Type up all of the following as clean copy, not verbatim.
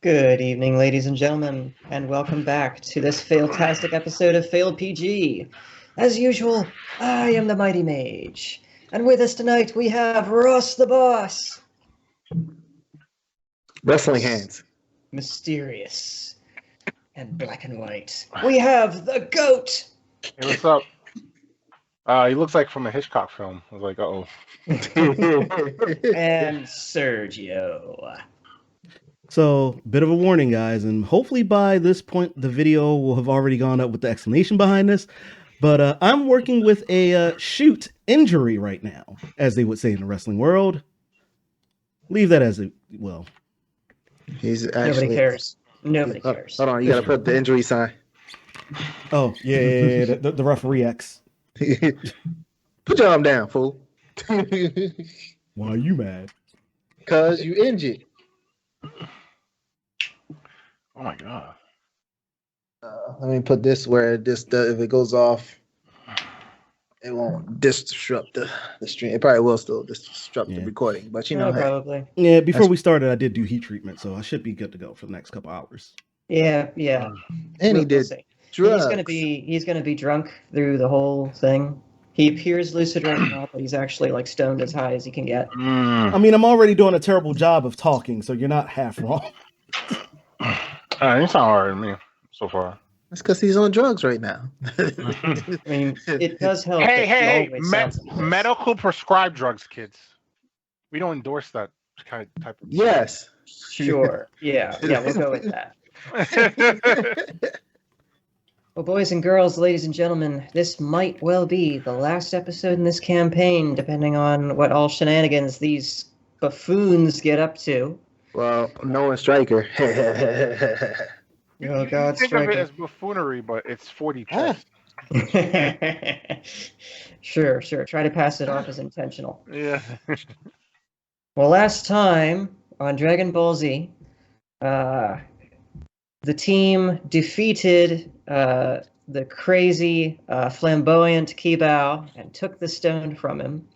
Good evening, ladies and gentlemen, and welcome back to this fail-tastic episode of Failed PG. As usual, I am the Mighty Mage, and with us tonight we have Ross the Boss. Wrestling hands. Mysterious and black and white. We have the Goat. Hey, what's up? He looks like from a Hitchcock film. I was like, uh-oh. And Sergio. So, bit of a warning, guys, and hopefully by this point the video will have already gone up with the explanation behind this. But I'm working with a shoot injury right now, as they would say in the wrestling world. Leave that as it will. He's actually... Nobody cares. Nobody cares. Hold on, you gotta put the injury sign. Oh, yeah, the referee X. Put your arm down, fool. Why are you mad? Because you injured. Oh my god. Let me put this where if it goes off, it won't disrupt the stream. It probably will still disrupt the recording, but you know, probably. Yeah, before we started, I did do heat treatment, so I should be good to go for the next couple hours. Yeah. And he did See. drugs. He's gonna be drunk through the whole thing. He appears lucid right now, but he's actually like stoned as high as he can get. I mean, I'm already doing a terrible job of talking, so you're not half wrong. It's not hard to me so far. That's because he's on drugs right now. I mean, it does help. Hey! Always sounds like this. Medical prescribed drugs, kids. We don't endorse that type of. Yes. Sure. Yeah, we'll go with that. Well, boys and girls, ladies and gentlemen, this might well be the last episode in this campaign, depending on what all shenanigans these buffoons get up to. Well, Noah Striker. Oh, God, Think of it Striker. as buffoonery, but it's 40 chess. Sure. Try to pass it off as intentional. Yeah. Well, last time on Dragon Ball Z, the team defeated the crazy, flamboyant Kibao and took the stone from him,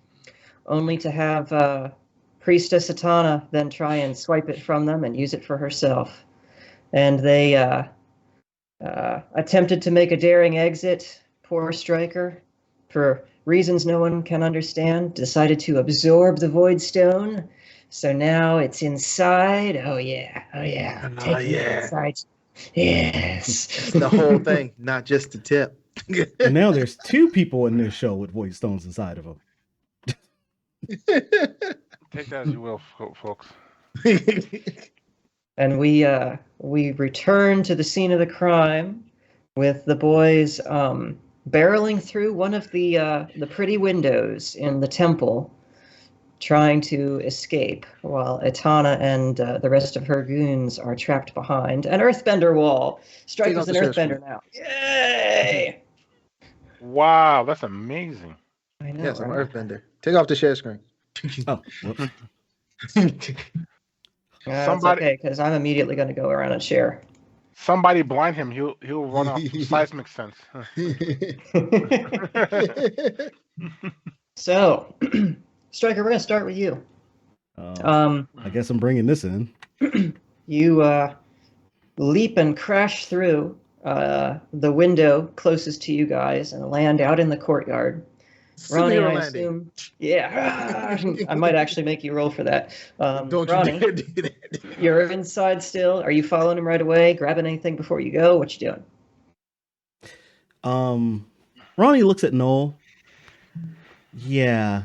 only to have Priestess Atana then try and swipe it from them and use it for herself. And they attempted to make a daring exit. Poor Striker, for reasons no one can understand, decided to absorb the Void Stone. So now it's inside. Oh yeah. Taking it inside. Yes. It's the whole thing, not just the tip. And now there's two people in this show with void stones inside of them. Take that as you will, folks. And we return to the scene of the crime with the boys barreling through one of the pretty windows in the temple, trying to escape, while Atana and the rest of her goons are trapped behind an earthbender wall. Striker's an earthbender now. Yay! Wow, that's amazing. I know. Yes, I'm right? Earthbender. Take off the share screen. Oh, whoops. It's okay, because I'm immediately going to go around and share. Somebody blind him. He'll run off seismic sense. So, Striker, we're going to start with you. I guess I'm bringing this in. You leap and crash through the window closest to you guys and land out in the courtyard. Ronnie, I assume. Yeah, I might actually make you roll for that. Don't Ronnie, you dare do that. you're inside still. Are you following him right away? Grabbing anything before you go? What you doing? Ronnie looks at Noel. Yeah,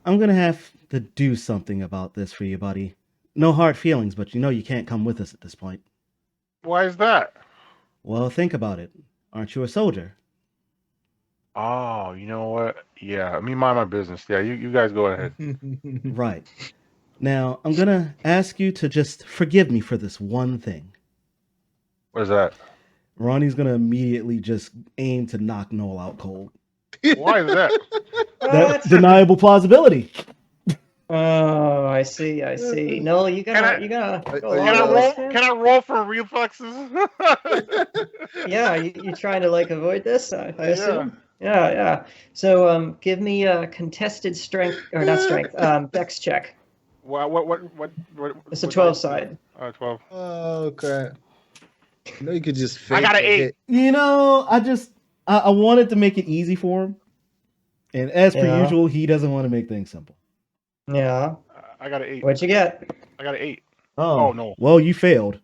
I'm gonna have to do something about this for you, buddy. No hard feelings, but you know you can't come with us at this point. Why is that? Well, think about it. Aren't you a soldier? Oh, you know what? Yeah, me mind my business. Yeah, you guys go ahead. Right. Now, I'm gonna ask you to just forgive me for this one thing. What is that? Ronnie's gonna immediately just aim to knock Noel out cold. Why is that? That's deniable plausibility. Oh, I see. No, you gotta. Go Can along with this, man. I roll for reflexes? Yeah, you trying to like avoid this? I assume. Yeah. So, give me a contested strength, or not strength, dex check. What It's a 12 side. 12. Oh crap! You know you could just. I got an 8. You know, I wanted to make it easy for him, and as per Yeah. usual, he doesn't want to make things simple. Yeah. I got an 8. What'd you get? I got an 8. Oh no. Well, you failed.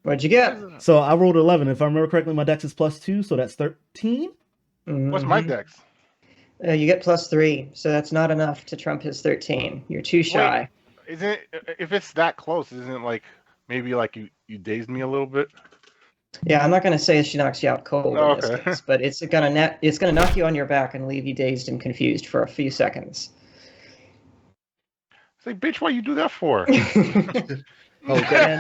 What'd you get? So I rolled 11. If I remember correctly, my dex is +2, so that's 13. What's my dex? You get +3, so that's not enough to trump his 13. You're too shy. Wait, isn't it, if it's that close? Isn't it like maybe like you dazed me a little bit? Yeah, I'm not gonna say she knocks you out cold in this case, but it's gonna knock you on your back and leave you dazed and confused for a few seconds. It's like, bitch, why you do that for? Okay.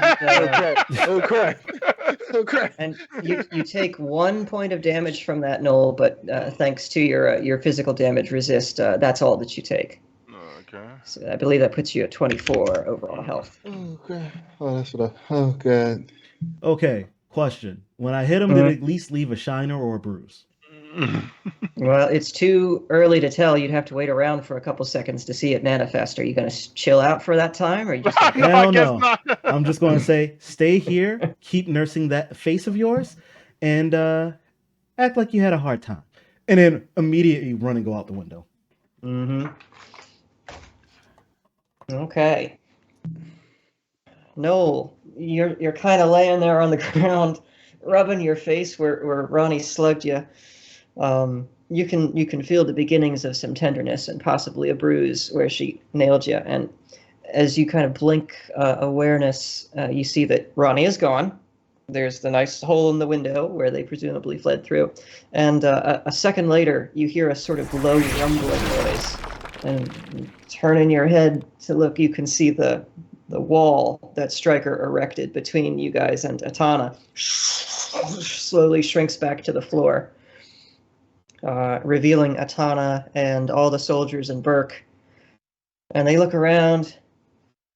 And you take 1 point of damage from that Knoll, but thanks to your physical damage resist, that's all that you take. Okay. So I believe that puts you at 24 overall health. Okay. Oh, that's what I. Oh god. Okay, question. When I hit him, did it at least leave a shiner or a bruise? Well, it's too early to tell. You'd have to wait around for a couple seconds to see it manifest. Are you going to chill out for that time, or are you just gonna... Hell no. I'm just going to say, stay here, keep nursing that face of yours, and act like you had a hard time, and then immediately run and go out the window. Mm-hmm. Okay. Noel, you're kind of laying there on the ground, rubbing your face where Ronnie slugged you. You can feel the beginnings of some tenderness and possibly a bruise where she nailed you. And as you kind of blink awareness, you see that Ronnie is gone. There's the nice hole in the window where they presumably fled through. And a second later, you hear a sort of low rumbling noise. And turning your head to look, you can see the wall that Stryker erected between you guys and Atana slowly shrinks back to the floor, revealing Atana and all the soldiers and Burke. And they look around,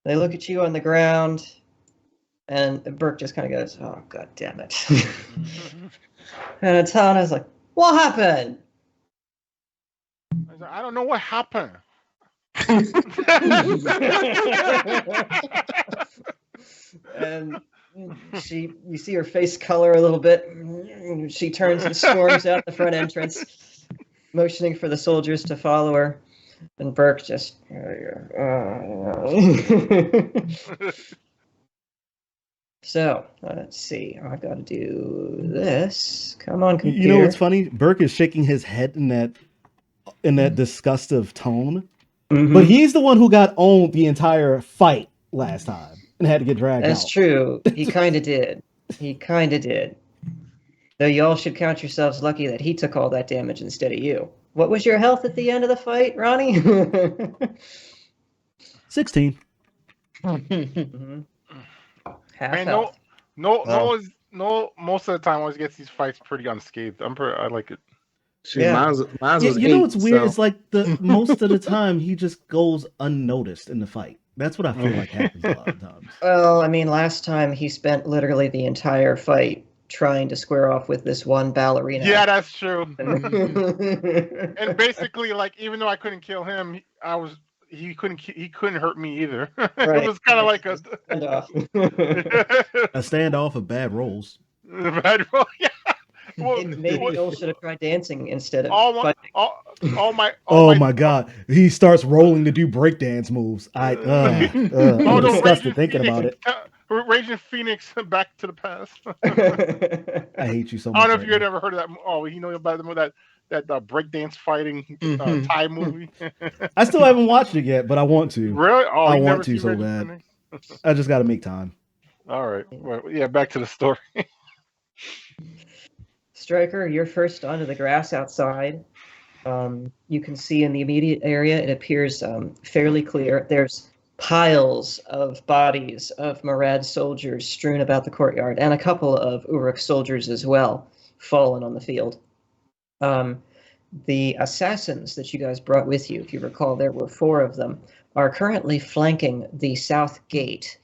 they look at you on the ground, and Burke just kind of goes, "Oh, god damn it." And Atana's like, "What happened?" I don't know what happened. And you see her face color a little bit. She turns and storms out the front entrance, motioning for the soldiers to follow her. And Burke just... So, let's see. I gotta do this. Come on, computer. You know what's funny? Burke is shaking his head in that disgustive tone. Mm-hmm. But he's the one who got owned the entire fight last time and had to get dragged out. That's true. He kind of did. Though you all should count yourselves lucky that he took all that damage instead of you. What was your health at the end of the fight, Ronnie? 16. Mm-hmm. Half Man, health. no, most of the time always gets these fights pretty unscathed. I like it. Mine was you know 8, what's weird? so. It's like the most of the time he just goes unnoticed in the fight. That's what I feel like happens a lot of times. Well, I mean, last time he spent literally the entire fight trying to square off with this one ballerina. Yeah, that's true. And basically, like, even though I couldn't kill him, he couldn't hurt me either. Right. It was kind of like a standoff of bad rolls. Bad roll, yeah. Well, maybe Joel should have tried dancing instead of fighting. Oh my god. He starts rolling to do breakdance moves. I'm disgusted thinking about it. Raging Phoenix, Back to the Past. I hate you so much. I don't know if you had ever heard of that. Oh, you know about that breakdance fighting Thai movie. I still haven't watched it yet, but I want to. Really? Oh, I want to so bad. I just got to make time. All right. Well, yeah, back to the story. Stryker, you're first onto the grass outside. You can see in the immediate area, it appears fairly clear. There's piles of bodies of Marad soldiers strewn about the courtyard, and a couple of Uruk soldiers as well, fallen on the field. The assassins that you guys brought with you, if you recall, there were 4 of them, are currently flanking the south gate,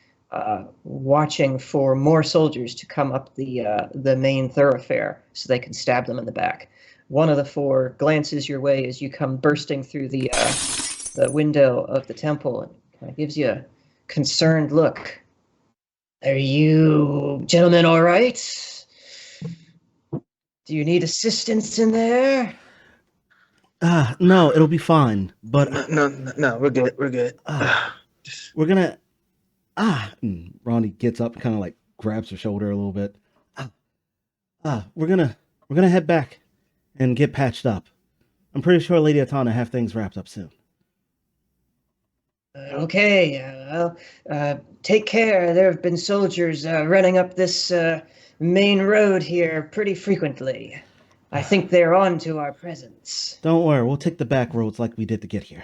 watching for more soldiers to come up the main thoroughfare so they can stab them in the back. One of the 4 glances your way as you come bursting through the window of the temple and gives you a concerned look. Are you gentlemen all right? Do you need assistance in there? No, it'll be fine. But No, we're good. We're good. we're gonna and Ronnie gets up and kind of like grabs her shoulder a little bit. We're gonna head back and get patched up. I'm pretty sure Lady Atana have things wrapped up soon. Okay, take care. There have been soldiers running up this main road here pretty frequently. I think they're on to our presence. Don't worry, we'll take the back roads like we did to get here.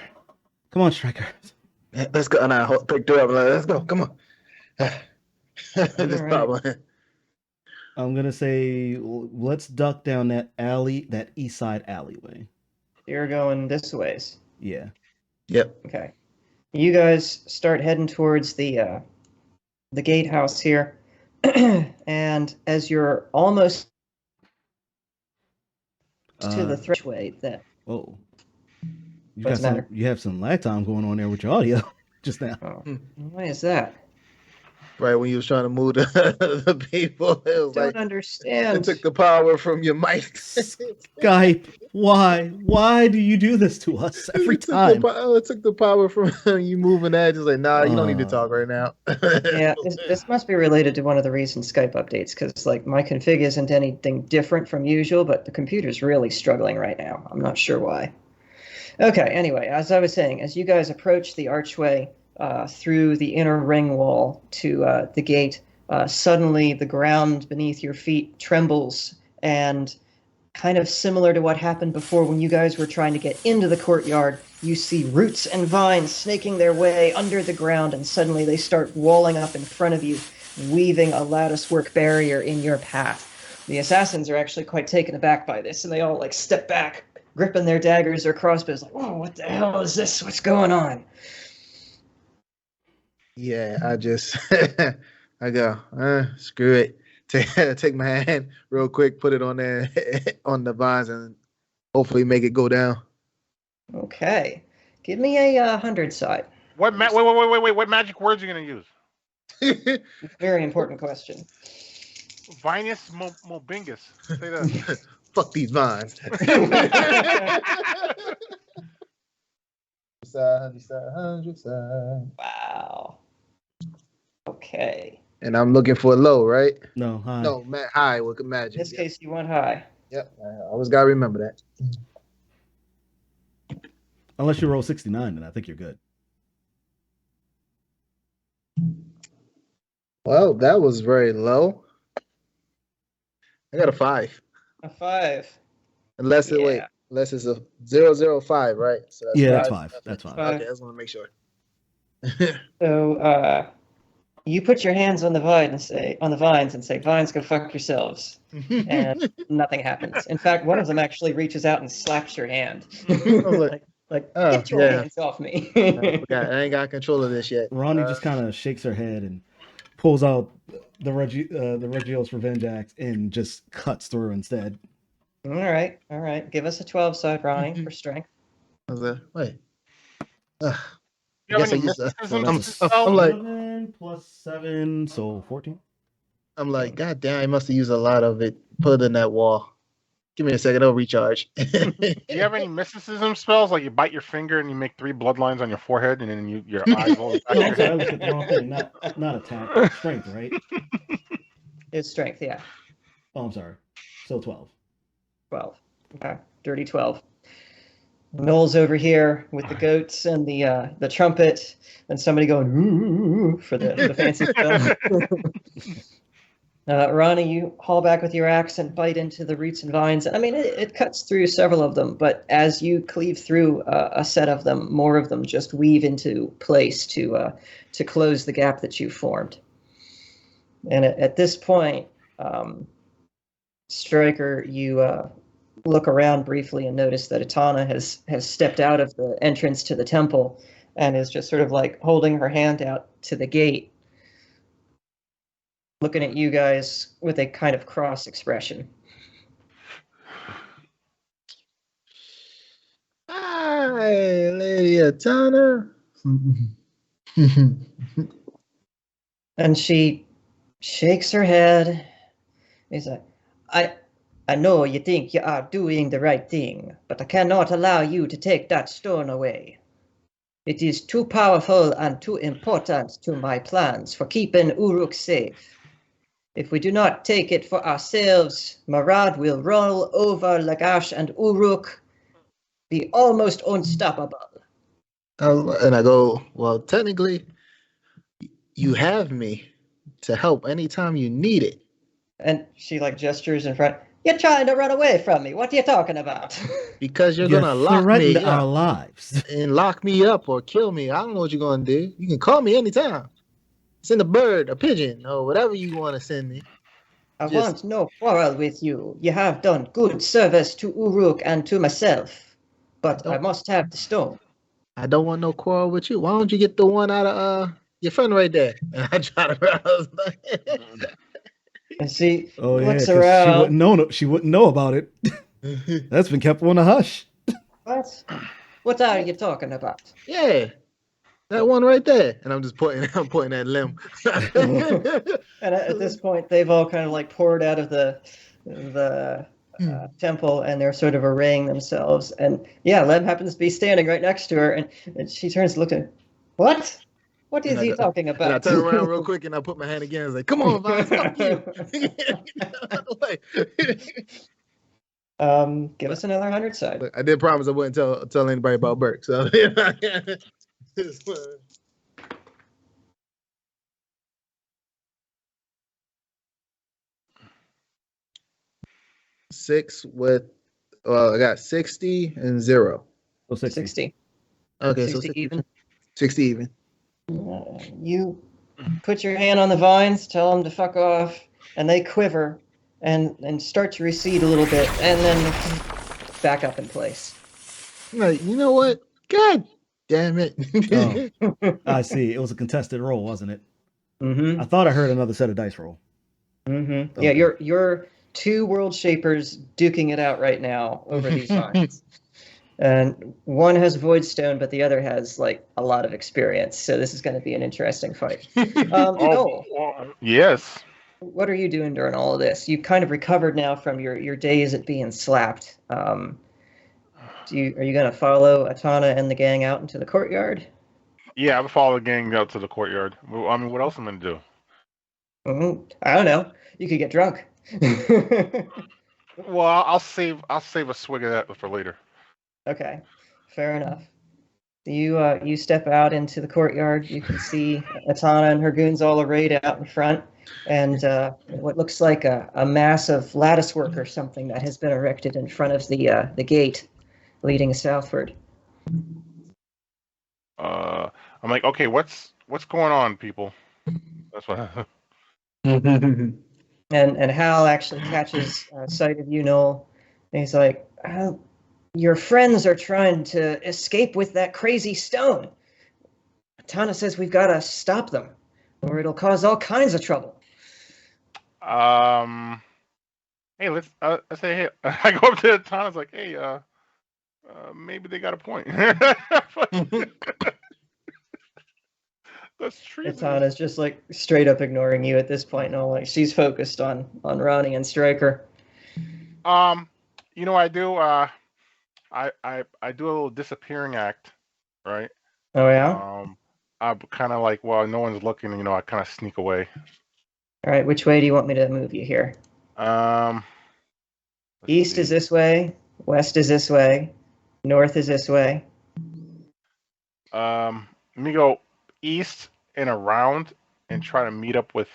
Come on, Striker. Let's go. And I picked her up. Let's go. Come on. This right. problem. I'm gonna say let's duck down that alley, that east side alleyway. You're going this ways. Yeah. Yep. Okay. You guys start heading towards the gatehouse here, and as you're almost to the threshold, that Whoa. What's the matter? You have some lag time going on there with your audio just now. why is that? Right when you was trying to move the people, it was Don't like understand. it took the power from your mic. Skype, why? Why do you do this to us every time? It took the power from you moving that. Just like, nah, you don't need to talk right now. Yeah, this must be related to one of the recent Skype updates, because like my config isn't anything different from usual, but the computer's really struggling right now. I'm not sure why. Okay, anyway, as I was saying, as you guys approach the archway through the inner ring wall to the gate, suddenly the ground beneath your feet trembles, and kind of similar to what happened before when you guys were trying to get into the courtyard, you see roots and vines snaking their way under the ground, and suddenly they start walling up in front of you, weaving a latticework barrier in your path. The assassins are actually quite taken aback by this, and they all like step back, gripping their daggers or crossbows, like, "Whoa, what the hell is this? What's going on?" Yeah, I just I go, screw it. Take my hand real quick, put it on there on the vines, and hopefully make it go down. Okay, give me a 100 side. Wait. What magic words are you gonna use? Very important question. Vinus Mobingus. Say that. Fuck these vines. 100 side. Wow. Okay. And I'm looking for a low, right? No, high. No, high with In magic. this case, you want high. Yep. I always gotta remember that. Unless you roll 69, then I think you're good. Well, that was very low. I got a 5. A 5. Unless it's a 005, right? So That's 5. That's 5. Five. Okay, I just want to make sure. So you put your hands on the vines and say, "Vines, go fuck yourselves," and nothing happens. In fact, one of them actually reaches out and slaps your hand. like, get your hands off me. I forgot. I ain't got control of this yet. Ronnie just kind of shakes her head and pulls out the Regios Revenge Axe and just cuts through instead. All right. Give us a 12 side, Ronnie, for strength. I was like, wait. You have Guess I any used mysticism? I'm like, 11 plus 7, so 14. I'm like, God damn, I must have used a lot of it. Put it in that wall. Give me a second, it'll recharge. Do you have any mysticism spells, like you bite your finger and you make 3 bloodlines on your forehead, and then your eyes roll back? No, I'm sorry, I looked at the wrong thing. Not attack, strength, right? It's strength, yeah. Oh, I'm sorry. So 12. 12. Okay, dirty 12. Noel's over here with the goats and the trumpet, and somebody going ooh for the fancy spell. Ronnie, you haul back with your axe and bite into the roots and vines. I mean, it cuts through several of them, but as you cleave through a set of them, more of them just weave into place to close the gap that you formed. And at this point, Striker, you look around briefly and notice that Atana has stepped out of the entrance to the temple and is just sort of like holding her hand out to the gate, looking at you guys with a kind of cross expression. Hi, Lady Atana. And she shakes her head. He's like, I know you think you are doing the right thing, but I cannot allow you to take that stone away. It is too powerful and too important to my plans for keeping Uruk safe. If we do not take it for ourselves, Marad will roll over Lagash and Uruk, be almost unstoppable. And I go, well, technically, you have me to help anytime you need it. And she like gestures in front. You're trying to run away from me. What are you talking about? Because you're You gonna lock threatened me our up lives. and lock me up or kill me. I don't know what you're gonna do. You can call me anytime. Send a bird, a pigeon, or whatever you want to send me. I Just- want no quarrel with you. You have done good service to Uruk and to myself. But I must have the stone. I don't want no quarrel with you. Why don't you get the one out of your friend right there? And I try to And she Oh yeah, looks 'cause around. she wouldn't know about it. That's been kept on the hush. What are you talking about? Yeah. That one right there. And I'm pointing at Lim. And at this point, they've all kind of like poured out of the temple, and they're sort of arraying themselves. And yeah, Lem happens to be standing right next to her, and she turns to look at him. What? What is he talking about? And I turn around real quick and I put my hand again. I was like, come on, Vines, fuck you. Give us another 100 side. I did promise I wouldn't tell anybody about Burke. So 6 with I got 60 and 0. Oh, 60. 60. Okay, 60 so 60 even. 60 even. You put your hand on the vines, tell them to fuck off, and they quiver and start to recede a little bit, and then back up in place. I'm like, you know what? God damn it. Oh, I see. It was a contested roll, wasn't it? Mm-hmm. I thought I heard another set of dice roll. Mm-hmm. Okay. Yeah, you're two world shapers duking it out right now over these vines. And one has void stone, but the other has like a lot of experience. So this is going to be an interesting fight. Noel, Yes. what are you doing during all of this? You've kind of recovered now from your days at being slapped. Are you going to follow Atana and the gang out into the courtyard? Yeah, I'm following the gang out to the courtyard. Well, I mean, what else am I gonna do? I don't know. You could get drunk. Well, I'll save a swig of that for later. Okay, fair enough. You step out into the courtyard. You can see Atana and her goons all arrayed out in front, and what looks like a massive lattice work or something that has been erected in front of the gate leading southward. I'm like, okay, what's going on, people? That's what. And Hal actually catches sight of you, Noel, and he's like, your friends are trying to escape with that crazy stone. Atana says we've got to stop them, or it'll cause all kinds of trouble. Hey, let's. I say, hey, I go up to Tana's like, hey, maybe they got a point. That's true. Atana's just like straight up ignoring you at this point. No, like she's focused on Ronnie and Stryker. You know what I do? I do a little disappearing act, right? Oh yeah. I'm kind of like, well, no one's looking. You know, I kind of sneak away. All right. Which way do you want me to move you here? East is this way. West is this way. North is this way. Let me go east and around and try to meet up with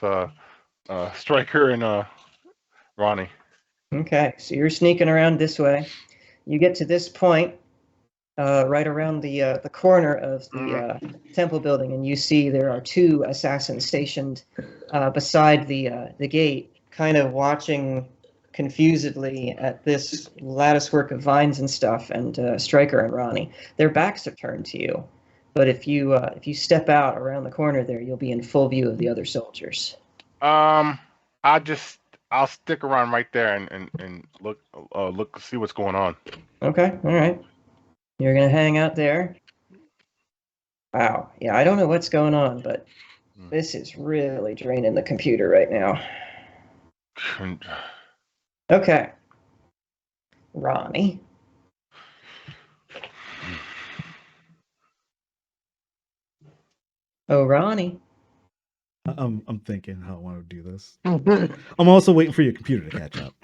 Stryker and Ronnie. Okay, so you're sneaking around this way. You get to this point, right around the corner of the temple building, and you see there are two assassins stationed beside the gate, kind of watching confusedly at this latticework of vines and stuff. And Stryker and Ronnie, their backs are turned to you. But if you step out around the corner there, you'll be in full view of the other soldiers. I'll stick around right there and look see what's going on. Okay, all right. You're gonna hang out there. Wow. Yeah, I don't know what's going on, but this is really draining the computer right now. Okay. Ronnie. Oh, Ronnie. I'm thinking how I want to do this. I'm also waiting for your computer to catch up.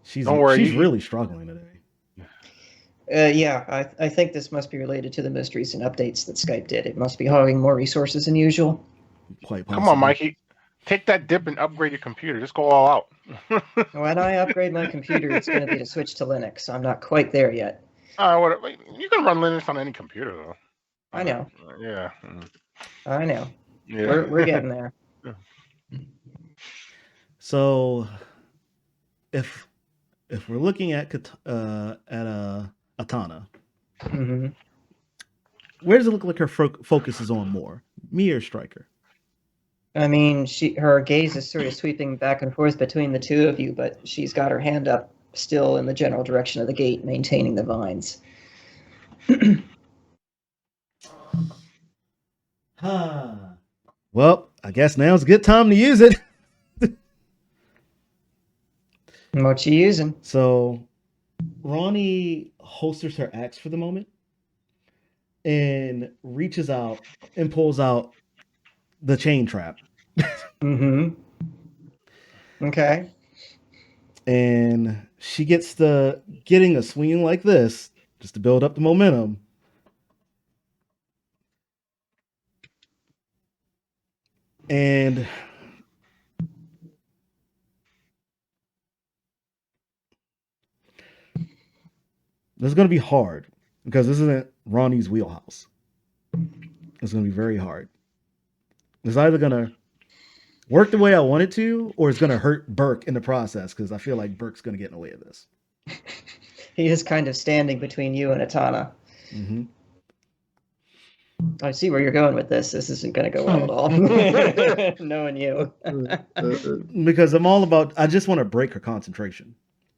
She's Don't worry, she's really struggling today. Yeah, I think this must be related to the most recent updates that Skype did. It must be hogging more resources than usual. Quite possible. Come on, Mikey. Take that dip and upgrade your computer. Just go all out. When I upgrade my computer, it's going to be to switch to Linux. I'm not quite there yet. You can run Linux on any computer, though. I know. Yeah. I know. Yeah. We're getting there. So, if we're looking at Atana, Mm-hmm. where does it look like her focus is on more, me or Stryker? I mean, her gaze is sort of sweeping back and forth between the two of you, but she's got her hand up still in the general direction of the gate, maintaining the vines. Well, I guess now's a good time to use it. What you using? So, Ronnie holsters her axe for the moment and reaches out and pulls out the chain trap. Mm-hmm. Okay. And she gets getting a swing like this just to build up the momentum. And this is going to be hard because this isn't Ronnie's wheelhouse. It's going to be very hard. It's either going to work the way I want it to, or it's going to hurt Burke in the process because I feel like Burke's going to get in the way of this. He is kind of standing between you and Atana. Mm-hmm. I see where you're going with this. This isn't going to go well at all. Knowing you. Because I just want to break her concentration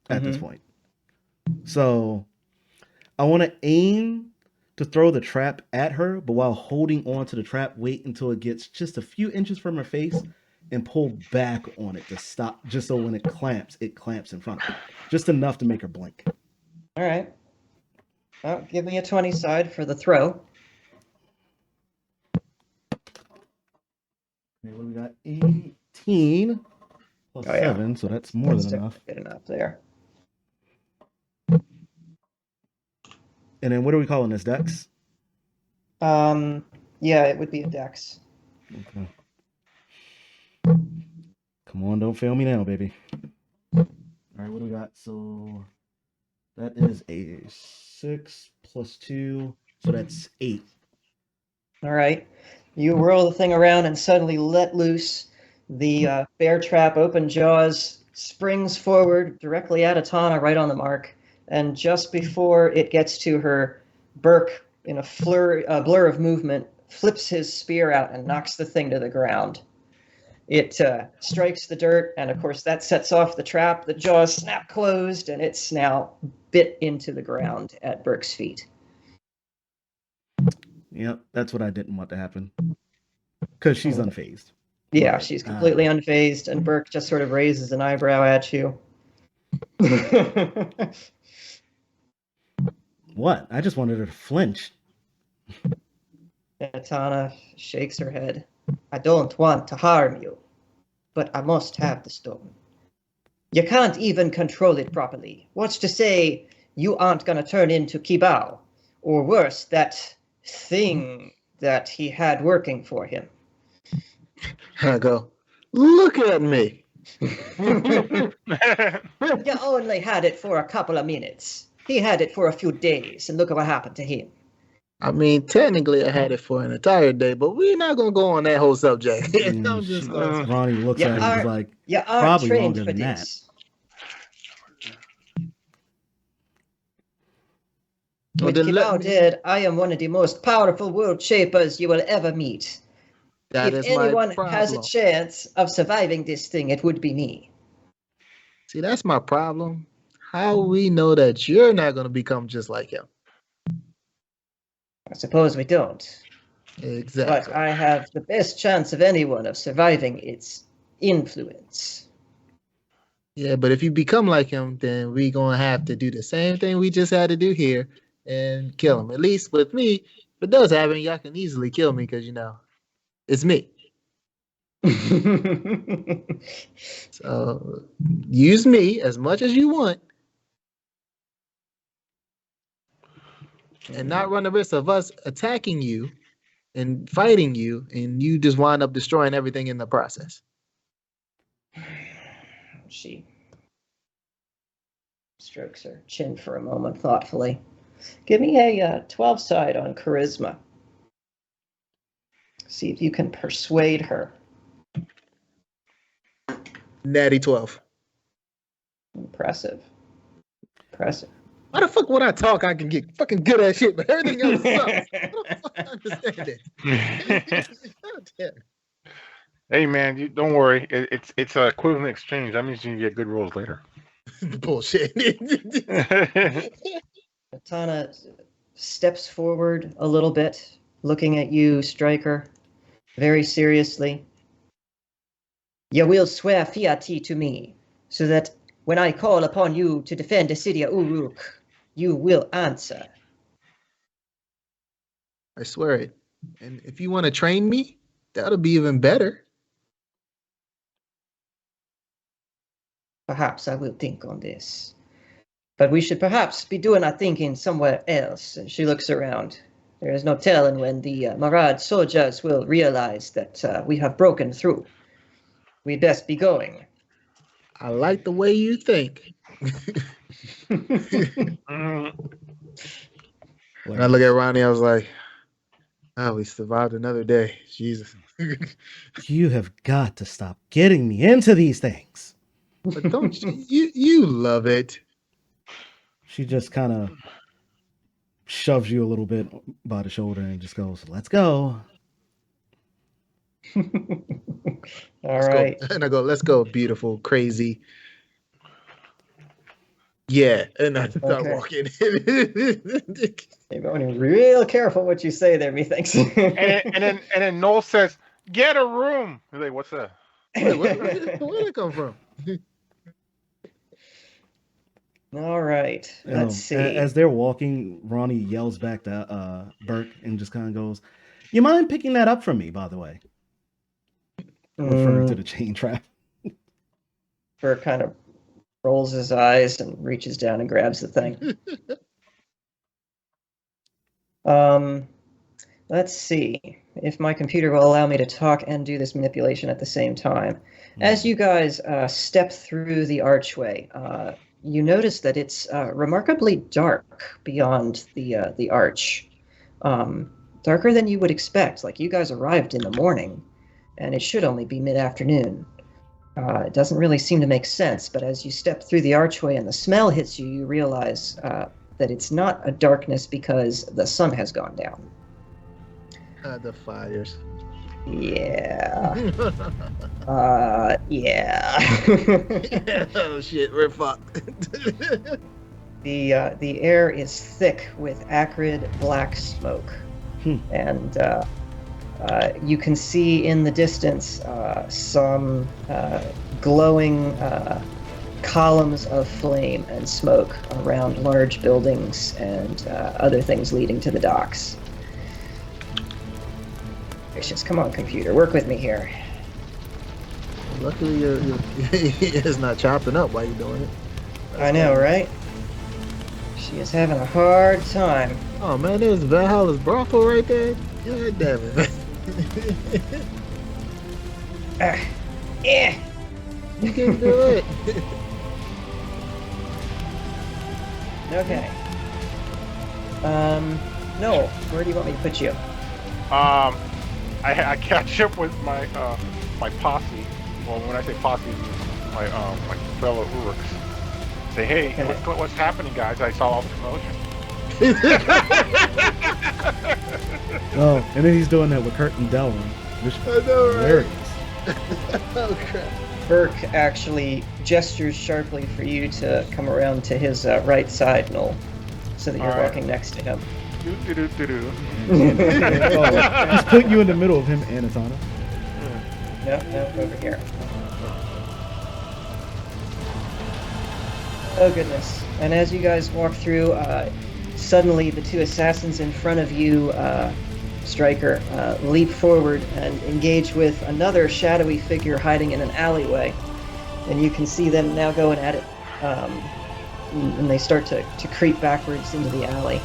at this point. So I want to aim to throw the trap at her, but while holding on to the trap, wait until it gets just a few inches from her face and pull back on it to stop, just so when it clamps in front of her. Just enough to make her blink. All right. Well, give me a 20 side for the throw. Okay, what do we got? 18 plus 7, so that's more than enough. Good enough there. And then what are we calling this, Dex? Yeah, it would be a Dex. Okay. Come on, don't fail me now, baby. All right, what do we got? So that is a 6 plus 2, so that's 8. All right. You whirl the thing around and suddenly let loose. The bear trap, open jaws, springs forward directly at Atana, right on the mark. And just before it gets to her, Burke, in a blur of movement, flips his spear out and knocks the thing to the ground. It strikes the dirt, and of course that sets off the trap. The jaws snap closed, and it's now bit into the ground at Burke's feet. Yep, that's what I didn't want to happen. Because she's unfazed. Yeah, she's completely unfazed, and Burke just sort of raises an eyebrow at you. What? I just wanted her to flinch. Atana shakes her head. I don't want to harm you, but I must have the stone. You can't even control it properly. What's to say you aren't going to turn into Kibao, or worse, that thing that he had working for him? I go, look at me. You only had it for a couple of minutes. He had it for a few days, and look at what happened to him. I mean, technically, I had it for an entire day, but we're not going to go on that whole subject. Ronnie looks at him and is like, you are probably trained longer for than this. Well, With then Kibao dead, I am one of the most powerful world shapers you will ever meet. If anyone has a chance of surviving this thing, it would be me. See, that's my problem. How we know that you're not going to become just like him? I suppose we don't. Exactly. But I have the best chance of anyone of surviving its influence. Yeah, but if you become like him, then we gonna have to do the same thing we just had to do here and kill him. At least with me, if it does happen, y'all can easily kill me because it's me. So use me as much as you want, and not run the risk of us attacking you and fighting you, and you just wind up destroying everything in the process. She strokes her chin for a moment thoughtfully. Give me a 12 side on charisma. See if you can persuade her. Natty 12. Impressive. Impressive. Why the fuck would I talk? I can get fucking good at shit, but everything else sucks. I don't fucking understand it. Hey man, don't worry. It's an equivalent exchange. That means you can get good rolls later. Bullshit. Katana steps forward a little bit, looking at you, Striker, very seriously. You will swear fealty to me, so that when I call upon you to defend the city of Uruk, you will answer. I swear it. And if you want to train me, that'll be even better. Perhaps I will think on this. But we should perhaps be doing our thinking somewhere else. And she looks around. There is no telling when the Marad soldiers will realize that we have broken through. We'd best be going. I like the way you think. When I look at Ronnie, I was like, oh, we survived another day. Jesus. You have got to stop getting me into these things. But don't you love it? She just kind of shoves you a little bit by the shoulder and just goes, let's go. All right. And I go, let's go, beautiful, crazy. Yeah. And I start walking. You're going real careful what you say there, methinks. and then Noel says, "Get a room." You're like, what's that? Wait, where did it come from? All right. Let's see. As they're walking, Ronnie yells back to Burke and just kind of goes, "You mind picking that up from me, by the way?" Referring to the chain trap. Burke kind of rolls his eyes and reaches down and grabs the thing. Let's see if my computer will allow me to talk and do this manipulation at the same time. As you guys step through the archway, you notice that it's remarkably dark beyond the arch. Darker than you would expect. Like, you guys arrived in the morning, and it should only be mid-afternoon. It doesn't really seem to make sense, but as you step through the archway and the smell hits you, you realize that it's not a darkness because the sun has gone down. The fires. Yeah. Yeah. Oh shit, we're fucked. The air is thick with acrid black smoke, and you can see in the distance some glowing columns of flame and smoke around large buildings and other things leading to the docks. Just come on, computer, work with me here. Luckily, it's not chopping up while you're doing it. I know, right? She is having a hard time. Oh man, there's Valhalla's brothel right there. God damn it. Yeah. You can do it. Okay. Noel, where do you want me to put you? I catch up with my my posse. Well, when I say posse, my fellow Uruks. Say, hey, what's happening, guys? I saw all the commotion. Oh, and then he's doing that with Kurt and Delvin, which is hilarious. Oh crap. Burke actually gestures sharply for you to come around to his right side, Noel, so that you're walking next to him. Do-do-do-do-do. Oh, he's putting you in the middle of him and Asana. No, over here. Oh goodness. And as you guys walk through, suddenly the two assassins in front of you, Striker, leap forward and engage with another shadowy figure hiding in an alleyway. And you can see them now going at it, and they start to creep backwards into the alley.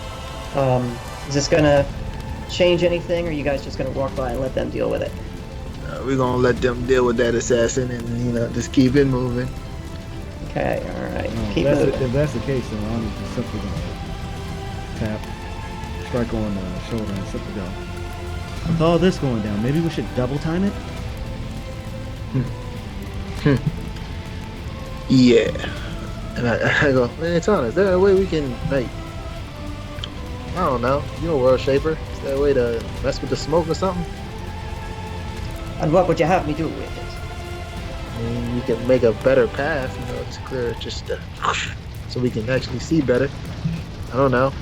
Is this gonna change anything, or are you guys just gonna walk by and let them deal with it? We're gonna let them deal with that assassin and just keep it moving. Okay, alright. No, Keep moving. if that's the case, then I'm just simply gonna tap, strike on the shoulder and simply go. With all this going down, maybe we should double time it? Yeah. And I go, man, Tana, is there a way we can, like, I don't know, you're a world shaper. Is there a way to mess with the smoke or something? And what would you have me do with it? I mean, we can make a better path, to clear it just so we can actually see better. I don't know.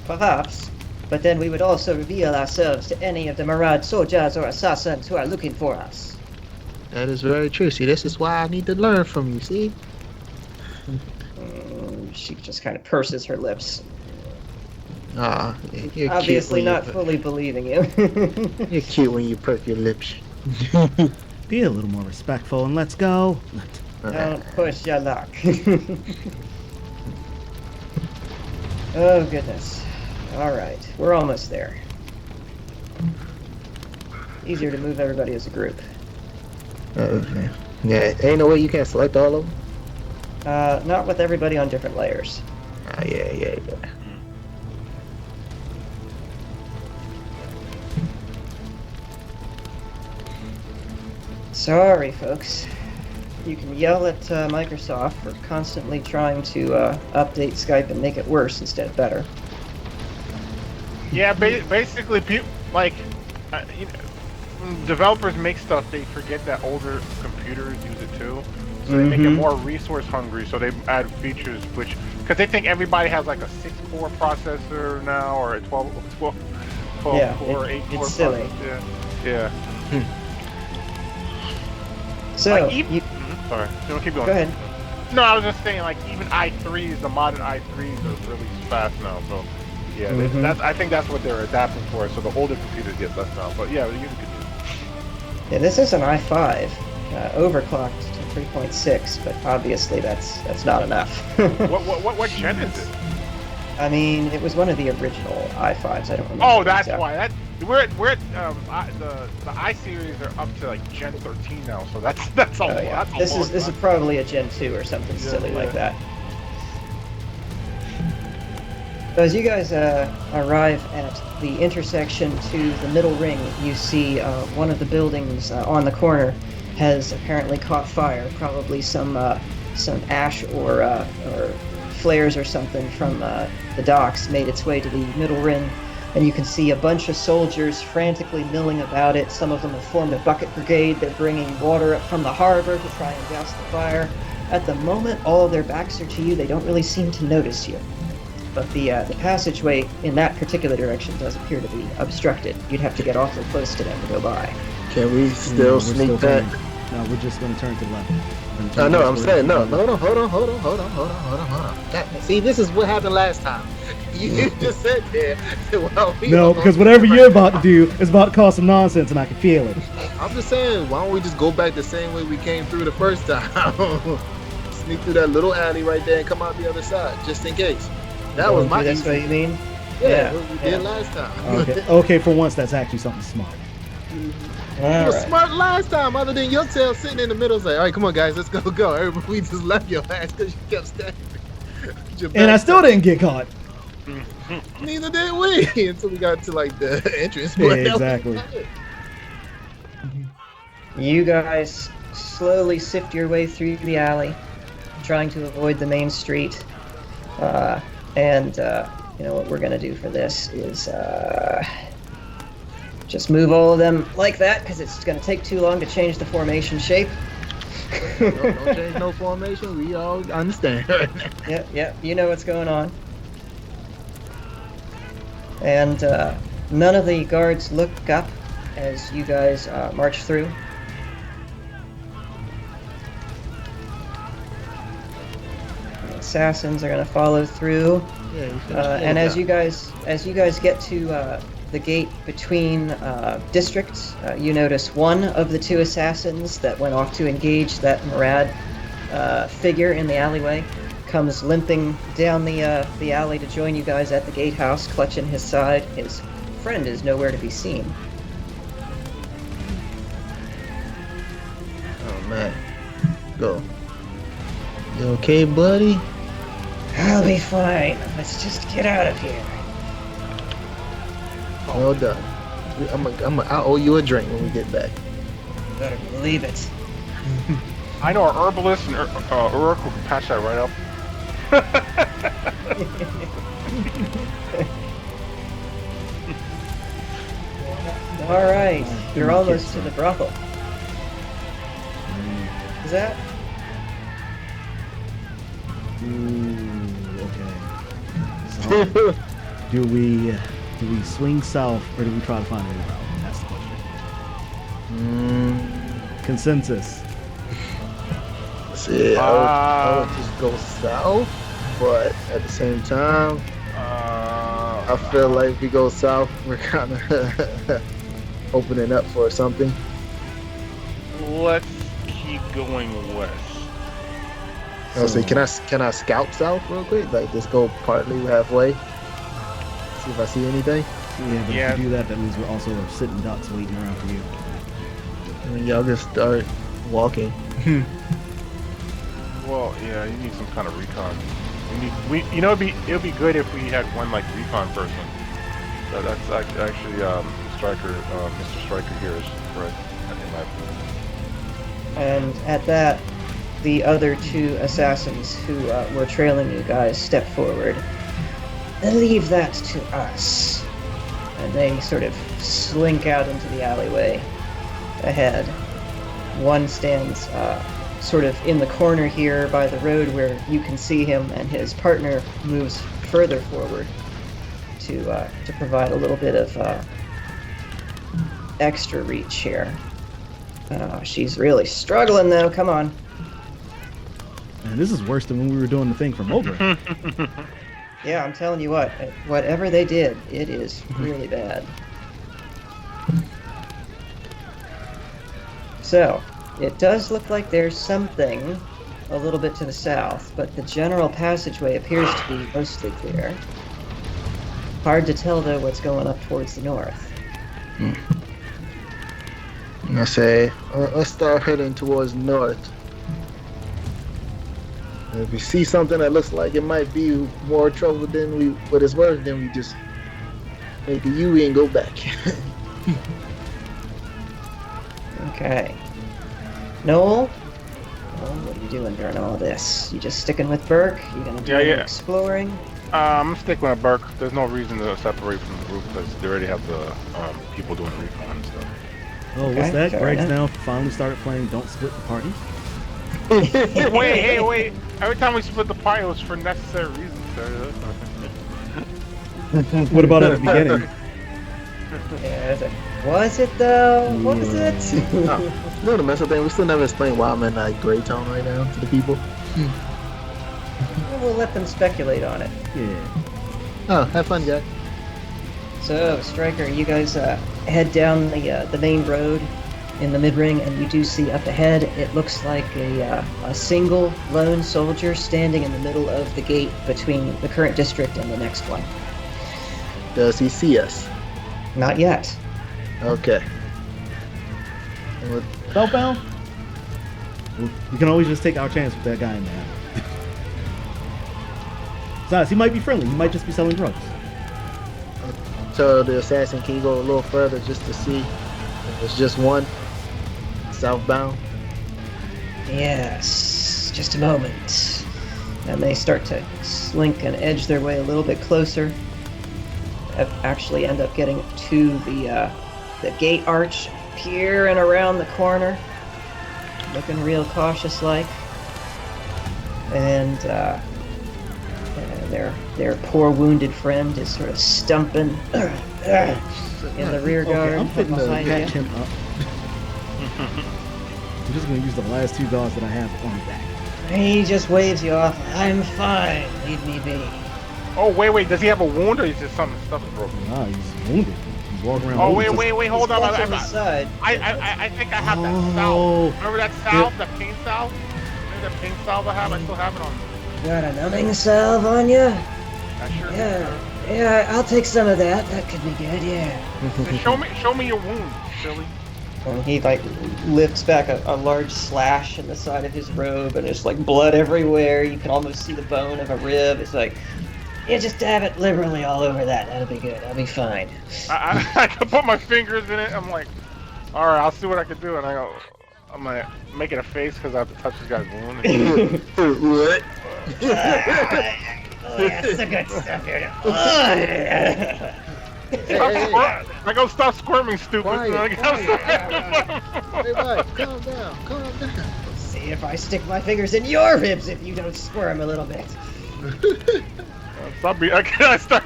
Perhaps. But then we would also reveal ourselves to any of the Murad soldiers or assassins who are looking for us. That is very true. See, this is why I need to learn from you, see? She just kind of purses her lips. You're Obviously cute not fully believing you. You're cute when you perk your lips. Be a little more respectful and let's go. Don't push your luck. Oh goodness. Alright, we're almost there. Easier to move everybody as a group. Okay. Yeah, ain't no way you can select all of them? Not with everybody on different layers. Yeah. Sorry, folks. You can yell at Microsoft for constantly trying to update Skype and make it worse instead of better. Yeah, basically, people developers make stuff. They forget that older computers use it too, so they make it more resource hungry. So they add features because they think everybody has like a 6-core processor now or a 12 core, 8-core it's silly. processor. Yeah. So, sorry, keep going. Go ahead. No, I was just saying, like, even i3s, the modern i3s are really fast now. So, yeah, I think that's what they're adapting for. So the older computers get less now. But yeah, you can do. Yeah, this is an i5, overclocked to 3.6, but obviously that's not enough. What gen is it? I mean, it was one of the original i5s. I don't remember. Oh, that's why. We're at the i series are up to like Gen 13 now, so that's a lot. Yeah. This is probably a Gen 2 or something silly like that. So as you guys arrive at the intersection to the middle ring, you see one of the buildings on the corner has apparently caught fire. Probably some ash or flares or something from the docks made its way to the middle ring. And you can see a bunch of soldiers frantically milling about it. Some of them have formed a bucket brigade. They're bringing water up from the harbor to try and douse the fire. At the moment, all of their backs are to you. They don't really seem to notice you. But the passageway in that particular direction does appear to be obstructed. You'd have to get awfully close to them to go by. Can we still sneak back? No, we're just going to turn to the left. No, I'm saying no. Hold on. See, this is what happened last time. You just said there. No, because whatever you're about to do is about to cause some nonsense, and I can feel it. I'm just saying, why don't we just go back the same way we came through the first time? Sneak through that little alley right there and come out the other side, just in case. That was my. That's what you mean? Yeah, what we did last time. Okay, for once, that's actually something smart. You were smart last time, other than your tail sitting in the middle. It's like, all right, come on, guys, let's go. Everybody, we just left your ass because you kept standing. And I still didn't get caught. Neither did we until we got to like the entrance. Yeah, exactly. You guys slowly sift your way through the alley, trying to avoid the main street. You know what we're gonna do for this is just move all of them like that, because it's gonna take too long to change the formation shape. Don't change no formation. We all understand. Yep, you know what's going on. And none of the guards look up as you guys march through. The assassins are going to follow through. And as you guys get to the gate between districts, you notice one of the two assassins that went off to engage that Murad figure in the alleyway comes limping down the alley to join you guys at the gatehouse, clutching his side. His friend is nowhere to be seen. Oh man, go. You okay, buddy? I'll be fine. Let's just get out of here. Well done. I owe you a drink when we get back. You better believe it. I know our herbalist and Uruk will patch that right up. All right, you're almost to the brothel. Is that? Ooh, okay. So, do we swing south or do we try to find a way out? That's the question. Consensus. See, I would just go south, but at the same time, I feel like if we go south, we're kind of opening up for something. Let's keep going west. I was saying, can I scout south real quick? Like, just go partly halfway, see if I see anything. Yeah, but if you do that, that means we're also sitting ducks waiting around for you. I mean, y'all just start walking. Well, yeah, you need some kind of recon. It'd be good if we had one like recon person. So that's actually Striker, Mr. Striker here is right in my opinion. And at that, the other two assassins who were trailing you guys step forward. Leave that to us. And they sort of slink out into the alleyway ahead. One stands sort of in the corner here by the road where you can see him, and his partner moves further forward to provide a little bit of extra reach here. She's really struggling though, come on. Man, this is worse than when we were doing the thing from over. Yeah, I'm telling you what, whatever they did, it is really bad. So, it does look like there's something a little bit to the south, but the general passageway appears to be mostly clear. Hard to tell, though, what's going up towards the north. I say, let's start heading towards north. And if we see something that looks like it might be more trouble than what it's worth, then we just make a U and go back. Okay. Noel, what are you doing during all this? You just sticking with Burke? You gonna do any exploring? I'm sticking with Burke. There's no reason to separate from the group because they already have the people doing recon and stuff. Oh, okay, what's that? Greg's now finally started playing Don't Split the Party. Wait. Every time we split the party, it was for necessary reasons, sir. What about at the beginning? Yeah, was it though? Was it? No, the mess up thing, we still never explained why I'm in like gray tone right now to the people. We'll let them speculate on it. Yeah. Oh, have fun, Jack. So, Striker, you guys head down the main road in the mid-ring, and you do see up ahead, it looks like a single lone soldier standing in the middle of the gate between the current district and the next one. Does he see us? Not yet. Okay. Southbound? We can always just take our chance with that guy in there. Besides, he might be friendly. He might just be selling drugs. So the assassin, can you go a little further just to see if it's just one southbound? Yes, just a moment. And they start to slink and edge their way a little bit closer. Actually end up getting to the gate arch, peering around the corner, looking real cautious like. And their poor wounded friend is sort of stumping in the rear guard. Okay, I'm fitting to behind catch you. him up. I'm just gonna use the last 2 guards that I have on back. He just waves you off. I'm fine. Leave me be. Oh, wait. Does he have a wound or is just something stuff is broken? Nah, he's wounded. He's walking around. Oh, wounded. wait. Hold on. He's on the side. I think I have that Oh. salve. Remember that salve? That pain salve? Remember that pain salve I have? I still have it on me. Got a numbing salve on you? I sure Yeah, I'll take some of that. That could be good, yeah. do. Show me your wound, silly. And he like lifts back a large slash in the side of his robe, and there's like blood everywhere. You can almost see the bone of a rib. It's like, yeah, just dab it liberally all over that. That'll be good. I'll be fine. I can put my fingers in it. I'm like, all right, I'll see what I can do. And I'm like making a face because I have to touch this guy's wound. What? Oh, yeah, it's the good stuff here. I go stop squirming, stupid. Quiet, Hey, Mike, calm down. See if I stick my fingers in your ribs if you don't squirm a little bit. Stop being. I start.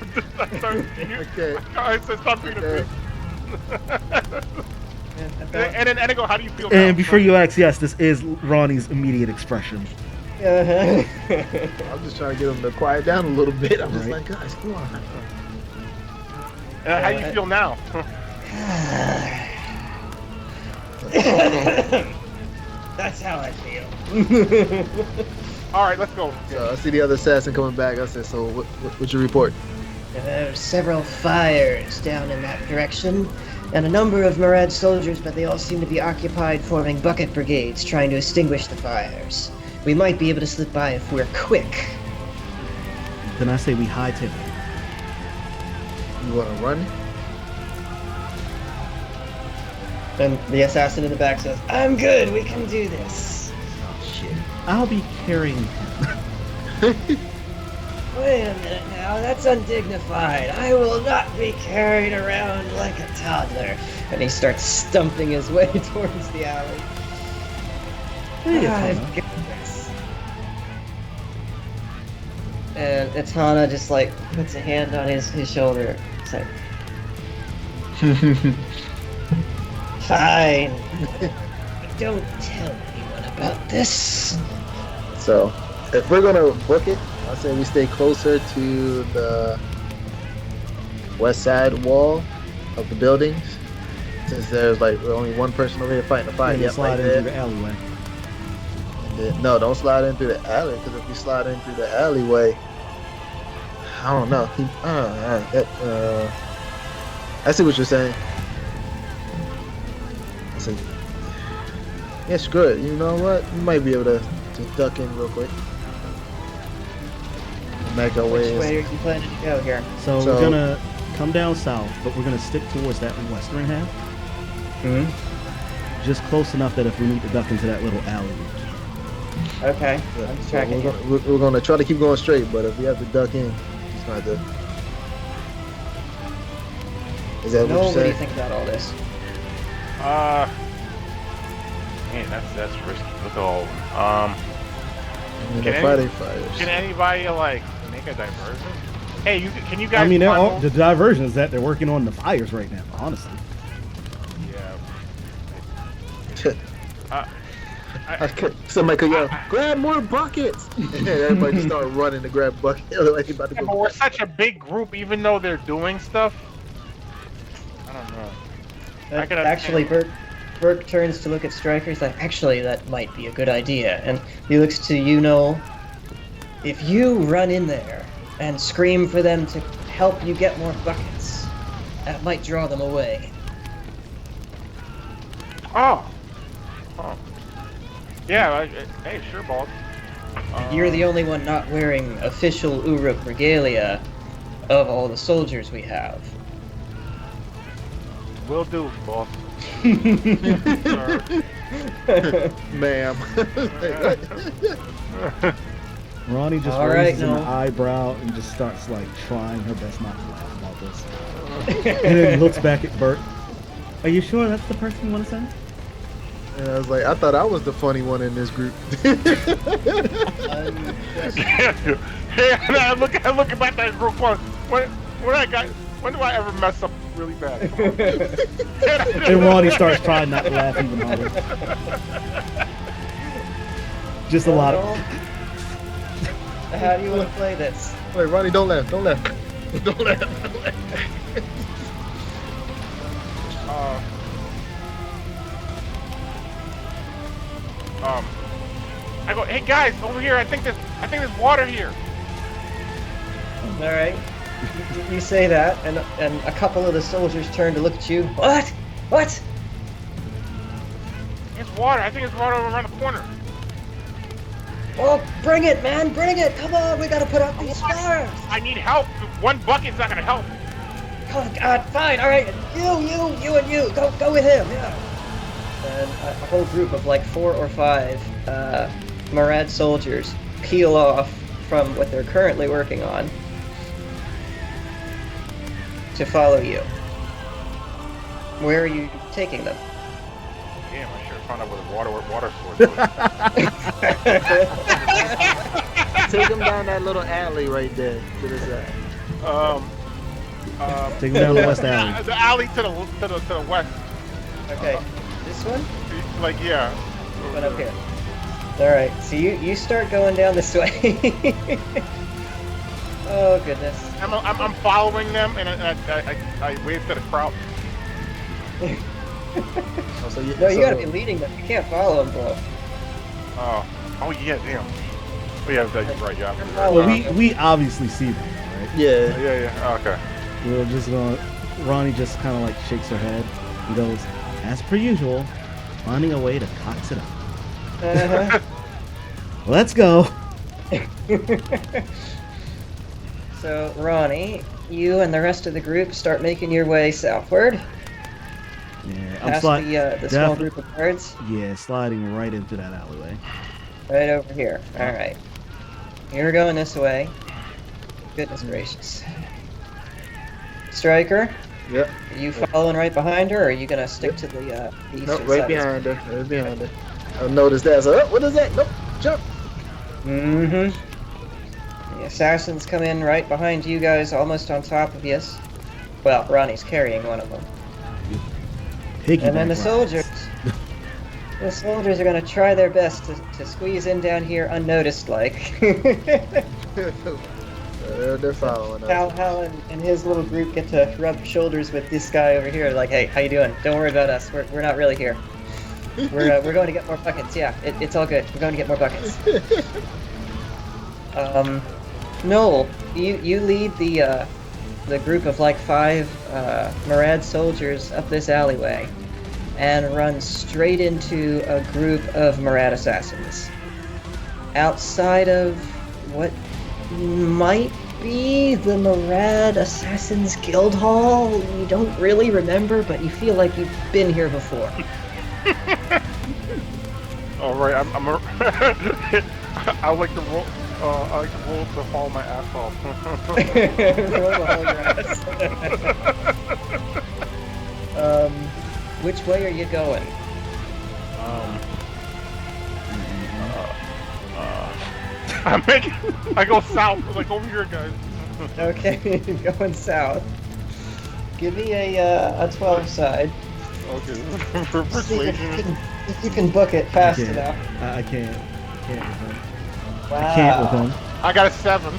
Okay. I said stop being a bitch. And then I go, how do you feel? And now? before you ask, yes, this is Ronnie's immediate expression. Uh-huh. I'm just trying to get him to quiet down a little bit. I'm just Right. like, guys, come on. How do you feel now? That's how I feel. All right, let's go. So I see the other assassin coming back. I said, so what's your report? There's several fires down in that direction, and a number of Murad soldiers, but they all seem to be occupied forming bucket brigades trying to extinguish the fires. We might be able to slip by if we're quick. Then I say we hightail it. You want to run? And the assassin in the back says, I'm good, we can do this. Oh, shit. I'll be carrying him. Wait a minute now, that's undignified. I will not be carried around like a toddler. And he starts stumping his way towards the alley. Hey, I've Atana. got this. And Atana just like puts a hand on his shoulder. It's like, fine. Don't tell anyone about this. So, if we're gonna book it, I say we stay closer to the west side wall of the buildings, since there's like only one person over here fighting the fight. And Yep, slide right in there. through the alleyway. No, don't slide in through the alley, because if you slide in through the alleyway, I don't know. I see what you're saying. I see. Yeah, screw it. You know what? You might be able to duck in real quick. Make our way. Which way are you planning to go here? So So- we're gonna come down south, but we're gonna stick towards that western half, Mm-hmm. just close enough that if we need to duck into that little alley. Okay, Yeah, I'm so tracking you. we're gonna try to keep going straight, but if we have to duck in, it's not good. Is that No, what what do you're you saying? think about all this? Man, that's risky. Look at all of them. I mean, Can the any- Friday fires. Can anybody like make a diversion? Hey, can you guys? I mean, they're all, tunnel? the diversion is that they're working on the fires right now. Honestly, Yeah. Somebody could yell, grab more buckets! And everybody just start running to grab buckets. Like about to Yeah, go. but we're such a big group, even though they're doing stuff. I don't know. I can Actually, Burke turns to look at Stryker. He's like, actually, that might be a good idea. And he looks to you, Noel. If you run in there and scream for them to help you get more buckets, that might draw them away. Oh. Yeah. Hey, sure, boss. You're the only one not wearing official Uruk regalia of all the soldiers we have. Will do, boss. Ma'am. Ronnie just All raises right, an Noel. eyebrow and just starts like trying her best not to laugh about this, and then looks back at Bert. Are you sure that's the person you want to send? And I was like, I thought I was the funny one in this group. Yeah, and I look about that group going, when do I ever mess up really bad? And Ronnie starts trying not to laugh even harder. Just a lot of. How do you want to play this? Wait, Ronnie, don't laugh. Don't laugh. Don't laugh. I go, hey guys, over here. I think there's water here. All right. You say that, and a couple of the soldiers turn to look at you. What? What? There's water. I think there's water around the corner. Oh, bring it, man! Bring it! Come on, we gotta put out these fires! I need help. One bucket's not gonna help. Oh God, fine, all right. You and you, go with him. Yeah. And a whole group of like 4 or 5 Murad soldiers peel off from what they're currently working on to follow you. Where are you taking them? Damn, I should have found out where the water source was. Take him down that little alley right there to the side. Take him down the west alley. The alley to the west. Okay, this one? Like, yeah. One up here. All right, so you start going down this way. Oh goodness. I'm following them, and I wave to the crowd. Oh, so No, you gotta be leading them. You can't follow them, bro. Oh yeah, damn. Oh yeah, that's right. Yeah. Well, we obviously see them, right? Yeah. Yeah. Okay. We're just going. Ronnie just kind of like shakes her head and goes, as per usual, finding a way to cox it up. Uh-huh. Let's go. So, Ronnie, you and the rest of the group start making your way southward. Yeah, Past the small group of birds. Yeah, sliding right into that alleyway. Right over here. All right. You're going this way. Goodness gracious. Striker, Yep. are you following right behind her, or are you gonna stick to the eastern Nope, side? right behind her. Right behind her. I noticed that. So, what is that? Nope. Jump. Mm-hmm. The assassins come in right behind you guys, almost on top of you. Well, Ronnie's carrying one of them. And then the soldiers. The soldiers are gonna try their best to squeeze in down here unnoticed, like. They're following us. Hal and his little group get to rub shoulders with this guy over here, like, hey, how you doing? Don't worry about us. We're not really here. We're going to get more buckets. Yeah, it's all good. We're going to get more buckets. Noel, you lead the group of like 5 Murad soldiers up this alleyway and run straight into a group of Murad assassins. Outside of what might be the Murad Assassins Guild Hall. You don't really remember, but you feel like you've been here before. All right, I like to roll. I like to roll to haul my ass off. Roll to haul your ass. Which way are you going? I go south, like over here, guys. Okay, going south. Give me a 12 side. Okay, for persuasion. If you can book it fast enough. I can't. Can't with him. Wow. I can't with him. I got a 7.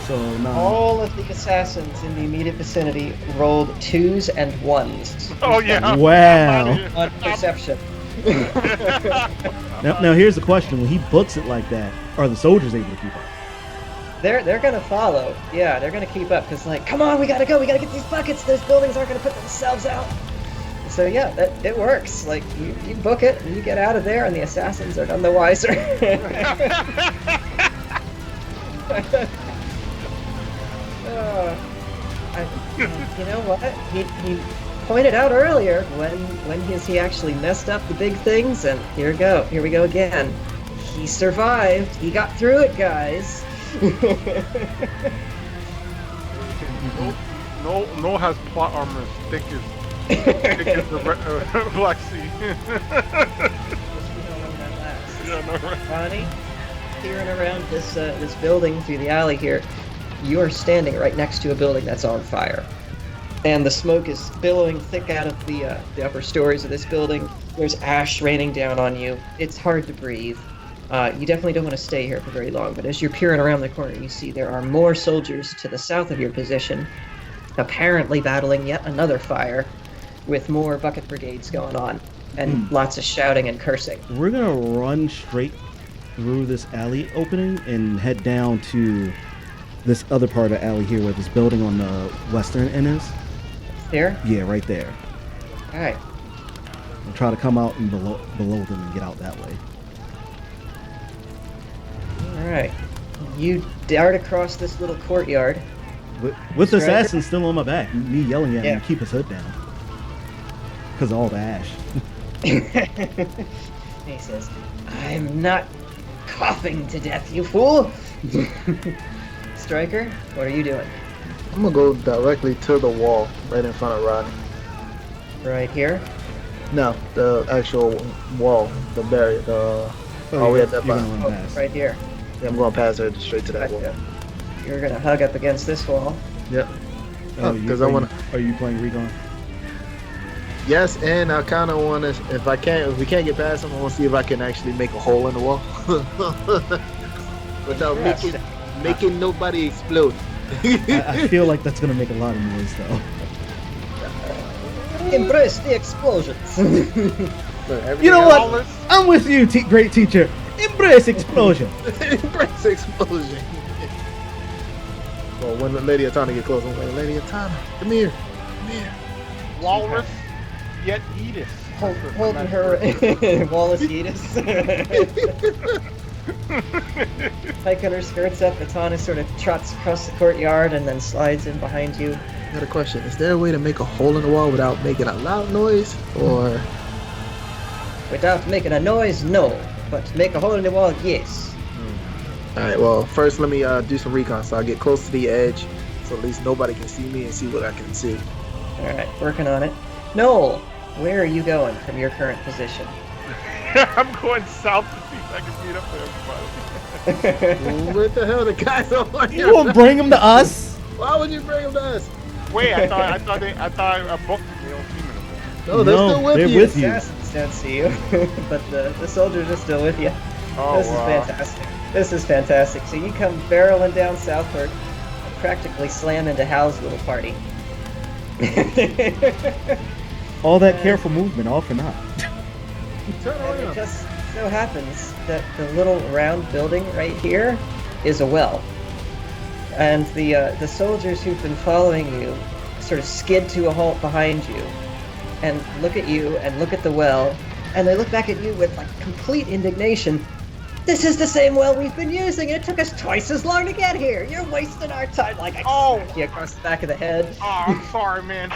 So no. All of the assassins in the immediate vicinity rolled 2s and 1s. Oh yeah. Wow. On perception. Now here's the question: when he books it like that, are the soldiers able to keep up? They're gonna follow. Yeah, they're gonna keep up because like, come on, we gotta go. We gotta get these buckets. Those buildings aren't gonna put themselves out. So yeah, it works. Like you book it and you get out of there, and the assassins are none the wiser. You know what? He pointed out earlier when he actually messed up the big things, and here we go again. He survived. He got through it, guys. No has plot armor as thick as the Black Sea. Yeah, no, right. Bonnie, peering around this building through the alley here, you are standing right next to a building that's on fire. And the smoke is billowing thick out of the upper stories of this building. There's ash raining down on you. It's hard to breathe. You definitely don't want to stay here for very long, but as you're peering around the corner, you see there are more soldiers to the south of your position, apparently battling yet another fire, with more bucket brigades going on, and lots of shouting and cursing. We're gonna run straight through this alley opening and head down to this other part of the alley here where this building on the western end is. Here? Yeah, right there. Alright. We'll try to come out and below them and get out that way. Alright. You dart across this little courtyard. With the Striker? assassin still on my back, me yelling at him to keep his hood down. Because of all the ash. He says, I'm not coughing to death, you fool! Striker, what are you doing? I'm gonna go directly to the wall right in front of Rodney. Right here? No, the actual wall, the barrier, we had that you're gonna button. run past. Right here. Yeah, I'm going past her straight to that wall. Gotcha. You're gonna hug up against this wall. Yep. Oh, Because I want to. Are you playing Recon? Yes, and I kind of want to. If we can't get past them, I want to see if I can actually make a hole in the wall without making nobody explode. I feel like that's gonna make a lot of noise though. Embrace the explosions! You know what? I'm with you, great teacher. Embrace explosion. Embrace explosion. Well, when Lady Atana get close, I'm like, Lady Atana, come here. Walrus, yet Edith. Holding her Wallace Yeetus. Hiking her skirts up, Atana sort of trots across the courtyard and then slides in behind you. I got a question. Is there a way to make a hole in the wall without making a loud noise? Or Without making a noise, no. But make a hole in the wall, yes. Alright, well, first let me do some recon so I get close to the edge so at least nobody can see me and see what I can see. Alright, working on it. Noel, where are you going from your current position? I'm going south to see if I can meet up with everybody. What the hell? The guys over here. You won't bring him to us. Why would you bring them to us? Wait, I thought I booked them. They don't see me anymore. No, they're still with they're you. with you. Assassins don't see you, but the soldiers are still with you. Oh, This is wow. fantastic. This is fantastic. So you come barreling down southward and practically slam into Hal's little party. All that careful movement, all for naught. Turn And it around. just so happens that the little round building right here is a well. And the soldiers who've been following you sort of skid to a halt behind you and look at you and look at the well, and they look back at you with like complete indignation. This is the same well we've been using, and it took us twice as long to get here. You're wasting our time. Like I smack you across the back of the head. Oh, I'm sorry, man.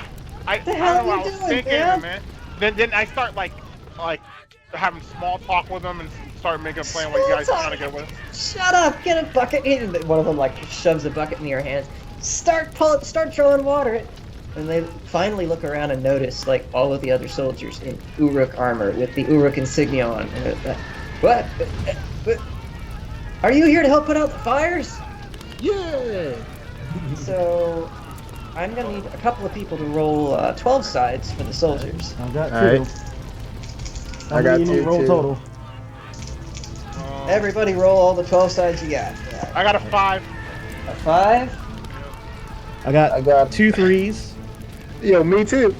I The hell don't know you what I was doing, thinking, man? man. Then I start like having small talk with them and start making a plan what you guys are trying to get with. Shut up! Get a bucket. And one of them like shoves a bucket in your hands. Start throwing water. And they finally look around and notice like all of the other soldiers in Uruk armor with the Uruk insignia on. And they're like, what? Are you here to help put out the fires? Yeah. So I'm gonna need a couple of people to roll 12 sides for the soldiers. I got two. Alright. How I got many you need two, to roll too. total? Everybody roll all the 12 sides you got. Yeah. I got a 5. A 5. I got I got 2 3s. Yo, me too.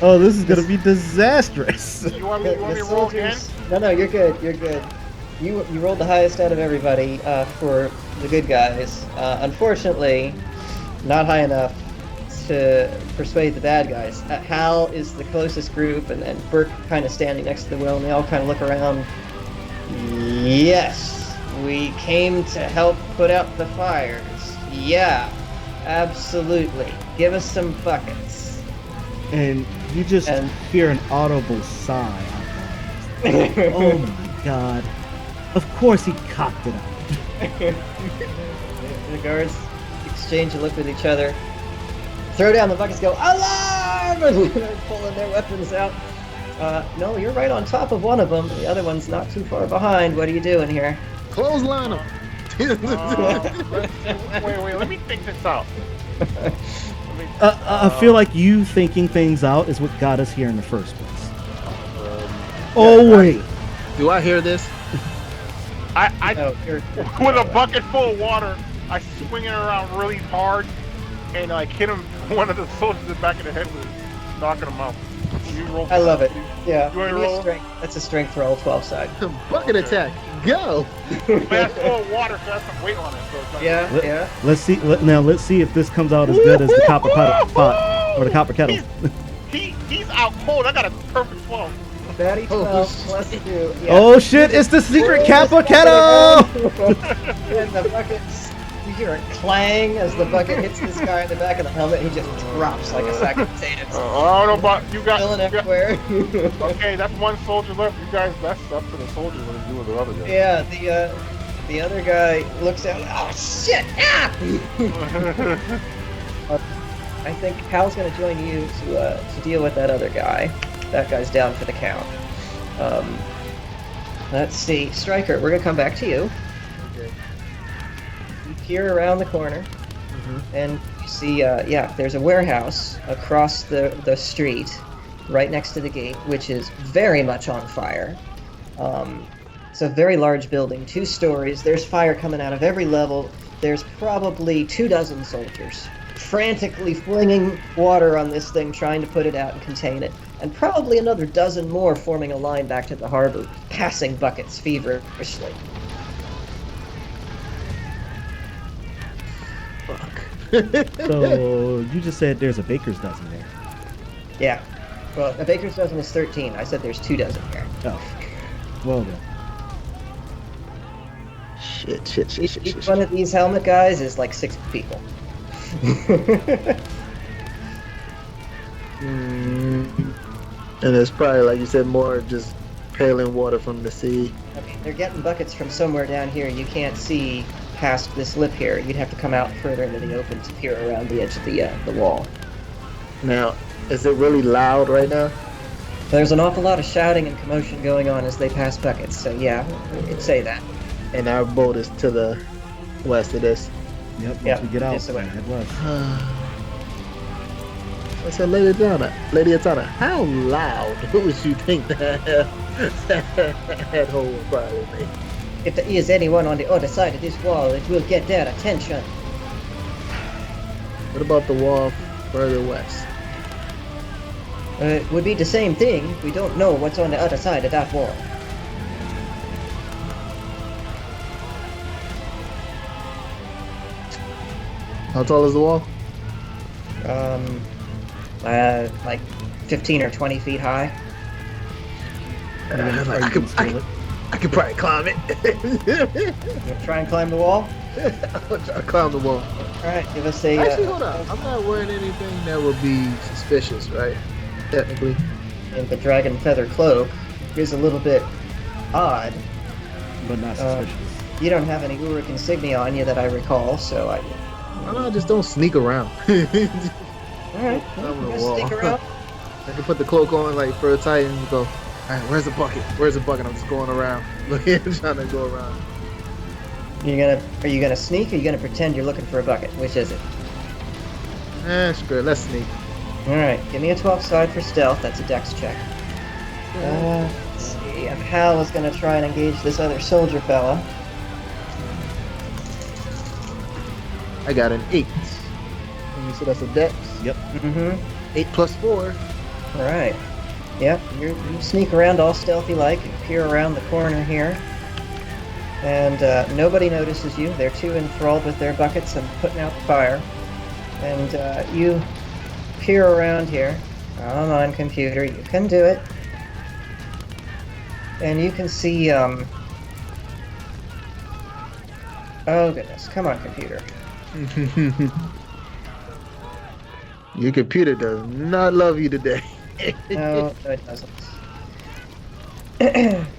Oh, this is gonna be disastrous. You want me to roll again? No, you're good. You're good. You rolled the highest out of everybody for the good guys. Unfortunately, not high enough to persuade the bad guys. Hal is the closest group, and Burke kind of standing next to the well, and they all kind of look around. Yes, we came to help put out the fires. Yeah, absolutely. Give us some buckets. And you just And- hear an audible sigh. Oh my god. Of course he cocked it up. The guards exchange a look with each other. Throw down the buckets, go, alarm! And they're pulling their weapons out. No, you're right on top of one of them. The other one's not too far behind. What are you doing here? Clothesline him. Wait, let me think this out. I feel like you thinking things out is what got us here in the first place. Wait. Do I hear this? No, With a bucket full of water, I swing it around really hard and like hit him one of the soldiers in the back of the head with it, knocking him out. You roll. I love it. Yeah. You want Give to me a roll? strength. That's a strength roll, 12 side. Bucket attack. Go. That's full of water, so that's some weight on it. So it's not Yeah. Let's see. Let's see if this comes out as good as the copper pot or the copper kettle. He's out cold. I got a perfect 12. Batty 12 plus 2. Yeah. Oh shit! It's the secret Kappa kettle. And the buckets, you hear a clang as the bucket hits this guy in the back of the helmet. He just drops like a sack of potatoes. Oh no, but you got. Spilling everywhere. Okay, that's one soldier left. You guys, that's up to the soldier what to do with the other guy. Yeah, the other guy looks out. Oh shit! Ah! I think Hal's gonna join you to deal with that other guy. That guy's down for the count. Let's see, Stryker. We're gonna come back to you. Okay. You peer around the corner, and you see, there's a warehouse across the street, right next to the gate, which is very much on fire. It's a very large building, 2 stories. There's fire coming out of every level. There's probably 24 soldiers frantically flinging water on this thing, trying to put it out and contain it. And probably another dozen more forming a line back to the harbor, passing buckets feverishly. Fuck. So you just said there's a baker's dozen there. Yeah. Well, a baker's dozen is 13. I said there's 2 dozen here. Oh, well then. Shit. Each one of these helmet guys is like 6 people. And there's probably, like you said, more just paling water from the sea. I mean, they're getting buckets from somewhere down here. You can't see past this lip here. You'd have to come out further into the open to peer around the edge of the wall. Now, is it really loud right now? There's an awful lot of shouting and commotion going on as they pass buckets, so yeah, you could say that. And our boat is to the west of this. Yep. Once Yep, we get out, just away. head west. I said, Lady Atana, how loud would you think that hole would probably be? If there is anyone on the other side of this wall, it will get their attention. What about the wall further west? It would be the same thing. We don't know what's on the other side of that wall. How tall is the wall? Like 15 or 20 feet high. I could probably climb it. You'll try and climb the wall? I'll try to climb the wall. Alright, give us a... Actually, hold on. I'm not wearing anything that would be suspicious, right? Technically. And the dragon feather cloak is a little bit odd. But not suspicious. You don't have any Uruk insignia on you that I recall, so I... No, just don't sneak around. Alright, Climb the just wall. stick around. I can put the cloak on like for a tight and go, alright, where's the bucket? Where's the bucket? I'm just going around. Looking, trying to go around. Are you gonna sneak, or are you gonna pretend you're looking for a bucket? Which is it? Screw it, let's sneak. Alright, give me a 12 side for stealth. That's a dex check. Let's see. And Hal is gonna try and engage this other soldier fella. I got an 8. So that's a dex. Yep. Mm-hmm. 8 plus 4. Alright. Yep, you sneak around all stealthy like and peer around the corner here. And nobody notices you. They're too enthralled with their buckets and putting out the fire. And you peer around here. Come on, computer, you can do it. And you can see, oh goodness, come on, computer. Your computer does not love you today. No, it doesn't.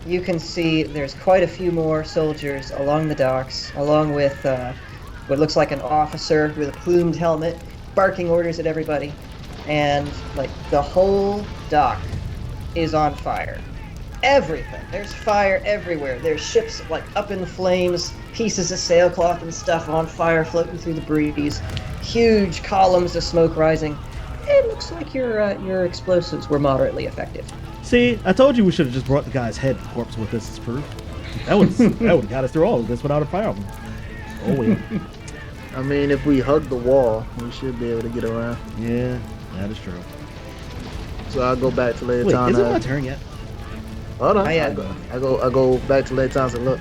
You can see there's quite a few more soldiers along the docks, along with what looks like an officer with a plumed helmet, barking orders at everybody. And like the whole dock is on fire. Everything. There's fire everywhere. There's ships like up in flames, pieces of sailcloth and stuff on fire floating through the breeze, huge columns of smoke rising. It looks like your explosives were moderately effective. See, I told you we should have just brought the guy's head corpse with us as proof. That would have got us through all of this without a firearm. Oh wait. I mean, if we hug the wall, we should be able to get around. Yeah, that is true. So I'll go back to Wait, Leotana. is it my turn yet? Hold on. Oh, yeah. I go back to Leotana and say, look,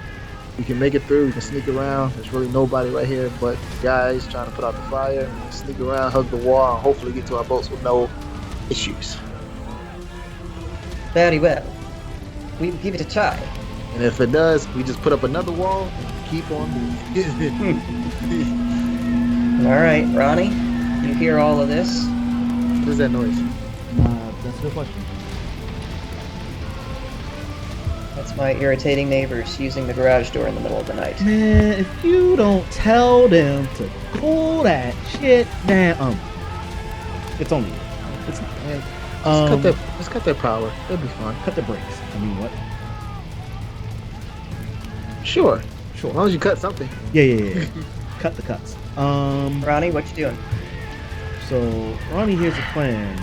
we can make it through. We can sneak around. There's really nobody right here but guys trying to put out the fire. We can sneak around, hug the wall, and hopefully get to our boats with no issues. Very well. We give it a try. And if it does, we just put up another wall and keep on moving. All right, Ronnie, you hear all of this? What is that noise? That's a good question. That's my irritating neighbors using the garage door in the middle of the night. Man, if you don't tell them to cool that shit down, it's only. It's not. Man, let's cut their power. It'll be fine. Cut the brakes. I mean, what? Sure. Sure. As long as you cut something. Yeah. Cut the cuts. Ronnie, what you doing? So Ronnie hears a plan,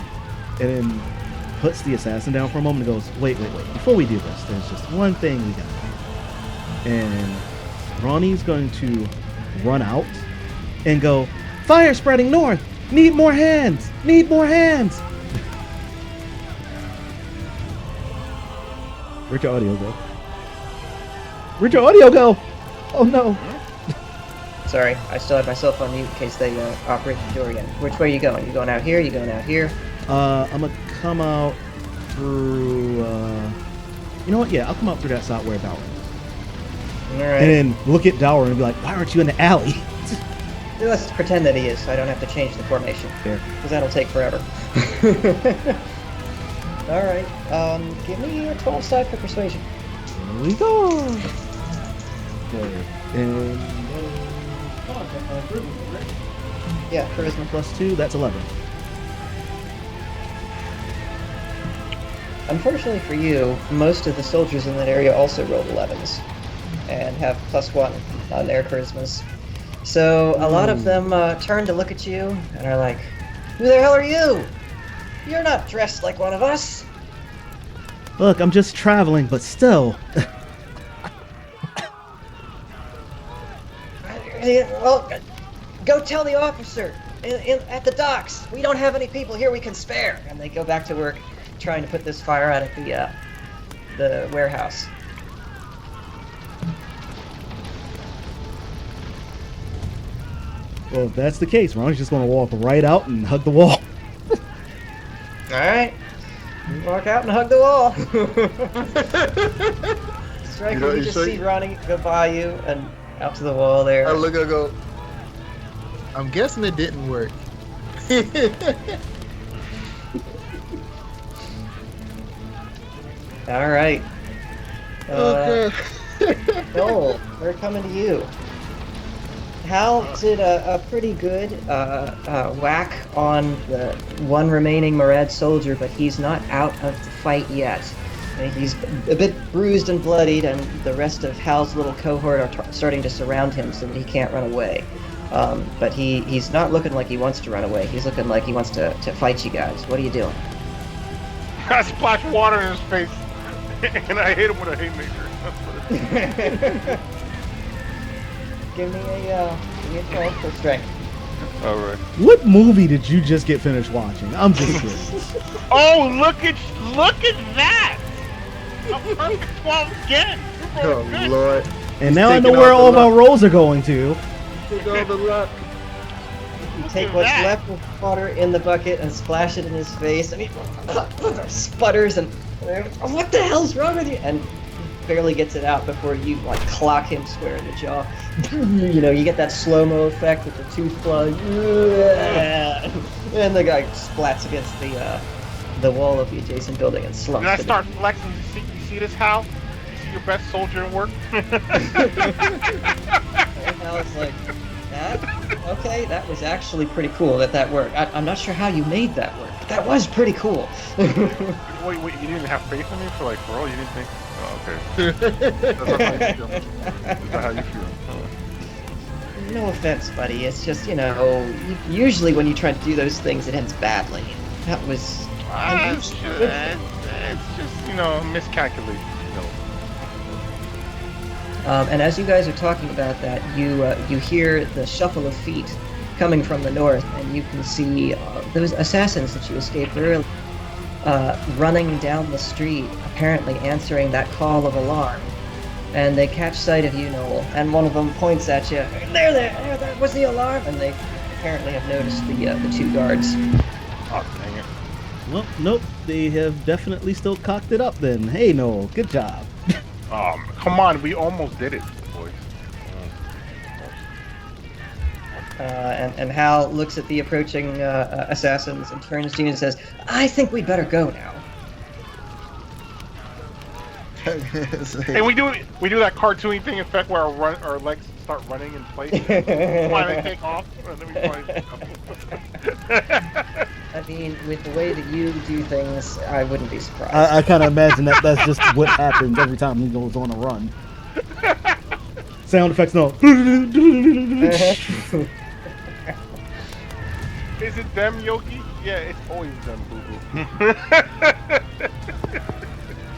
and then puts the assassin down for a moment and goes, wait. Before we do this, there's just one thing we got. And Ronnie's going to run out and go, fire spreading north. Need more hands. Where'd your audio go? Oh no. Sorry, I still had myself on mute in case they operate the door again. Which way are you going? You going out here? You going out here? I'm gonna come out through. You know what? Yeah, I'll come out through that side where Dower is. All right. And then look at Dower and be like, "Why aren't you in the alley?" Let's just pretend that he is, so I don't have to change the formation. Fair. Because that'll take forever. All right. Give me a 12 side for persuasion. Here we go. Okay. And Yeah, charisma. +2. That's 11. Unfortunately for you, most of the soldiers in that area also rolled 11s and have +1 on their charismas. So a lot of them turn to look at you and are like, "Who the hell are you? You're not dressed like one of us." Look, I'm just traveling, but still. Well, go tell the officer at the docks. We don't have any people here we can spare. And they go back to work trying to put this fire out at the warehouse. Well, if that's the case, Ronnie's just gonna walk right out and hug the wall. All right. Walk out and hug the wall. Striker, you just see Ronnie go by you and out to the wall there. I look, I go, I'm guessing it didn't work. All right. Okay. Noel, we're coming to you. Hal did a pretty good whack on the one remaining Murad soldier, but he's not out of the fight yet. He's a bit bruised and bloodied, and the rest of Hal's little cohort are starting to surround him so that he can't run away. But he's not looking like he wants to run away. He's looking like he wants to fight you guys. What are you doing? I splash water in his face, and I hit him with a haymaker. Give me a 12 for strength. All right. What movie did you just get finished watching? I'm just curious. Oh, look at that! A perfect 12 again. Oh Lord. And now I know where all my rolls are going to. Take all the luck. You take what's left of water in the bucket and splash it in his face. I mean, sputters and what the hell's wrong with you? And barely gets it out before you like clock him square in the jaw. You know, you get that slow-mo effect with the tooth plug, and the guy splats against the wall of the adjacent building and slumps. Did I start flexing? You see this, Hal? You see your best soldier at work? And Hal's like, that? Okay, that was actually pretty cool that worked. I'm not sure how you made that work, but that was pretty cool. Wait, you didn't have faith in me for like real? You didn't think? Oh, okay. That's how you feel. Is that how you feel? No offense, buddy. It's just, usually when you try to do those things, it ends badly. That was... It's just, miscalculated. And as you guys are talking about that, you hear the shuffle of feet coming from the north, and you can see those assassins that you escaped earlier running down the street, apparently answering that call of alarm. And they catch sight of you, Noel, and one of them points at you. There was the alarm! And they apparently have noticed the two guards. Oh, dang it. Well, nope. They have definitely still cocked it up then. Hey, Noel, good job. Come on, we almost did it, boys. And Hal looks at the approaching assassins and turns to you and says, "I think we'd better go now." Hey, we do that cartoony thing effect where our legs start running in place. Why they take off and then we fly. I mean, with the way that you do things, I wouldn't be surprised. I kind of imagine that's just what happens every time he goes on a run. Sound effects, no. Is it them, Yoki? Yeah, it's always them, boo-boo.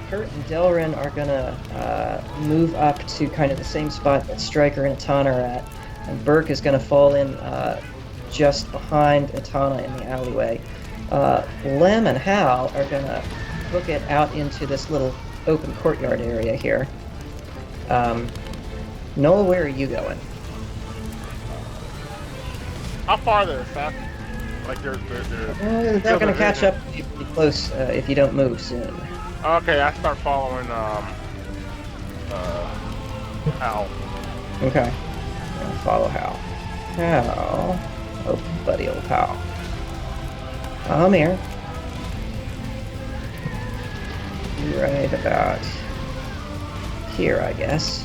Kurt and Delrin are gonna move up to kind of the same spot that Stryker and Atana are at, and Burke is gonna fall in just behind Atana in the alleyway. Lem and Hal are gonna book it out into this little open courtyard area here. Noah, where are you going? How far are they, Seth? Like they're They're gonna catch up to you pretty close if you don't move soon. Okay, I start following Hal. Okay. Gonna follow Hal. Hal. Oh, buddy old Hal. I'm here. Right about here, I guess.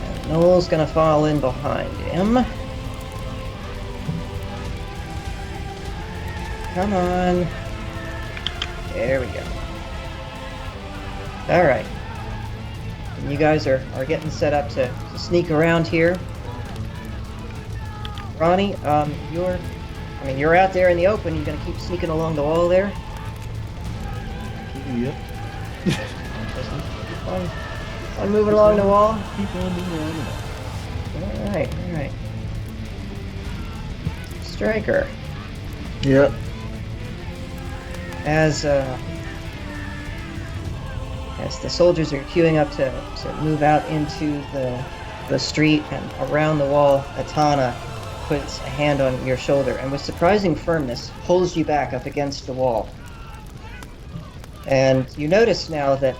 And Noel's gonna fall in behind him. Come on. There we go. Alright. You guys are getting set up to sneak around here. Ronnie, you're out there in the open. You're gonna keep sneaking along the wall there? Yep. Keep on moving along the wall. Keep on moving along the wall. Alright. Stryker. Yep. As the soldiers are queuing up to move out into the street and around the wall, Atana puts a hand on your shoulder and with surprising firmness pulls you back up against the wall. And you notice now that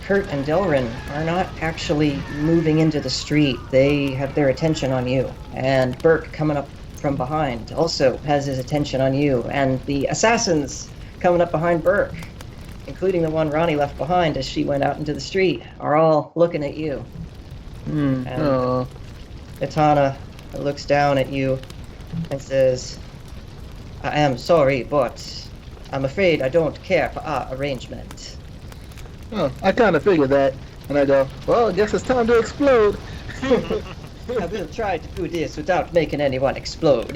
Kurt and Delrin are not actually moving into the street. They have their attention on you. And Burke, coming up from behind, also has his attention on you. And the assassins coming up behind Burke, including the one Ronnie left behind as she went out into the street, are all looking at you. And Atana looks down at you and says, "I am sorry, but I'm afraid I don't care for our arrangement." Oh, I kind of figured that. And I go, well, I guess it's time to explode. I will try to do this without making anyone explode.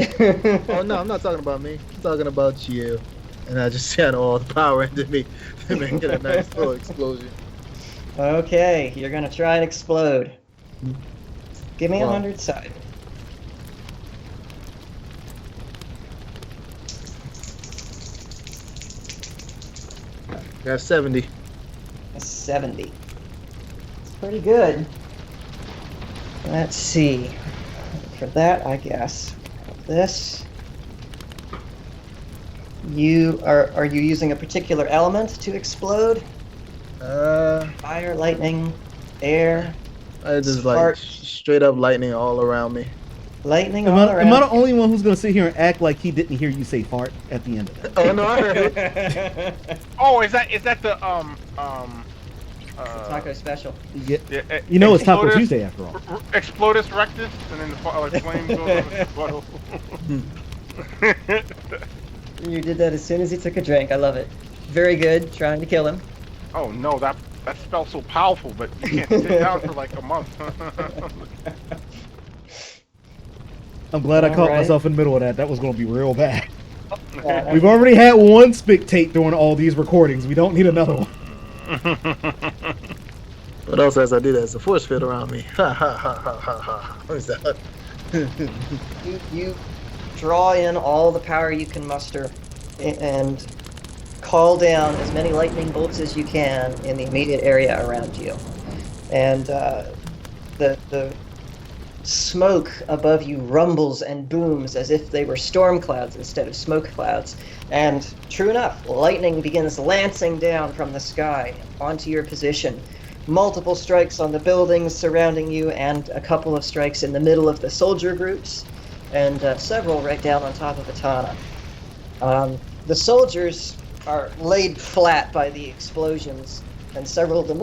Oh, no, I'm not talking about me. I'm talking about you. And I just channel all the power into me to make it a nice little explosion. Okay, you're gonna try and explode. Give me 100 side. Got 70. A 70. It's pretty good. Let's see. For that, I guess. This. Are you using a particular element to explode? Fire, lightning, air. I just spark. like straight up lightning all around me. Lightning Am all I around. the only one who's gonna sit here and act like he didn't hear you say fart at the end of it? Oh no, I heard it. Oh, is that the Taco special. You know it's Taco Explodus- Tuesday after all. Explodus rectus, and then the flame goes over the bottle. You did that as soon as he took a drink. I love it. Very good. Trying to kill him. Oh no, that spell's so powerful, but you can't sit down for like a month. I'm glad I caught Alright. myself in the middle of that. That was going to be real bad. Yeah, We've already had one spectate during all these recordings. We don't need another one. What else as I do that? There's a force field around me. Ha ha ha ha ha ha. What is that? you draw in all the power you can muster and call down as many lightning bolts as you can in the immediate area around you. And the smoke above you rumbles and booms as if they were storm clouds instead of smoke clouds. And true enough, lightning begins lancing down from the sky onto your position. Multiple strikes on the buildings surrounding you, and a couple of strikes in the middle of the soldier groups, and several right down on top of Atana. The soldiers are laid flat by the explosions, and several of them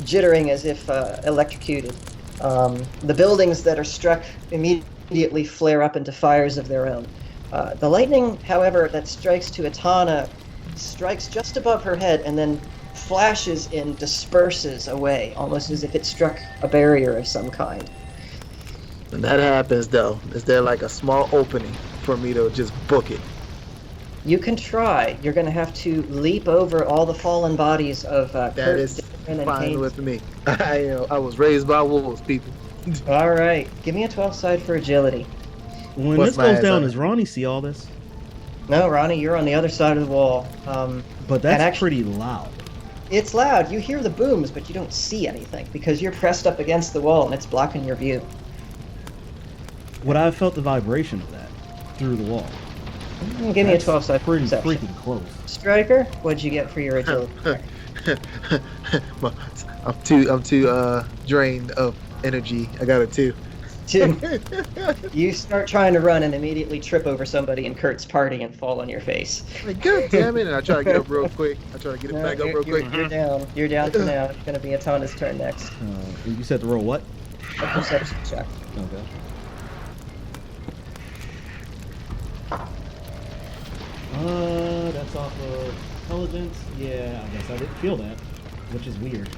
jittering as if electrocuted. The buildings that are struck immediately flare up into fires of their own. The lightning, however, that strikes to Atana strikes just above her head and then flashes and disperses away, almost as if it struck a barrier of some kind. When that happens, though, is there like a small opening for me to just book it? You can try. You're going to have to leap over all the fallen bodies of That Kurt, is Darren, and fine Haynes. with me. I was raised by wolves, people. All right. Give me a 12 side for agility. When What's this my goes down, assignment? does Ronnie see all this? No, Ronnie, you're on the other side of the wall. But that's actually- pretty loud. It's loud. You hear the booms, but you don't see anything because you're pressed up against the wall and it's blocking your view. Would I have felt the vibration of that through the wall? Give me a That's 12 side for pretty perception. freaking close. Striker, what'd you get for your agility? Well, I'm too drained of energy. I got a 2. You start trying to run and immediately trip over somebody in Kurt's party and fall on your face. Like, God damn it! And I try to get up real quick. I try to get it No, back up real quick. You're down. You're down for now. It's going to be Atana's turn next. You said to roll what? A perception check. Okay. That's off of intelligence. Yeah, I guess I didn't feel that, which is weird.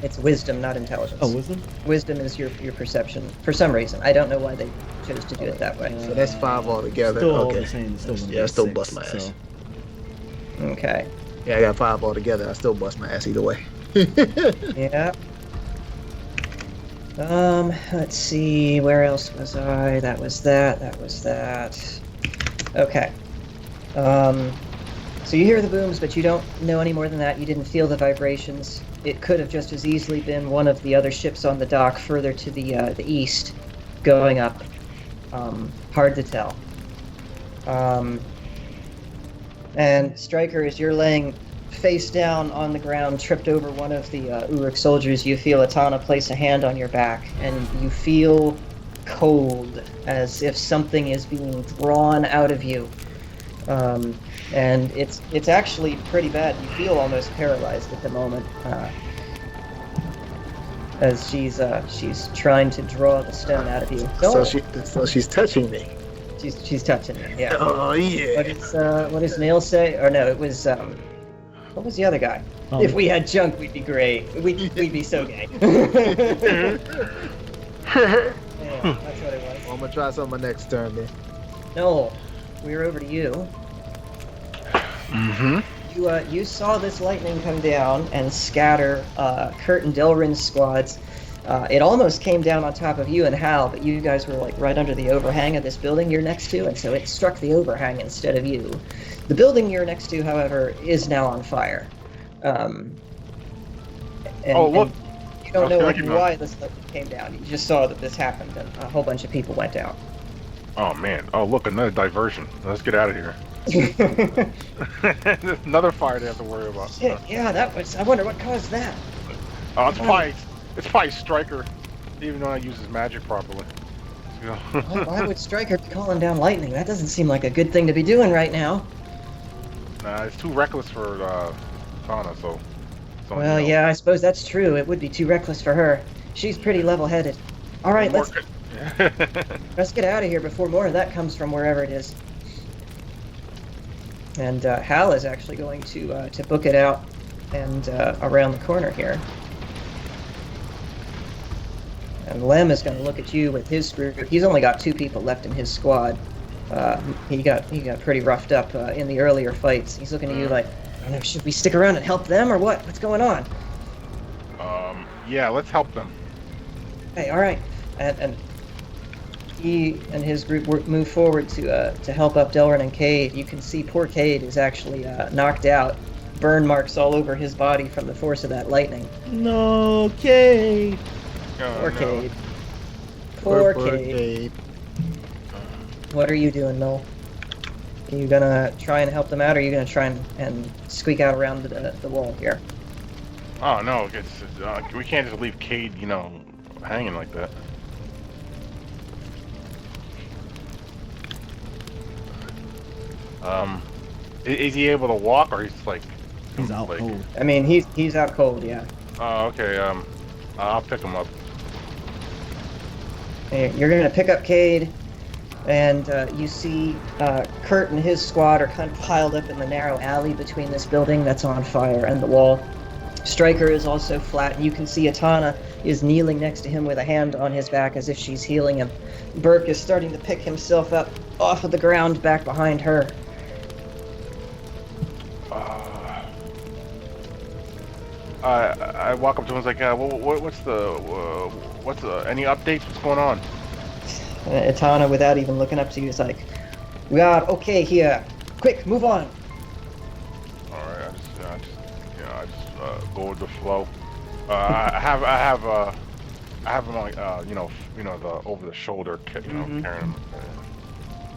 It's wisdom, not intelligence. Oh, wisdom? Wisdom is your perception. For some reason. I don't know why they chose to do it that way. So that's 5 altogether. Still all Okay. the same. Still gonna Yeah, I be still 6, bust my ass. so- Okay. Yeah, I got 5 altogether. I still bust my ass either way. Yeah. Let's see, where else was I? That was that. Okay. So you hear the booms, but you don't know any more than that. You didn't feel the vibrations. It could have just as easily been one of the other ships on the dock further to the east, going up. Hard to tell. And Stryker, as you're laying face down on the ground, tripped over one of the Uruk soldiers, you feel Atana place a hand on your back, and you feel cold, as if something is being drawn out of you. And it's actually pretty bad. You feel almost paralyzed at the moment, as she's trying to draw the stone out of you. So she's touching me. She's touching you. Yeah. Oh yeah. What does Nail say? Or no, it was what was the other guy? Oh. If we had junk, we'd be great. We'd be so gay. Yeah, that's what it was. Well, I'm gonna try some on my next turn then. No, we're over to you. Mm-hmm. You saw this lightning come down and scatter Kurt and Delrin's squads. It almost came down on top of you and Hal, but you guys were like right under the overhang of this building you're next to, and so it struck the overhang instead of you. The building you're next to, however, is now on fire. Look. You don't know Thank you, why this lightning came down. You just saw that this happened, and a whole bunch of people went out. Oh man. Oh look, another diversion. Let's get out of here. There's another fire they have to worry about. Shit, yeah, that was. I wonder what caused that. Oh, it's probably Stryker, even though I use his magic properly. Why would Stryker be calling down lightning? That doesn't seem like a good thing to be doing right now. Nah, it's too reckless for Tana, so Well, yeah, I suppose that's true. It would be too reckless for her. She's pretty level-headed. All right, let's get out of here before more of that comes from wherever it is. And Hal is actually going to book it out and around the corner here. And Lem is going to look at you with his group. He's only got 2 people left in his squad. He got pretty roughed up in the earlier fights. He's looking at you like, I don't know, should we stick around and help them or what? What's going on? Yeah, let's help them. Hey, all right. And he and his group move forward to help up Delrin and Cade. You can see poor Cade is actually knocked out. Burn marks all over his body from the force of that lightning. No, Cade. Poor no. Cade. Poor Cade. Cade. What are you doing, Noel? Are you gonna try and help them out, or are you gonna try and squeak out around the wall here? Oh no, we can't just leave Cade, hanging like that. Is he able to walk, or he's like? He's out cold. I mean, he's out cold, yeah. Oh, okay. I'll pick him up. You're gonna pick up Cade, and you see Kurt and his squad are kind of piled up in the narrow alley between this building that's on fire and the wall. Stryker is also flat, and you can see Atana is kneeling next to him with a hand on his back as if she's healing him. Burke is starting to pick himself up off of the ground back behind her. I walk up to him and was like, what's any updates? What's going on? Atana, without even looking up to you, is like, we are okay here. Quick, move on. All right, I just go with the flow. I have him on, the over the shoulder, carrying him.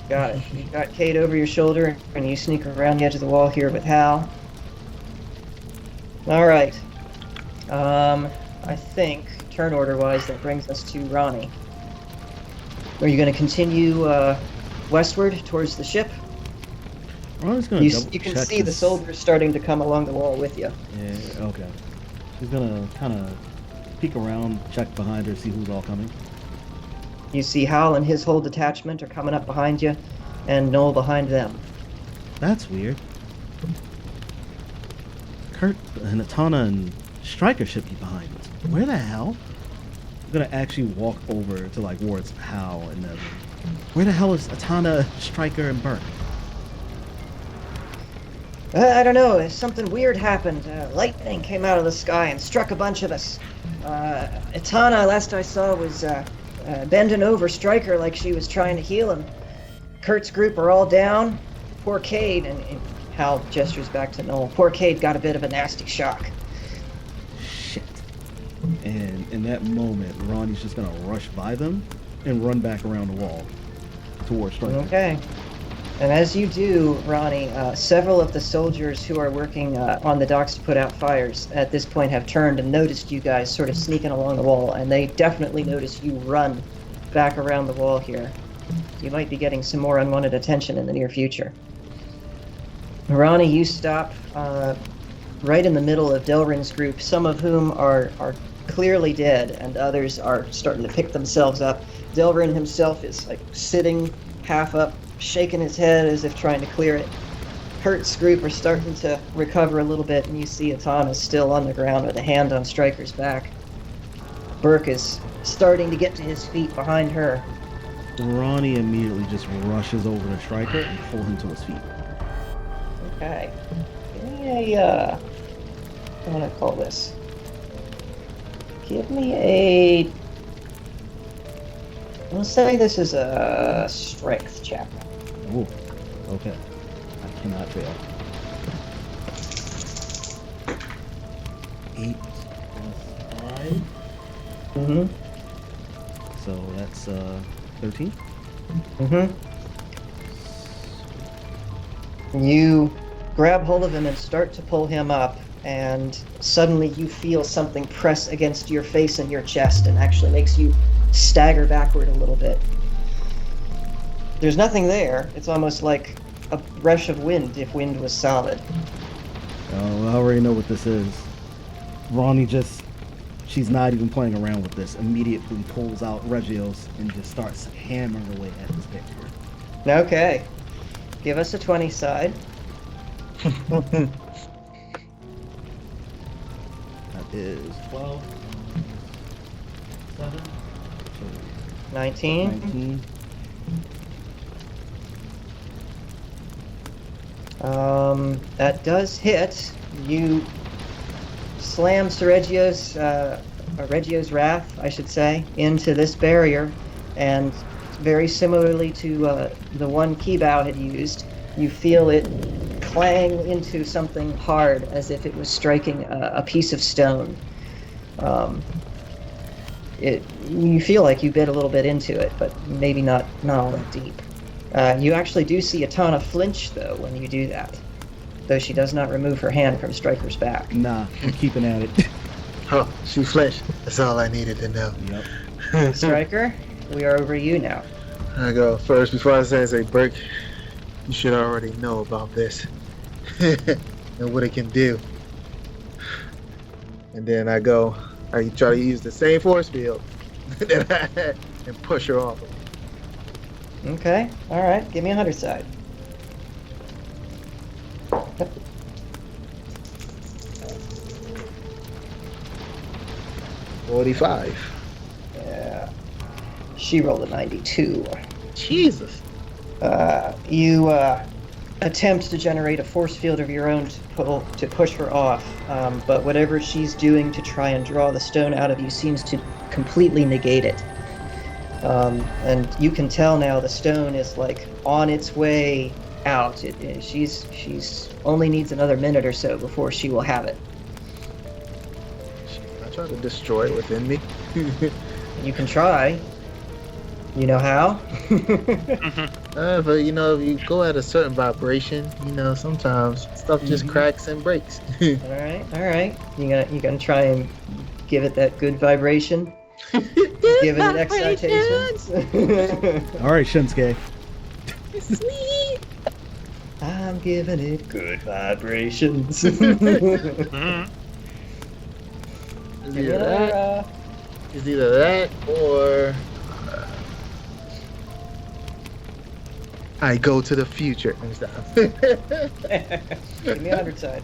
Got it. You got Cade over your shoulder, and you sneak around the edge of the wall here with Hal. All right. I think, turn order-wise, that brings us to Ronnie. Are you going to continue westward towards the ship? Ronnie's going to You can see the soldiers starting to come along the wall with you. Yeah, okay. He's going to kind of peek around, check behind her, see who's all coming. You see Hal and his whole detachment are coming up behind you, and Noel behind them. That's weird. Kurt and Atana and Stryker should be behind us. Where the hell? I'm gonna actually walk over to towards Hal and them. Where the hell is Atana, Stryker, and Burke? I don't know. Something weird happened. Lightning came out of the sky and struck a bunch of us. Atana, last I saw, was bending over Stryker like she was trying to heal him. Kurt's group are all down. Poor Cade, and Hal gestures back to Noel. Poor Cade got a bit of a nasty shock. Shit. And in that moment, Ronnie's just gonna rush by them and run back around the wall towards Stryker. Okay. And as you do, Ronnie, several of the soldiers who are working on the docks to put out fires at this point have turned and noticed you guys sort of sneaking along the wall, and they definitely notice you run back around the wall here. You might be getting some more unwanted attention in the near future. Ronnie, you stop right in the middle of Delrin's group, some of whom are clearly dead, and others are starting to pick themselves up. Delrin himself is sitting half up, shaking his head as if trying to clear it. Kurt's group are starting to recover a little bit, and you see Atana still on the ground with a hand on Stryker's back. Burke is starting to get to his feet behind her. Ronnie immediately just rushes over to Stryker and pulls him to his feet. Okay. Give me a, what do I call this? Give me a, let's say this is a strength check. Oh, okay. I cannot fail. 8 plus 5. Mm-hmm. So that's 13. Mm-hmm. You grab hold of him and start to pull him up, and suddenly you feel something press against your face and your chest and actually makes you stagger backward a little bit. There's nothing there. It's almost like a rush of wind if wind was solid. Oh, I already know what this is. Ronnie she's not even playing around with this. Immediately pulls out Regios and just starts hammering away at this barrier. Okay. Give us a 20 side. That is 12, 7, 19. 19. That does hit. You slam Reggio's Wrath, I should say, into this barrier, and very similarly to the one Kibao had used, you feel it clang into something hard as if it was striking a piece of stone. You feel like you bit a little bit into it, but maybe not all that deep. You actually do see Atana flinch, though, when you do that, though she does not remove her hand from Striker's back. Nah, I'm keeping at it. Oh, she flinched. That's all I needed to know. Yep. Striker, we are over you now. I go first before I say, Burke, you should already know about this and what it can do. And then I try to use the same force field that I had and push her off. Okay, all right, give me a 100 side. 45. Yeah. She rolled a 92. Jesus. You attempt to generate a force field of your own to push her off, but whatever she's doing to try and draw the stone out of you seems to completely negate it. And you can tell now the stone is like on its way out. She's only needs another minute or so before she will have it. I try to destroy it within me. You can try. You know how? But if you go at a certain vibration, sometimes stuff just cracks and breaks. All right. You gonna try and give it that good vibration? Give it an excitation. All right, Shinsuke. Sweet. I'm giving it good vibrations. It's either that or I go to the future and stuff. Give me a 100 side.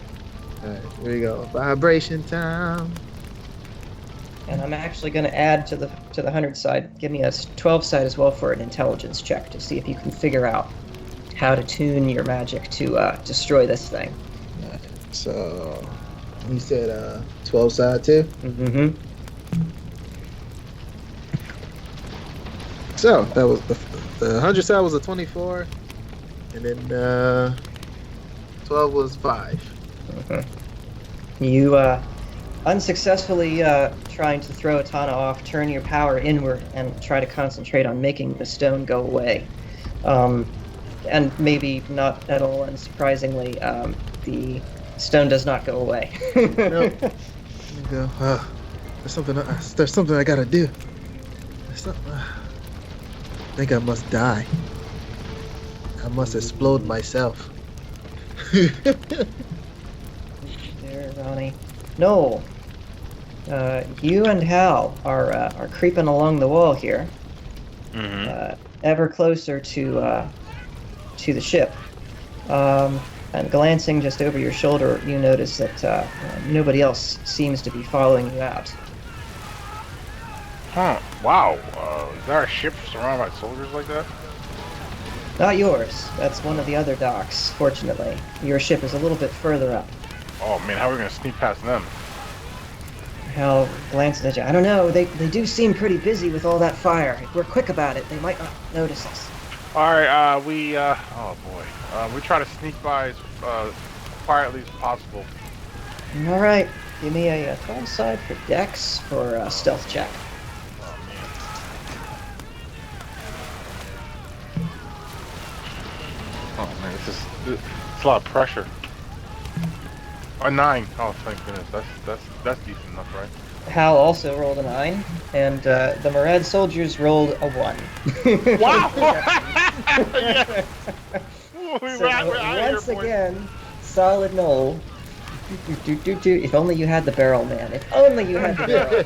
Alright, here we go. Vibration time. And I'm actually going to add to the 100 side. Give me a 12 side as well for an intelligence check to see if you can figure out how to tune your magic to destroy this thing. So you said 12 side too? Mm-hmm. So that was the 100 side was a 24, and then 12 was 5. Mm-hmm. You unsuccessfully trying to throw Atana off, turn your power inward and try to concentrate on making the stone go away. And maybe not at all unsurprisingly, the stone does not go away. Nope. There's something I gotta do. I think I must die. I must explode myself. There, Ronnie. No. You and Hal are creeping along the wall here, ever closer to the ship. And glancing just over your shoulder, you notice that nobody else seems to be following you out. Huh. Wow. Is there a ship surrounded by soldiers like that? Not yours. That's one of the other docks, fortunately. Your ship is a little bit further up. Oh man, how are we gonna sneak past them? Hal glances at you. I don't know. They do seem pretty busy with all that fire. If we're quick about it, they might not notice us. Alright, oh boy. We try to sneak by as quietly as possible. All right. Give me a 12 side for Dex for a stealth check. Oh man, it's a lot of pressure. A 9. Oh thank goodness. That's decent enough, right? Hal also rolled a 9, and the Murad soldiers rolled a 1. Wow! So, once again, solid null. If only you had the barrel, man. If only you had the barrel.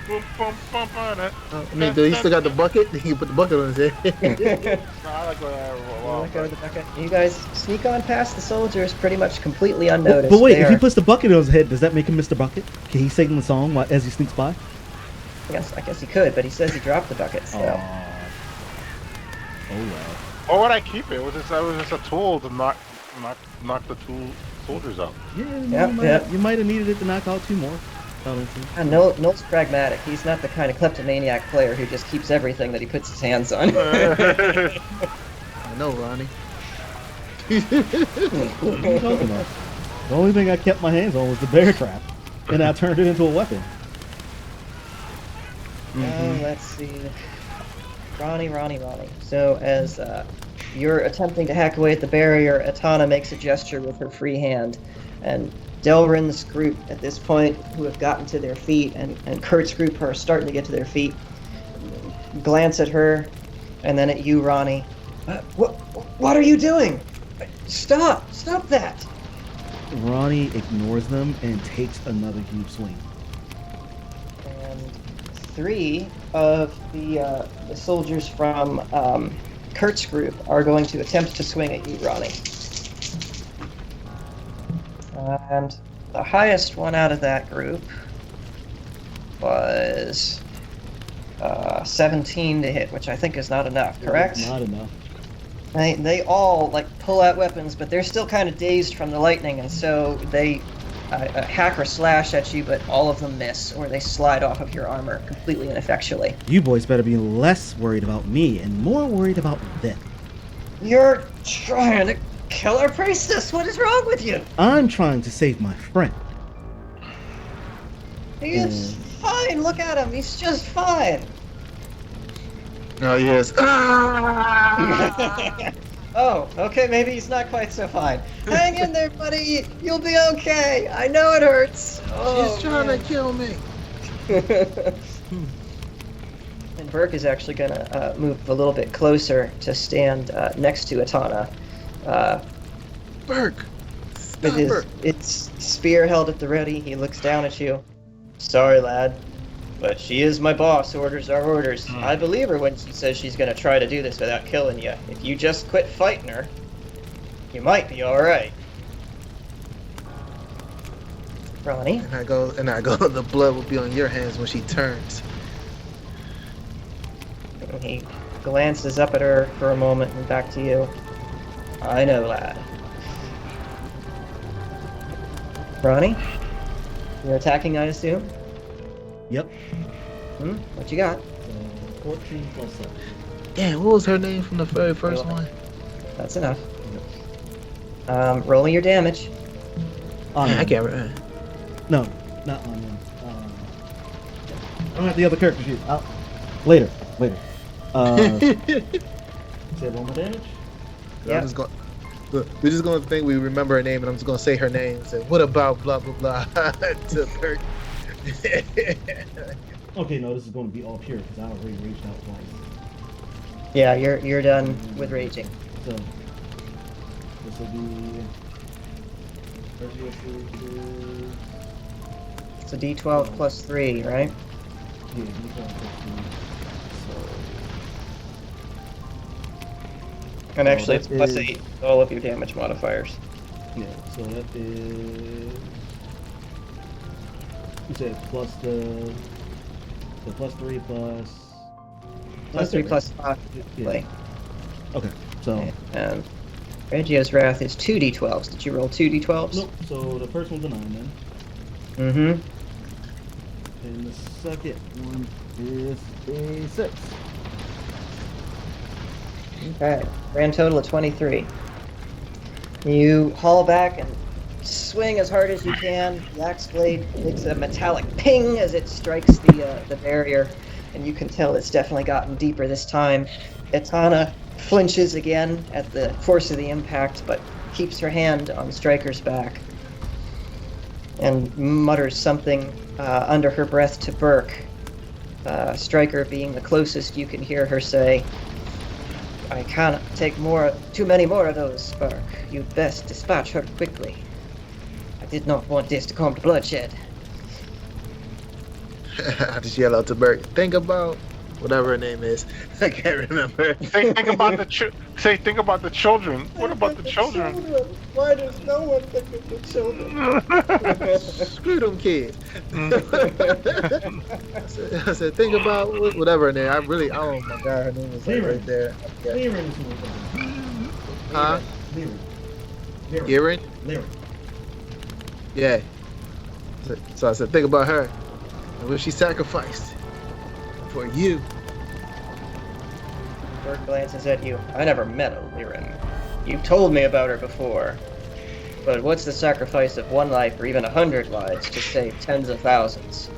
Boom, boom, boom, on it. I mean, he still got the bucket? He can put the bucket on his head. No, I like Let go of the bucket. You guys sneak on past the soldiers pretty much completely But, unnoticed. but wait, They if he are- puts the bucket on his head, does that make him Mr. Bucket? Can he sing the song as he sneaks by? I guess he could, but he says he dropped the bucket, so. Oh well. Or would I keep it? It was just a tool to knock the two soldiers out. Yep. You might have needed it to knock out 2 more. Noel's pragmatic. He's not the kind of kleptomaniac player who just keeps everything that he puts his hands on. I know, Ronnie. What are you talking about? The only thing I kept my hands on was the bear trap, and I turned it into a weapon. Let's see. Ronnie. So as you're attempting to hack away at the barrier, Atana makes a gesture with her free hand, and Delrin's group at this point, who have gotten to their feet, and Kurt's group who are starting to get to their feet, glance at her, and then at you, Ronnie. What are you doing? Stop that! Ronnie ignores them and takes another huge swing. And 3 of the soldiers from Kurt's group are going to attempt to swing at you, Ronnie. And the highest one out of that group was 17 to hit, which I think is not enough, correct? Not enough. They all pull out weapons, but they're still kind of dazed from the lightning, and so they hack or slash at you, but all of them miss, or they slide off of your armor completely ineffectually. You boys better be less worried about me and more worried about them. You're trying to kill our priestess. What is wrong with you? I'm trying to save my friend. He is fine. Look at him. He's just fine. Oh, yes. Oh, okay. Maybe he's not quite so fine. Hang in there, buddy. You'll be okay. I know it hurts. Oh, She's trying to kill me. And Burke is actually going to move a little bit closer to stand next to Atana. Burke. With its spear held at the ready, he looks down at you. Sorry, lad, but she is my boss. Orders are orders. I believe her when she says she's going to try to do this without killing you. If you just quit fighting her, you might be all right. Ronnie? And I go, the blood will be on your hands when she turns. And he glances up at her for a moment and back to you. I know, lad. Ronnie? You're attacking, I assume? Yep. What you got? 14 plus 7. Damn, what was her name from the very first one? That's enough. Roll me your damage. I can't remember. No, not on them. I'm at the other character sheet. Later. Say one more damage? Yeah. I'm just going. Look, we're just going to think we remember her name, and I'm just going to say her name and say, "What about blah blah blah?" to Kurt. Okay, no, this is going to be all pure because I already raged out twice. Yeah, you're done with raging. So this will be. It's a D12 plus 3, right? Yeah, D12 plus 3. And actually, that it's plus is- 8, all of your damage modifiers. So yeah, so that is. You said plus the plus 3 plus. Plus 3 plus 5. Yeah. Play. Okay, so. Reggio's Wrath is 2d12s. Did you roll 2d12s? Nope. So the first one's a 9 then. Mm-hmm. And the second one is a 6. Okay. Grand total of 23. You haul back and swing as hard as you can. The axe blade makes a metallic ping as it strikes the barrier, and you can tell it's definitely gotten deeper this time. Etana flinches again at the force of the impact, but keeps her hand on Stryker's back and mutters something under her breath to Burke. Stryker being the closest, you can hear her say, "I can't take too many more of those, Burke. You'd best dispatch her quickly. I did not want this to come to bloodshed. I just yell out to Bert, think about whatever her name is. I can't remember. Think about think about the children. What about the children? Why does no one think of the children? Screw them kids. I said, think about whatever her name. Oh my God, her name is like right there. Lyran. Huh? Lyran. Lyran? Yeah. So I said, think about her. And what she sacrificed for you. Bert glances at you. I never met a Lyran. You've told me about her before. But what's the sacrifice of one life or even 100 lives to save tens of thousands?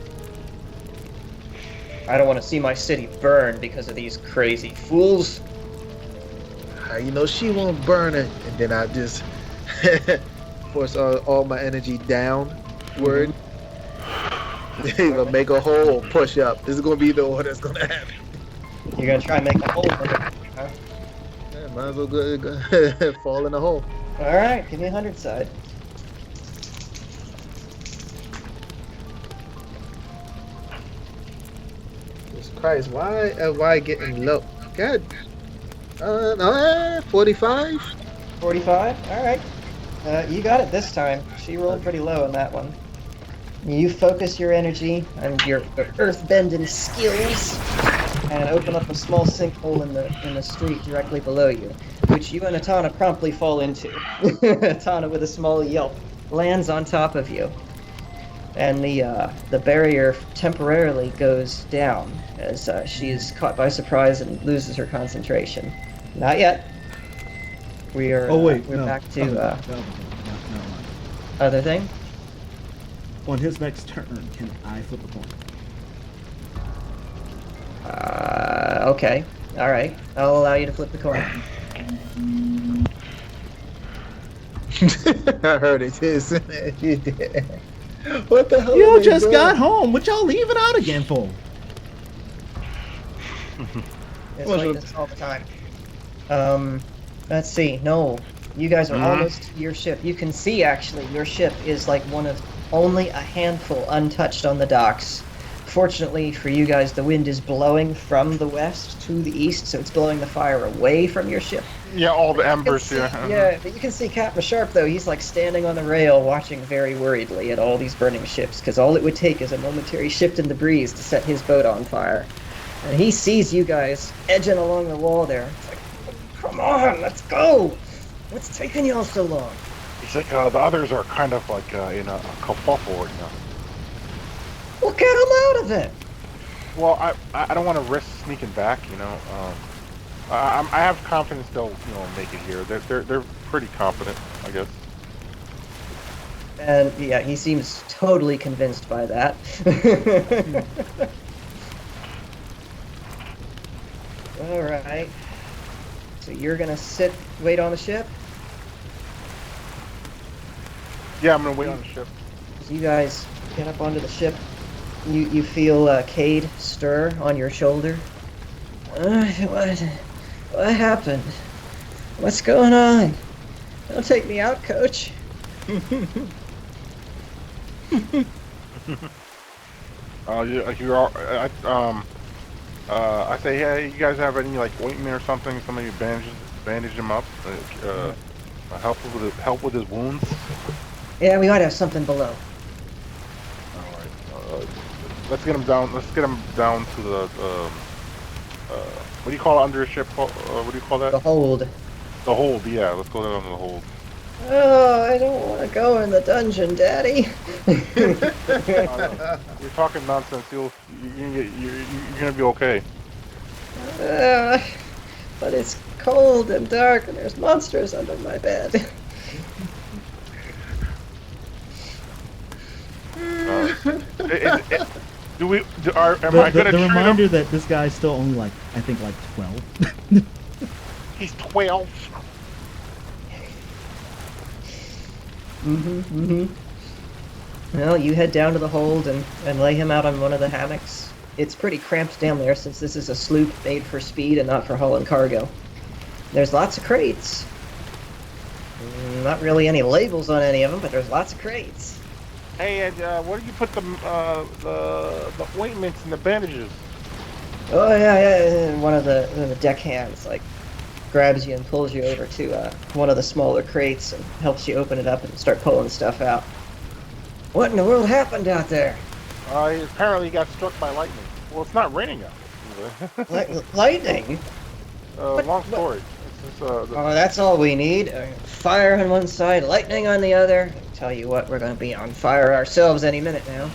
I don't want to see my city burn because of these crazy fools. You know she won't burn it. And then I just force all my energy downward. Gonna make a hole, push up. This is gonna be the order that's gonna happen. You're gonna try and make a hole for it, huh? Yeah, might as well go fall in the hole. Alright, give me 100 side. Jesus Christ, why am I getting low? God. 45? 45? Alright. You got it this time. She rolled pretty low on that one. You focus your energy and your earthbending skills and open up a small sinkhole in the street directly below you, which you and Atana promptly fall into. Atana, with a small yelp, lands on top of you, and the barrier temporarily goes down as she is caught by surprise and loses her concentration. Not yet. We're back to no. other thing. On his next turn, can I flip a coin? Okay. All right. I'll allow you to flip the coin. I heard it. You did. What the hell? You just got home. What y'all leaving out again for? It's like this all the time. Let's see. No, you guys are almost to your ship. You can see, actually, your ship is like one of only a handful untouched on the docks. Fortunately for you guys, the wind is blowing from the west to the east, so it's blowing the fire away from your ship. Yeah, all the embers here. Yeah, but you can see Captain Sharp, though. He's like standing on the rail, watching very worriedly at all these burning ships, because all it would take is a momentary shift in the breeze to set his boat on fire. And he sees you guys edging along the wall there. It's like, come on, let's go! What's taking y'all so long? He's like, the others are kind of like in a kerfuffle, you know. Well, get them out of it! Well, I don't want to risk sneaking back, you know. I have confidence they'll, make it here. They're pretty confident, I guess. And yeah, he seems totally convinced by that. All right. So you're gonna wait on the ship? Yeah, I'm gonna wait on the ship. As you guys get up onto the ship, you feel Cade stir on your shoulder. What happened? What's going on? Don't take me out, Coach. I say, hey, you guys have any like ointment or something? Somebody bandage him up, help with his wounds. Yeah, we might have something below. All right, let's get him down. Let's get him down to the what do you call it under a ship? What do you call that? The hold. The hold. Yeah, let's go down to the hold. Oh, I don't want to go in the dungeon, Daddy. You're talking nonsense. You're gonna be okay. But it's cold and dark, and there's monsters under my bed. Am I gonna the treat reminder him? that this guy's still only I think 12. He's 12. Well, you head down to the hold and lay him out on one of the hammocks. It's pretty cramped down there since this is a sloop made for speed and not for hauling cargo. There's lots of crates. Not really any labels on any of them, but there's lots of crates. Hey, and where do you put the ointments and the bandages? Oh yeah. One of the deckhands like grabs you and pulls you over to one of the smaller crates and helps you open it up and start pulling stuff out. What in the world happened out there? Apparently he got struck by lightning. Well, it's not raining out. Lightning? Long story. Oh, that's all we need. Fire on one side, lightning on the other. Tell you what, we're going to be on fire ourselves any minute now.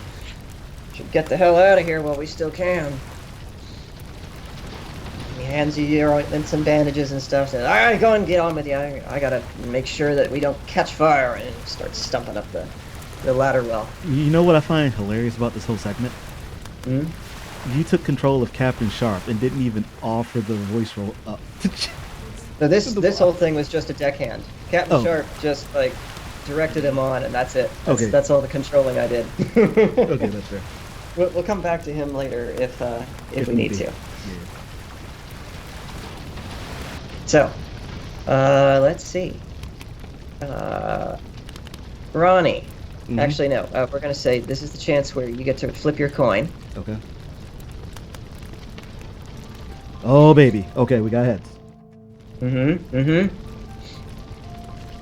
Should get the hell out of here while we still can. He hands you your ointments and bandages and stuff. Says, all right, go and get on with you. I got to make sure that we don't catch fire, and start stumping up the ladder well. You know what I find hilarious about this whole segment? Hmm? You took control of Captain Sharp and didn't even offer the voice roll up. So this whole thing was just a deckhand. Captain Sharp just like directed him on, and that's it. That's all the controlling I did. Okay, that's fair. We'll come back to him later if we need to. Yeah. So, let's see. Ronnie. Mhm. Actually, no. We're gonna say this is the chance where you get to flip your coin. Okay. Oh baby. Okay, we got heads.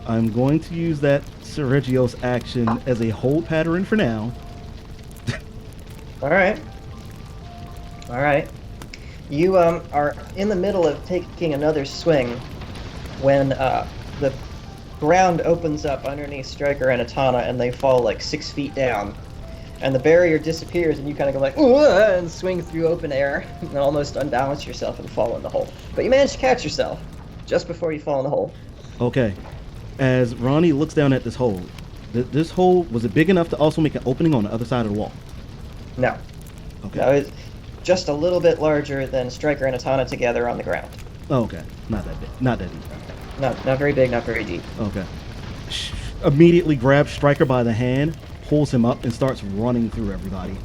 I'm going to use that Sergio's action as a hold pattern for now. All right. You are in the middle of taking another swing when the ground opens up underneath Stryker and Atana, and they fall like 6 feet down. And the barrier disappears, and you kind of go like, ooh, and swing through open air, and almost unbalance yourself and fall in the hole. But you manage to catch yourself just before you fall in the hole. Okay. As Ronnie looks down at this hole, this hole, was it big enough to also make an opening on the other side of the wall? No. Okay. No, it's just a little bit larger than Stryker and Atana together on the ground. Oh, okay. Not that big. Not that deep. Not very big, not very deep. Okay. Immediately grabs Stryker by the hand, pulls him up, and starts running through everybody.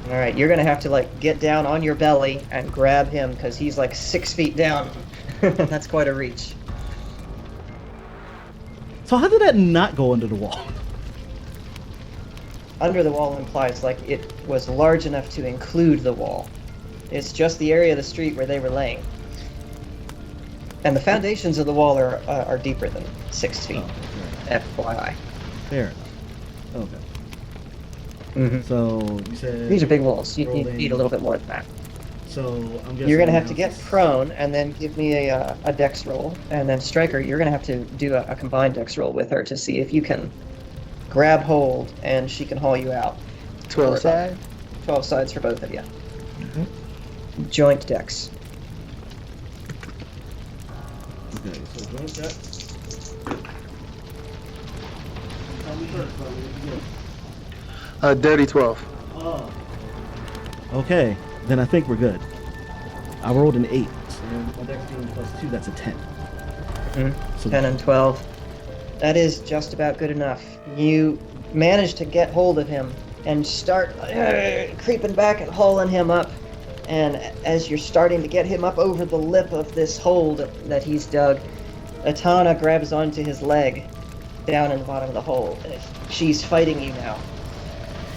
All right, you're gonna have to like get down on your belly and grab him because he's like 6 feet down. That's quite a reach. So how did that not go under the wall? Under the wall implies like it was large enough to include the wall. It's just the area of the street where they were laying. And the foundations of the wall are deeper than 6 feet. Oh, FYI. fair enough. Okay. Mm-hmm. So you said These are big walls. You rolling- need a little bit more than that. So I'm guessing You're gonna have to now get it's- prone and then give me a dex roll, and then Stryker, you're gonna have to do a combined dex roll with her to see if you can grab hold and she can haul you out. 12 side. 12 sides for both of you. Joint dex. Okay, so joint dex. Tell me first, buddy, what you get? Dirty 12. Oh. Okay, then I think we're good. I rolled an 8. So my dex being +2, that's a 10. So 10 and 12. That is just about good enough. You manage to get hold of him and start creeping back and hauling him up. And as you're starting to get him up over the lip of this hole that he's dug, Atana grabs onto his leg down in the bottom of the hole. She's fighting you now.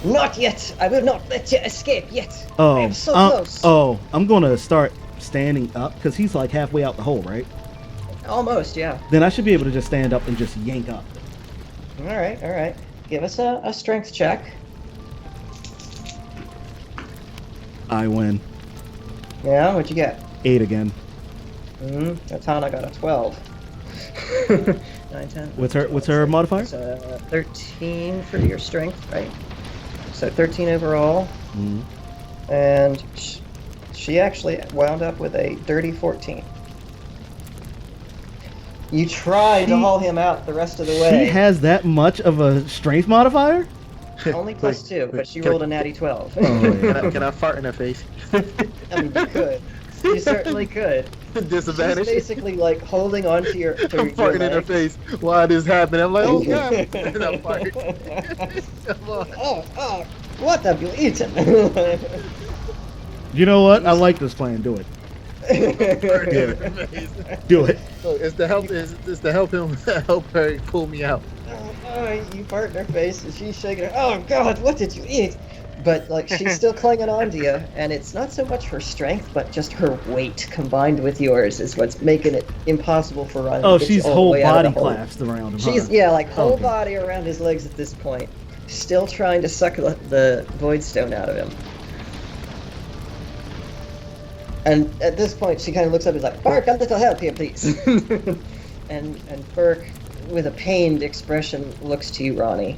Not yet! I will not let you escape yet! I am so close! Oh, I'm gonna start standing up because he's like halfway out the hole, right? Almost, yeah. Then I should be able to just stand up and just yank up. Alright. Give us a strength check. I win. Yeah, what'd you get? 8 again. Atana got a 12. 9, 10. What's her modifier? It's 13 for your strength, right? So 13 overall. Mhm. And she actually wound up with a dirty 14. You tried to haul him out the rest of the way. She has that much of a strength modifier? Only +2, but she rolled a natty 12. Can I fart in her face? I mean, you could. You certainly could. Disadvantage. She's basically like holding onto your I'm farting in her face while this happened. I'm like, oh god. And I fart. Come on. Oh, what have you eaten? You know what? I like this plan. Do it. Burn her face. Do it. So it's to help him help her pull me out. You fart in her face, and she's shaking her. Oh God, what did you eat? But like she's still clinging on to you, and it's not so much her strength, but just her weight combined with yours is what's making it impossible for Ronnie. Oh, to get she's you all the whole way out of body the hole. collapsed around him. She's huh? like whole Okay. body around his legs at this point, still trying to suck the void stone out of him. And at this point, she kind of looks up and is like, "Burke, a little help here, please." and Burke, with a pained expression, looks to you, Ronnie.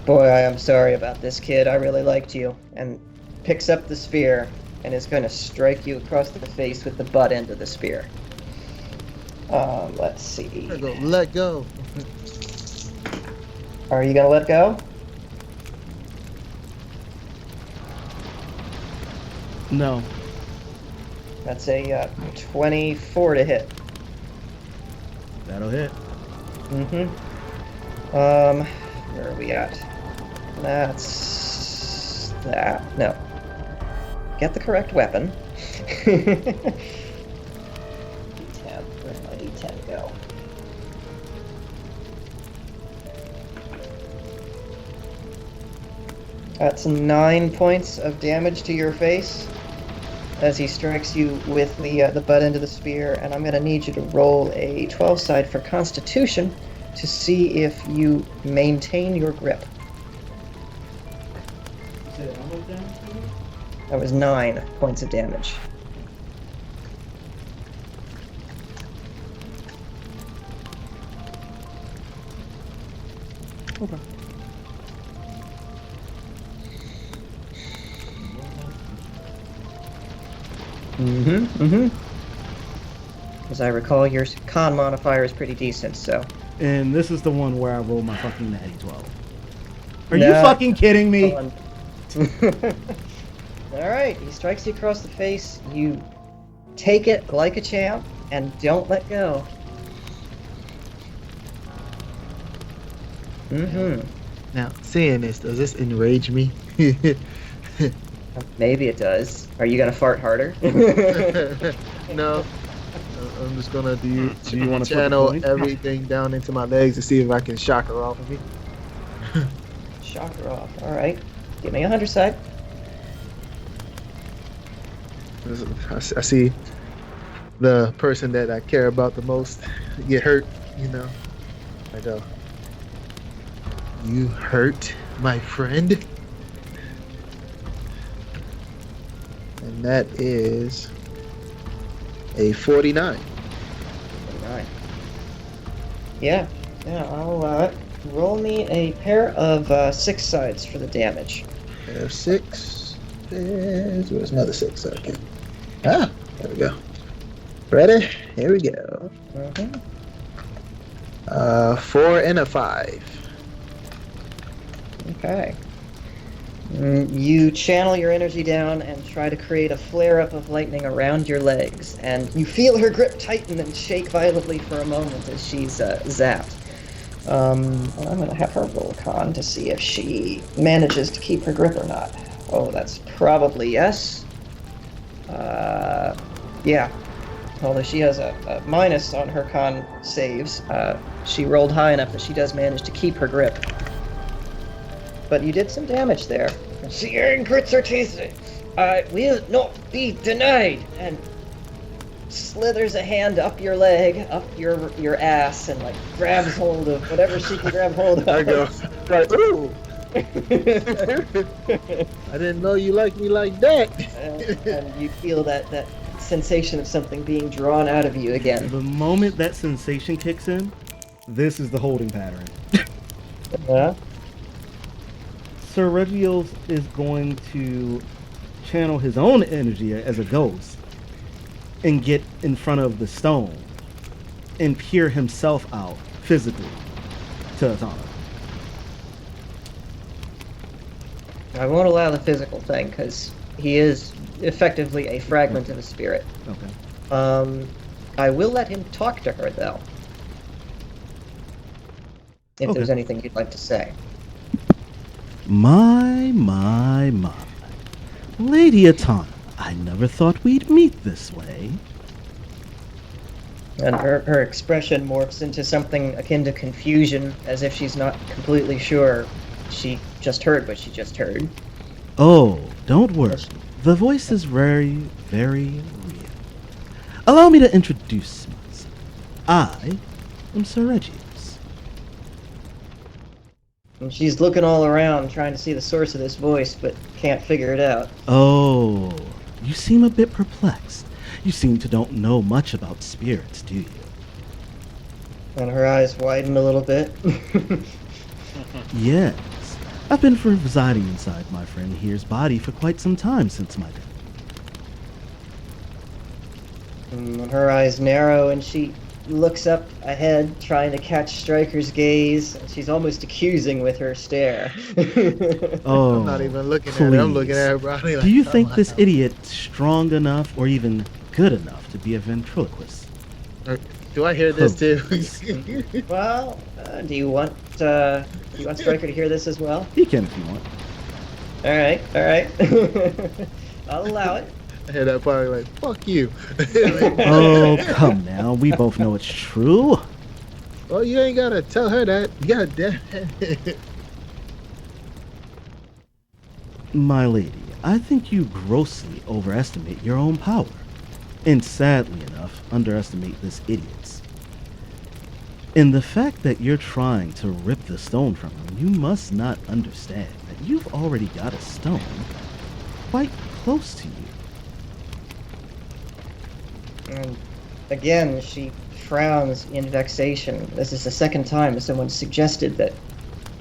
"Boy, I am sorry about this, kid. I really liked you." And picks up the spear and is going to strike you across the face with the butt end of the spear. Let's see. Let go. Are you going to let go? No. That's a 24 to hit. That'll hit. Where are we at? That's that. No. Get the correct weapon. D10. Where'd my D10 go? That's 9 points of damage to your face as he strikes you with the butt end of the spear, and I'm going to need you to roll a 12 side for Constitution to see if you maintain your grip. That was 9 points of damage. Okay. As I recall, your con modifier is pretty decent, so. And this is the one where I roll my fucking natty 12. Are No. you fucking kidding me? Alright, he strikes you across the face. You take it like a champ and don't let go. Now, seeing this, does this enrage me? Maybe it does. Are you gonna fart harder? No. I'm just gonna Do you want to channel everything down into my legs to see if I can shock her off of me. Shock her off. Alright. Give me 100 side. I see the person that I care about the most get hurt, you know. I go, "You hurt my friend?" And that is a 49. 49. Yeah, I'll roll me a pair of 6 sides for the damage. There's 6. Where's another 6? Okay. There we go. Ready? Here we go. 4 and a 5. Okay. You channel your energy down and try to create a flare-up of lightning around your legs, and you feel her grip tighten and shake violently for a moment as she's zapped. I'm going to have her roll a con to see if she manages to keep her grip or not. Oh, that's probably yes. Yeah. Although she has a minus on her con saves, she rolled high enough that she does manage to keep her grip. But you did some damage there. She grits her teeth. "I will not be denied," and slithers a hand up your leg, up your ass, and like grabs hold of whatever she can grab hold of. I go, right, ooh. I didn't know you liked me like that. and you feel that sensation of something being drawn out of you again. The moment that sensation kicks in, this is the holding pattern. Yeah. Sir Regios is going to channel his own energy as a ghost and get in front of the stone and peer himself out physically to Atana. I won't allow the physical thing because he is effectively a fragment of a spirit. Okay. I will let him talk to her though. If there's anything you'd like to say. My. Lady Atana, I I never thought we'd meet this way. And her expression morphs into something akin to confusion, as if she's not completely sure she just heard what she just heard. Oh, don't worry. The voice is very, very real. Allow me to introduce myself. I am SourceU. And she's looking all around, trying to see the source of this voice, but can't figure it out. Oh, you seem a bit perplexed. You seem to don't know much about spirits, do you? And her eyes widen a little bit. Yes. I've been residing inside my friend here's body for quite some time since my death. And her eyes narrow, and she looks up ahead, trying to catch Stryker's gaze. And she's almost accusing with her stare. Oh, I'm not even looking please. at her. I'm looking at her body like, Do you oh think my this God. idiot strong enough or even good enough to be a ventriloquist? Do I hear this too? Well, do you want Stryker to hear this as well? He can if you want. All right. I'll allow it. I hear that part like, fuck you. Oh, come now. We both know it's true. Well, you ain't gotta tell her that. God damn it. My lady, I think you grossly overestimate your own power. And sadly enough, underestimate this idiot's. In the fact that you're trying to rip the stone from him, you must not understand that you've already got a stone quite close to you. And again, she frowns in vexation. This is the second time someone suggested that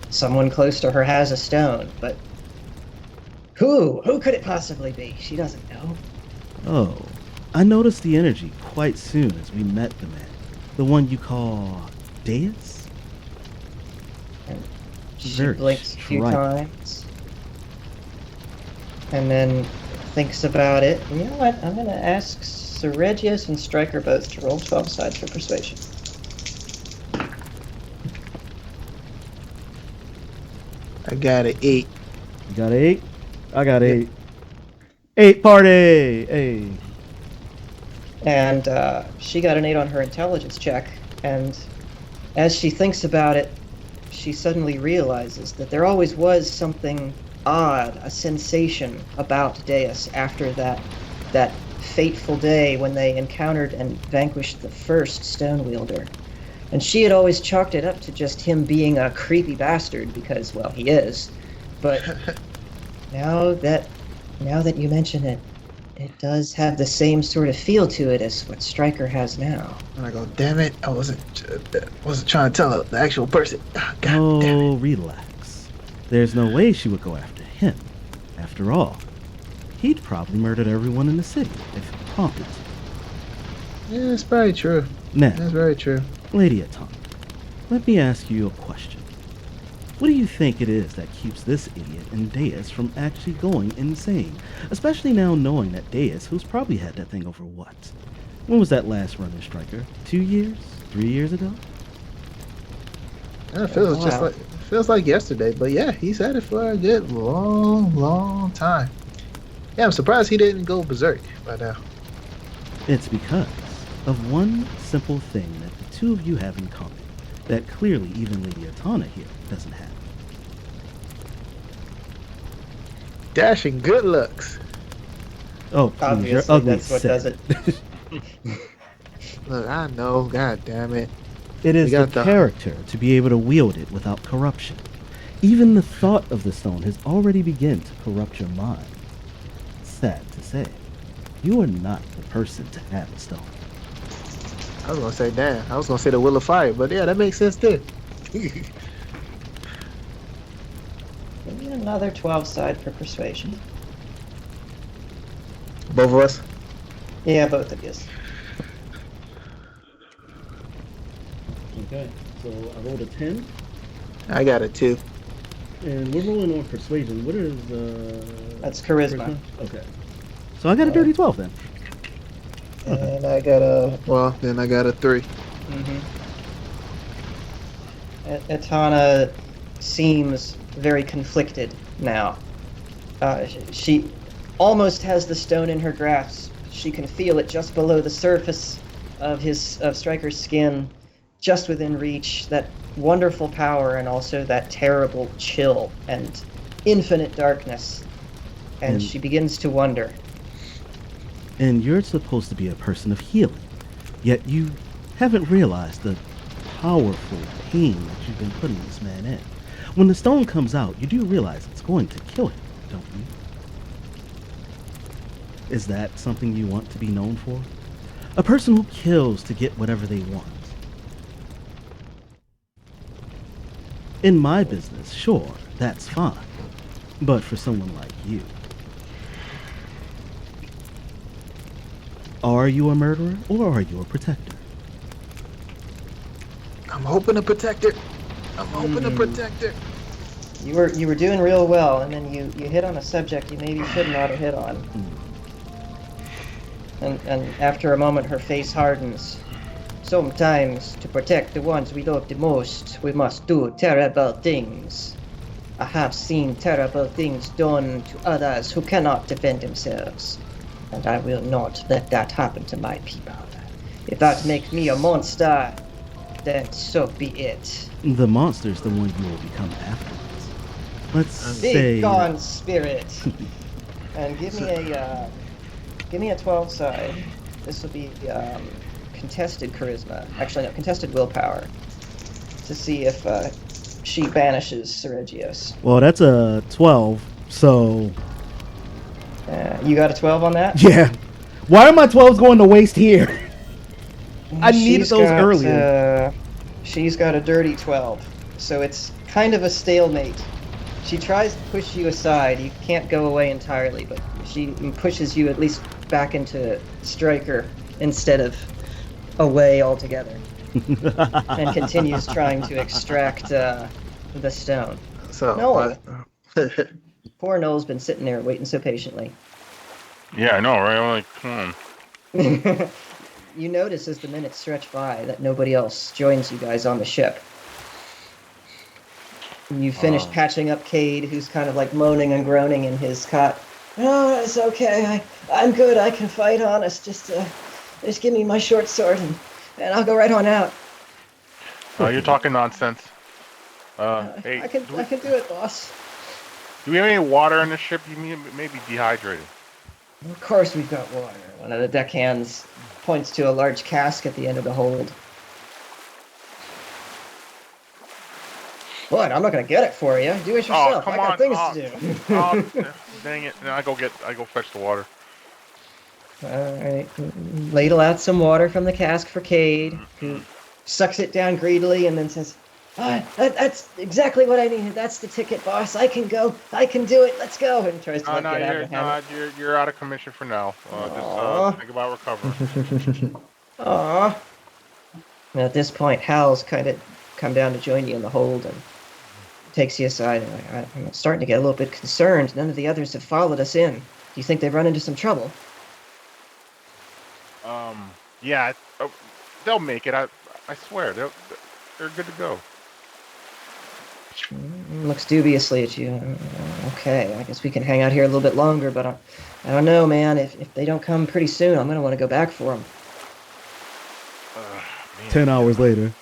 someone close to her has a stone, but who? Who could it possibly be? She doesn't know. Oh, I noticed the energy quite soon as we met the man. The one you call Deus? And she Very blinks a few striking. times. And then thinks about it. And you know what? I'm going to ask Seregius and Stryker both to roll 12 sides for persuasion. I got an 8. You got 8? I got 8. 8 party! Hey. And she got an 8 on her intelligence check. And as she thinks about it, she suddenly realizes that there always was something odd, a sensation about Deus after that fateful day when they encountered and vanquished the first stone wielder. And she had always chalked it up to just him being a creepy bastard because, well, he is. But now that you mention it, it does have the same sort of feel to it as what Stryker has now. And I go, damn it, I wasn't trying to tell the actual person. God damn it. Oh, relax. There's no way she would go after him. After all, he'd probably murdered everyone in the city if prompted to. Yeah, that's very true. Now, That's very true. Lady Atana, let me ask you a question. What do you think it is that keeps this idiot and Deus from actually going insane? Especially now knowing that Deus, who's probably had that thing over what? When was that last run in Stryker? 2 years? 3 years ago? Yeah, it feels Wow. just like like yesterday, but yeah, he's had it for a good long time. Yeah, I'm surprised he didn't go berserk by now. It's because of one simple thing that the two of you have in common that clearly even Lady Atana here doesn't have. Dashing good looks. Oh, please, Obviously, you're ugly that's what set. does it. Look, I know. God damn it. It is We the got the- character to be able to wield it without corruption. Even the thought of the stone has already begun to corrupt your mind. Sad to say, you are not the person to have a stone. I was gonna say, damn. I was gonna say the Will of Fire, but yeah, that makes sense too. Give me another 12 side for persuasion. Both of us. Yeah, both of you. Okay, so I rolled a 10, I got a 2. and we're rolling on persuasion. What is That's charisma. Okay. So I got a dirty 12 then. And I got a... Well, then I got a 3. Atana seems very conflicted now. She almost has the stone in her grasp. She can feel it just below the surface of Striker's skin, just within reach. That wonderful power and also that terrible chill and infinite darkness. And she begins to wonder. And you're supposed to be a person of healing, yet you haven't realized the powerful pain that you've been putting this man in. When the stone comes out, you do realize it's going to kill him, don't you? Is that something you want to be known for? A person who kills to get whatever they want. In my business, sure, that's fine. But for someone like you, are you a murderer or are you a protector? I'm hoping to protect it. I'm hoping to protect it. You were doing real well, and then you hit on a subject you maybe should not have hit on. And after a moment, her face hardens. Sometimes, to protect the ones we love the most, we must do terrible things. I have seen terrible things done to others who cannot defend themselves, and I will not let that happen to my people. If that makes me a monster, then so be it. The monster's the one you will become afterwards. Let's say... Be gone, spirit. And give me a 12 side. This will be contested charisma. Actually, no, contested willpower. To see if she banishes Seregios. Well, that's a 12, so... You got a 12 on that? Yeah. Why are my 12s going to waste here? I needed those earlier. She's got a dirty 12, so it's kind of a stalemate. She tries to push you aside. You can't go away entirely, but she pushes you at least back into Striker instead of away altogether. And continues trying to extract the stone. So, Noel. Poor Noel's been sitting there waiting so patiently. Yeah, I know, right? I'm like, You notice as the minutes stretch by that nobody else joins you guys on the ship. And you finished patching up Cade, who's kind of like moaning and groaning in his cot. Oh, it's okay. I'm good. I can fight honest. Just give me my short sword and I'll go right on out. You're talking nonsense. Hey, I can do it, boss. do we have any water in the ship? You may be dehydrated. Of course we've got water. One of the deckhands points to a large cask at the end of the hold. What? I'm not gonna get it for you. Do it yourself. Oh, come I got on. things to do. Oh, dang it! Then I go fetch the water. All right. Ladle out some water from the cask for Cade, who sucks it down greedily and then says, that's exactly what I needed. That's the ticket, boss. I can go. I can do it. Let's go. And tries to get out of the hammock. You're out of commission for now. Just think about recovering. Aww. And at this point, Hal's kind of come down to join you in the hold and takes you aside. And I'm starting to get a little bit concerned. None of the others have followed us in. Do you think they've run into some trouble? Yeah, they'll make it. I swear, they're good to go. Looks dubiously at you. Okay, I guess we can hang out here a little bit longer, but I don't know, man. If they don't come pretty soon, I'm gonna want to go back for them. 10 hours later.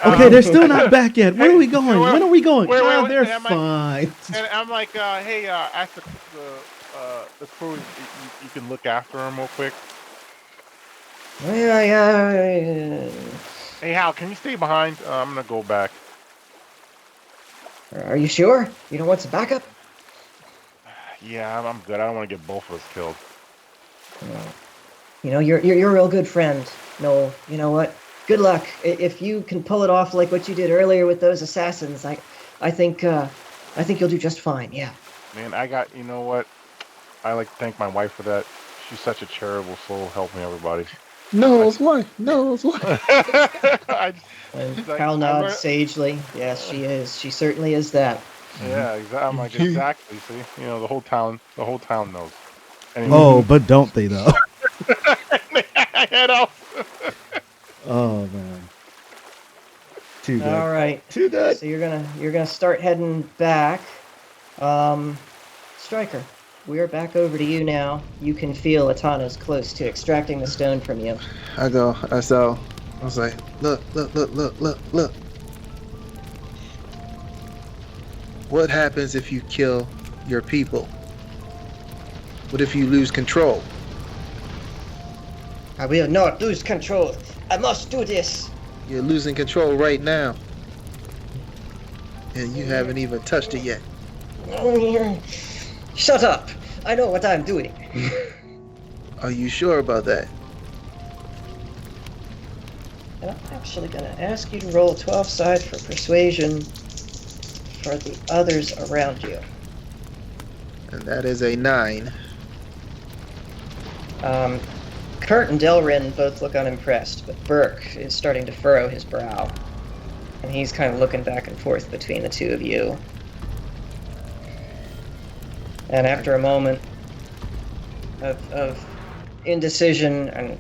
Okay, they're still not back yet. Where are we going? When are we going? Wait, They're fine. And I'm like, hey, ask the crew, you can look after them real quick. Yeah. Hey, Hal, can you stay behind? I'm gonna go back. Are you sure? You don't want some backup? Yeah, I'm good. I don't want to get both of us killed. You know, you're a real good friend, Noel. You know what? Good luck. If you can pull it off like what you did earlier with those assassins, I think you'll do just fine. Yeah. Man, you know what? I like to thank my wife for that. She's such a charitable soul, helping everybody. Noel's wife. Hal nods sagely. Yes, she is. She certainly is that. Yeah, exactly. I'm like, exactly. See, you know, the whole town knows. Anyway. Oh, but don't they though? Head off. Oh man. Too good. All right. Too good. So you're gonna start heading back. Striker, we're back over to you now. You can feel Atana's close to extracting the stone from you. I was like, look. What happens if you kill your people? What if you lose control? I will not lose control. I must do this. You're losing control right now. And you haven't even touched it yet. Shut up. I know what I'm doing. Are you sure about that? And I'm actually going to ask you to roll a 12 side for persuasion for the others around you. And that is a 9. Kurt and Delrin both look unimpressed, but Burke is starting to furrow his brow. And he's kind of looking back and forth between the two of you. And after a moment of indecision, and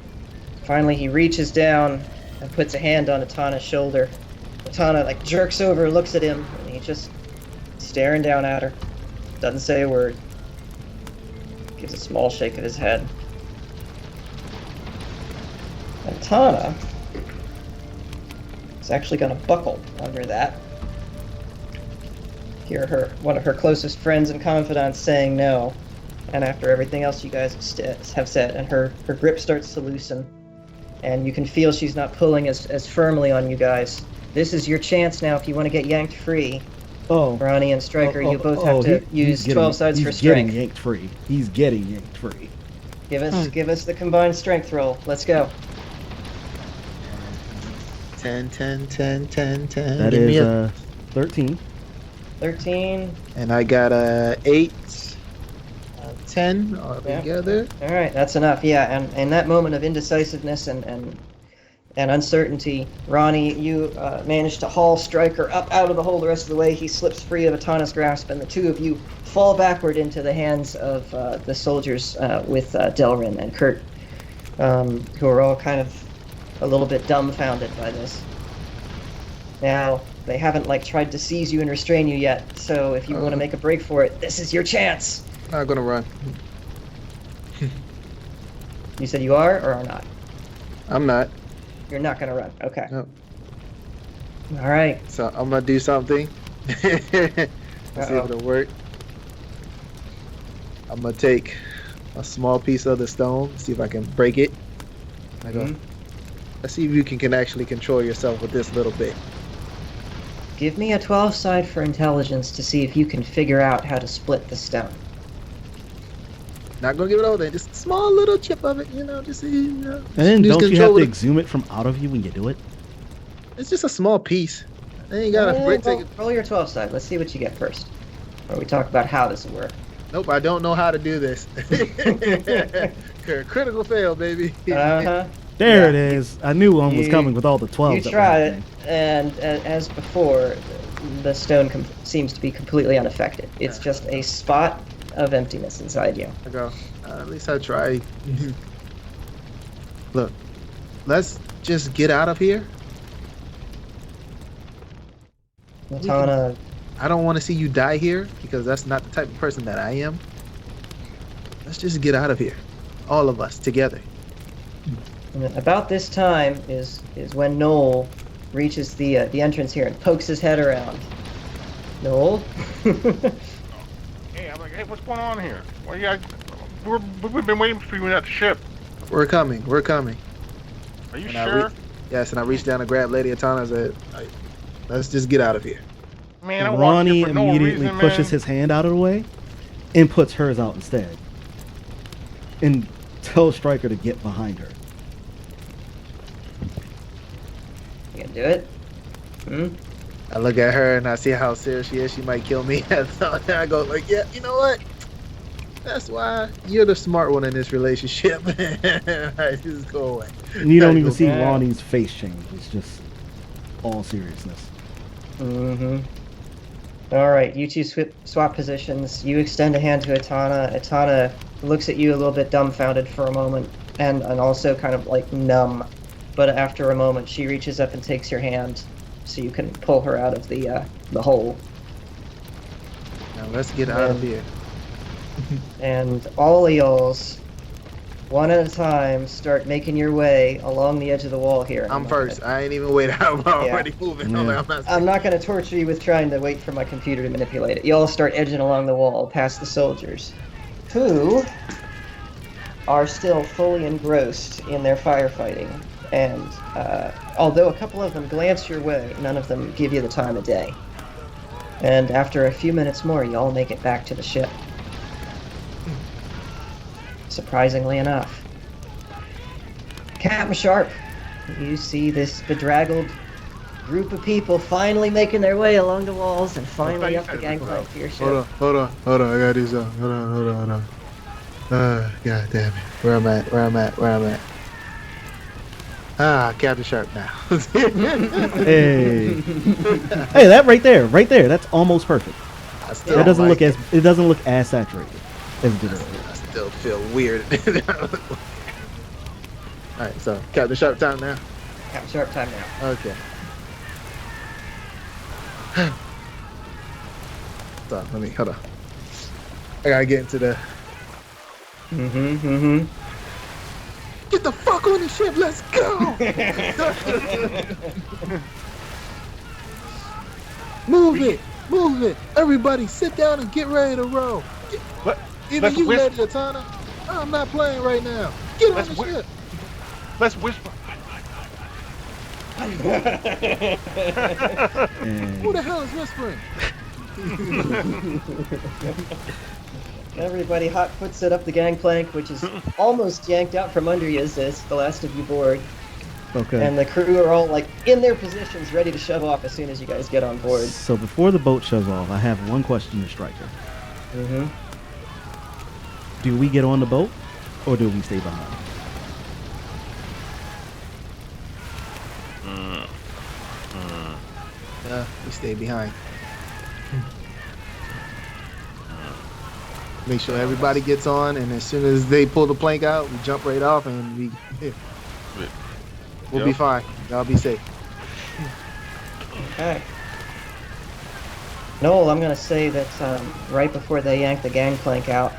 finally he reaches down and puts a hand on Atana's shoulder. Atana jerks over, looks at him, and he's just staring down at her. Doesn't say a word. Gives a small shake of his head. And Atana is actually going to buckle under that. Hear one of her closest friends and confidants saying no, and after everything else you guys have said, and her grip starts to loosen, and you can feel she's not pulling as firmly on you guys. This is your chance now if you want to get yanked free. Ronnie and Stryker, you both have to use 12 sides for strength. He's getting yanked free. He's getting yanked free. Give us the combined strength roll. Let's go. 10. That is 13. 13. And I got a 8, 10 all together. All right, that's enough. Yeah, and in that moment of indecisiveness and uncertainty, Ronnie, you manage to haul Stryker up out of the hole the rest of the way. He slips free of Atana's grasp, and the two of you fall backward into the hands of the soldiers with Delrin and Kurt, who are all kind of a little bit dumbfounded by this. Now, they haven't tried to seize you and restrain you yet, so if you want to make a break for it, this is your chance. I'm gonna run. You said you are or are not? I'm not. You're not gonna run. Okay. No. All right. So I'm gonna do something. Let's see if it'll work. I'm gonna take a small piece of the stone, see if I can break it. I go. Let's see if you can actually control yourself with this little bit. Give me a 12 side for intelligence to see if you can figure out how to split the stone. Not gonna give it all there, just a small little chip of it, just see, And then don't you have to exhume it from out of you when you do it? It's just a small piece. I ain't got a roll your 12 side. Let's see what you get first. Or we talk about how this will work. Nope, I don't know how to do this. Critical fail, baby. There it is. I knew one was coming with all the 12s. You try it, and as before, the stone seems to be completely unaffected. It's just a spot of emptiness inside you. I go, at least I tried. Look, let's just get out of here. Atana, I don't want to see you die here, because that's not the type of person that I am. Let's just get out of here. All of us, together. About this time is when Noel reaches the entrance here and pokes his head around. Noel? Hey, I'm like, hey, what's going on here? Well, yeah, we've been waiting for you at the ship. We're coming. Are you sure? Yes, and I reached down and grabbed Lady Atana and said, let's just get out of here. Man, I Ronnie for no immediately reason, pushes his hand out of the way and puts hers out instead. And tells Stryker to get behind her. You gonna do it? I look at her and I see how serious she is. She might kill me. And I go yeah, you know what? That's why you're the smart one in this relationship. I just go away. And you don't even see Ronnie's face change. It's just all seriousness. All right, you two swap positions. You extend a hand to Atana. Atana looks at you a little bit dumbfounded for a moment, and also kind of numb. But after a moment, she reaches up and takes your hand, so you can pull her out of the hole. Now let's get out of here. and all of y'alls, one at a time, start making your way along the edge of the wall here. I'm first. I ain't even waiting. I'm already moving. Yeah. I'm not going to torture you with trying to wait for my computer to manipulate it. Y'all start edging along the wall past the soldiers, who are still fully engrossed in their firefighting. And although a couple of them glance your way, none of them give you the time of day. And after a few minutes more, y'all make it back to the ship. Surprisingly enough. Captain Sharp, you see this bedraggled group of people finally making their way along the walls and finally up the gangplank to your ship. Hold on. I gotta do something. Hold on. God damn it. Where I'm at. Ah, Captain Sharp now. Hey, hey, that right there. That's almost perfect. It doesn't look as saturated as it did earlier. I still feel weird. All right, so Captain Sharp time now. Captain Sharp time now. Okay. So hold on. I gotta get into the. Get the fuck on the ship. Let's go. Move it. Everybody, sit down and get ready to roll. Even you, Lady Atana. I'm not playing right now. Get on the ship. Let's whisper. Who the hell is whispering? Everybody hot foots it up the gangplank, which is almost yanked out from under you as the last of you board. Okay. And the crew are all like in their positions, ready to shove off as soon as you guys get on board. So before the boat shoves off, I have one question to Striker. Do we get on the boat, or do we stay behind? We stay behind. Make sure everybody gets on, and as soon as they pull the plank out, we jump right off, and we'll be fine. Y'all be safe. Okay. Noel, I'm going to say that right before they yank the gangplank out,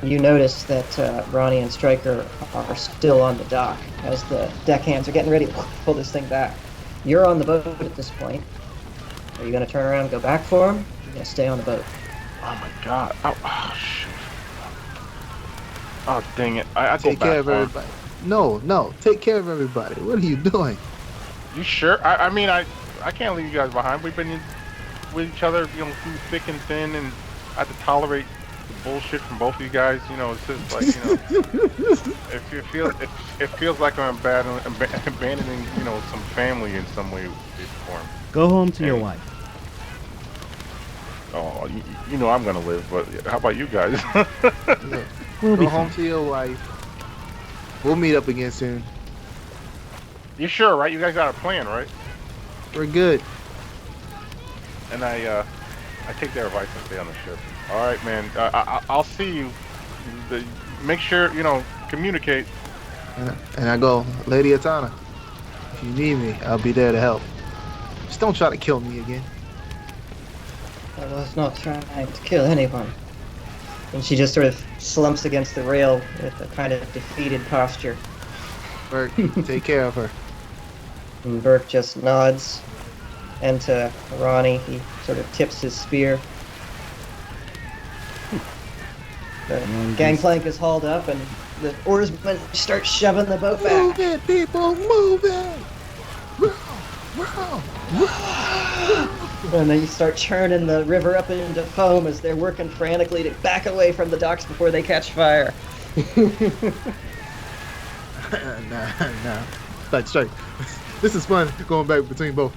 you notice that Ronnie and Stryker are still on the dock as the deckhands are getting ready to pull this thing back. You're on the boat at this point. Are you going to turn around and go back for them? Or are you going to stay on the boat? Oh my god. Oh shoot. Oh dang it. I Take care of everybody. No. Take care of everybody. What are you doing? You sure? I mean, I can't leave you guys behind. We've been with each other, through thick and thin, and I have to tolerate the bullshit from both of you guys. It's just like, it feels like I'm abandoning, some family in some way, shape, or form. Go home to your wife. Oh, I'm gonna live, but how about you guys? We'll Go home to your wife. We'll meet up again soon. You sure, right? You guys got a plan, right? We're good. And I take their advice and stay on the ship. All right, man. I'll see you. Make sure, communicate. And I go, Lady Atana, if you need me, I'll be there to help. Just don't try to kill me again. I was not trying to kill anyone. And she just sort of slumps against the rail with a kind of defeated posture. Burke, take care of her. And Burke just nods. And to Ronnie, he sort of tips his spear. The gangplank is hauled up, and the oarsmen start shoving the boat back. Move it, people, move it! Row! And then you start churning the river up into foam as they're working frantically to back away from the docks before they catch fire. Nah. That's straight. This is fun going back between both.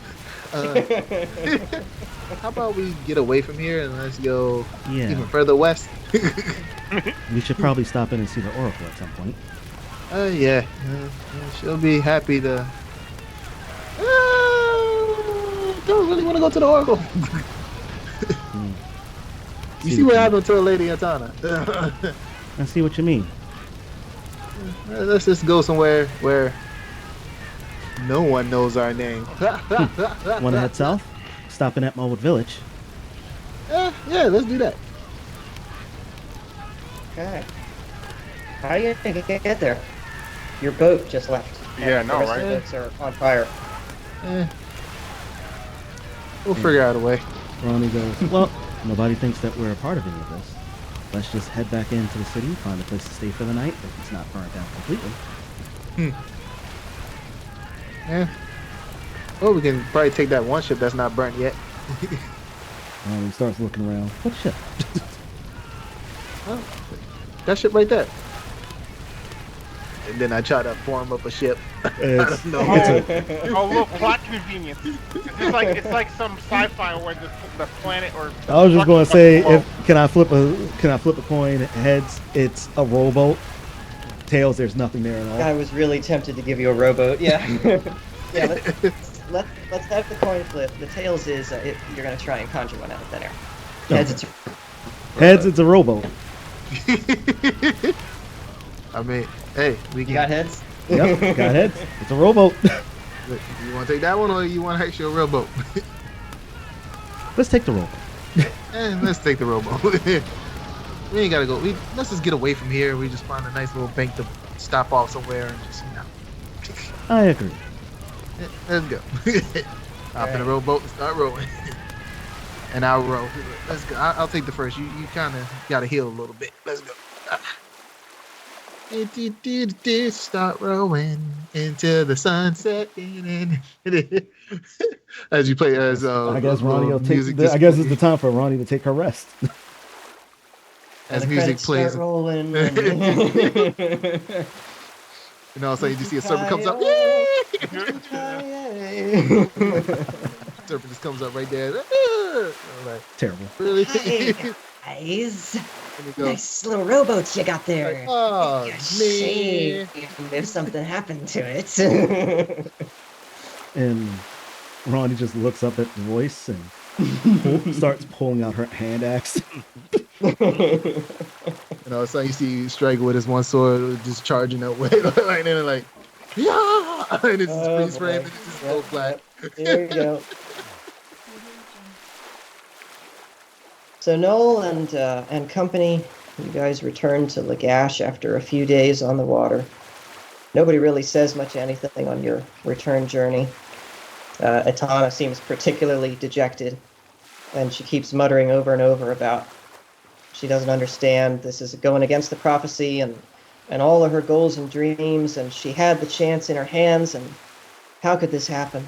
How about we get away from here and let's go even further west? We should probably stop in and see the Oracle at some point. Yeah. She'll be happy to. Don't really want to go to the Oracle. You see what happened to Lady Atana? I see what you mean. Let's just go somewhere where no one knows our name. Want to head south? Stopping at Marwood Village. Yeah, let's do that. Okay. How are you gonna get there? Your boat just left. Yeah, and no, the rest right? of the boats are on fire. We'll figure out a way. Ronnie goes, well, nobody thinks that we're a part of any of this. Let's just head back into the city, find a place to stay for the night if it's not burnt down completely. Yeah. Well, we can probably take that one ship that's not burnt yet. Ronnie starts looking around. What ship? Oh, that ship right there. And then I try to form up a ship. It's, Oh, look, plot convenience. It's like some sci-fi where the planet or. I was just going to say, can I flip a coin? Heads, it's a rowboat. Tails, there's nothing there at all. I was really tempted to give you a rowboat. Yeah. Yeah. Let's have the coin flip. The tails is you're gonna try and conjure one out of thin air. Heads, it's a rowboat. I mean, hey, we you got heads. Yep, got heads. It's a rowboat. You want to take that one, or you want to actually a rowboat? Let's take the rowboat. Let's take the rowboat. We ain't gotta go. Let's just get away from here. We just find a nice little bank to stop off somewhere and just, I agree. Let's go. Hop in the rowboat and start rowing. And I'll row. Let's go. I'll take the first. You kind of gotta heal a little bit. Let's go. Start rowing into the sunset. As you play as I guess Ronnie will take. I guess it's the time for Ronnie to take her rest. As music plays, start rolling. And all of a sudden you just see a serpent comes up. Serpent just comes up right there. Like, terrible. Really? Guys, nice little rowboats you got there. Like, oh, shame if something happened to it. And Ronnie just looks up at the voice and starts pulling out her hand axe. So you see Striker with his one sword just charging that way, like, and like, yeah, and it's just freeze frame and it's just so flat. There you go. So Noel and company, you guys return to Lagash after a few days on the water. Nobody really says much anything on your return journey. Etana seems particularly dejected, and she keeps muttering over and over about she doesn't understand. This is going against the prophecy and all of her goals and dreams, and she had the chance in her hands, and how could this happen?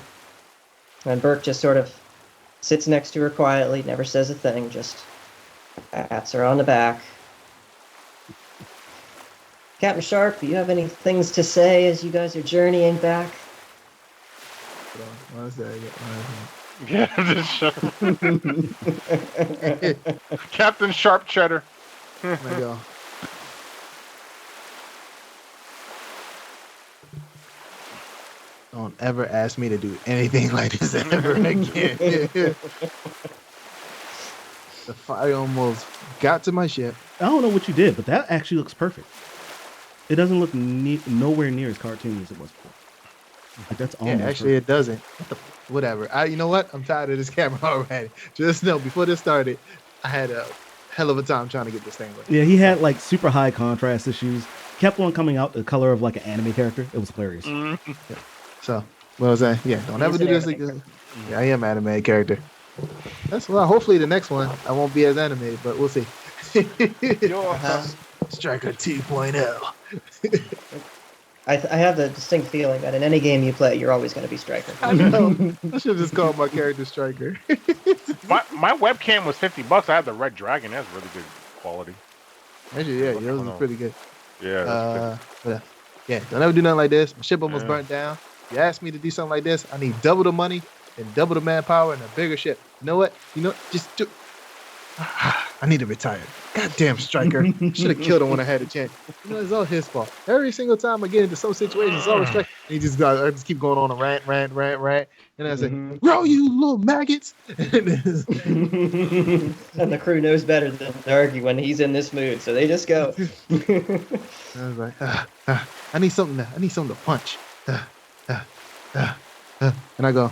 And Burke just sort of sits next to her quietly, never says a thing, just pats her on the back. Captain Sharp, do you have any things to say as you guys are journeying back? Captain Sharp. Captain Sharp Cheddar. There we go. Don't ever ask me to do anything like this ever again. The fire almost got to my ship. I don't know what you did, but that actually looks perfect. It doesn't look nowhere near as cartoony as it was before. Like, that's almost actually perfect. It doesn't. Whatever. You know what? I'm tired of this camera already. Just know, before this started, I had a hell of a time trying to get this thing right. Yeah, he had like super high contrast issues. Kept on coming out the color of like an anime character. It was hilarious. Mm-hmm. Yeah. So, what was I? Yeah, don't ever do this again. Yeah, I am an anime character. That's well. Hopefully, the next one I won't be as animated, but we'll see. Striker 2.0. I have the distinct feeling that in any game you play, you're always going to be Striker. I know. I should have just called my character Striker. my webcam was $50. I had the Red Dragon. That's really good quality. Actually, yeah, yours was pretty good. Yeah. But, yeah, don't ever do nothing like this. My ship almost burnt down. You asked me to do something like this, I need double the money and double the manpower and a bigger ship. You know what? Just do. I need to retire. Goddamn Striker. Should have killed him when I had a chance. It's all his fault. Every single time I get into some situation, it's always Striker. I just keep going on a rant. And I say, row you little maggots. And the crew knows better than to argue when he's in this mood, so they just go. I was like, I need something to punch. And I go,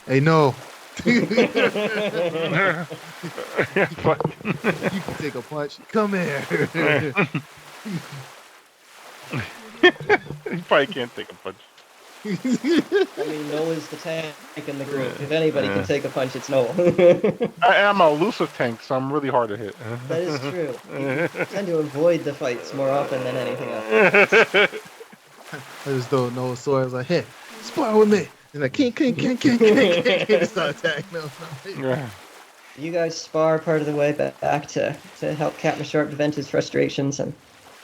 hey, no, But- You can take a punch. Come here. You probably can't take a punch. I mean, Noel is the tank in the group. If anybody can take a punch, it's Noel. I'm a elusive tank, so I'm really hard to hit. That is true. You tend to avoid the fights more often than anything else. I just don't know what sword. I was like, hey, spar with me. And like, king, start attacking them. Yeah. You guys spar part of the way back to help Captain Sharp vent his frustrations, and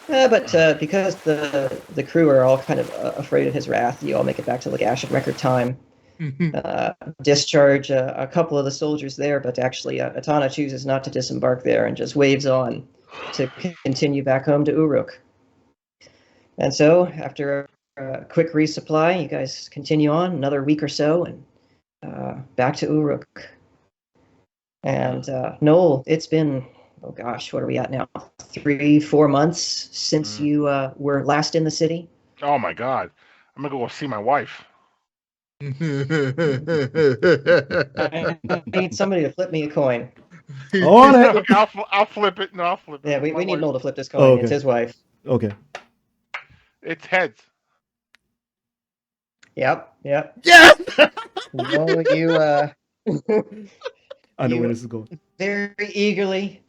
but because the crew are all kind of afraid of his wrath, you all make it back to Lagash in record time. Discharge a couple of the soldiers there, but actually Atana chooses not to disembark there and just waves on to continue back home to Uruk. And so, after a quick resupply, you guys continue on another week or so, and back to Uruk. And Noel, it's been, oh gosh, what are we at now? 3-4 months since you were last in the city? Oh my God. I'm gonna go see my wife. I need somebody to flip me a coin. On it. Okay, I'll flip it. No, I'll flip it. Yeah, we My need wife. Noel to flip this coin. Oh, okay. It's his wife. Okay. It's heads. Yep. Yeah. Noel, you I know You- where this is going. very eagerly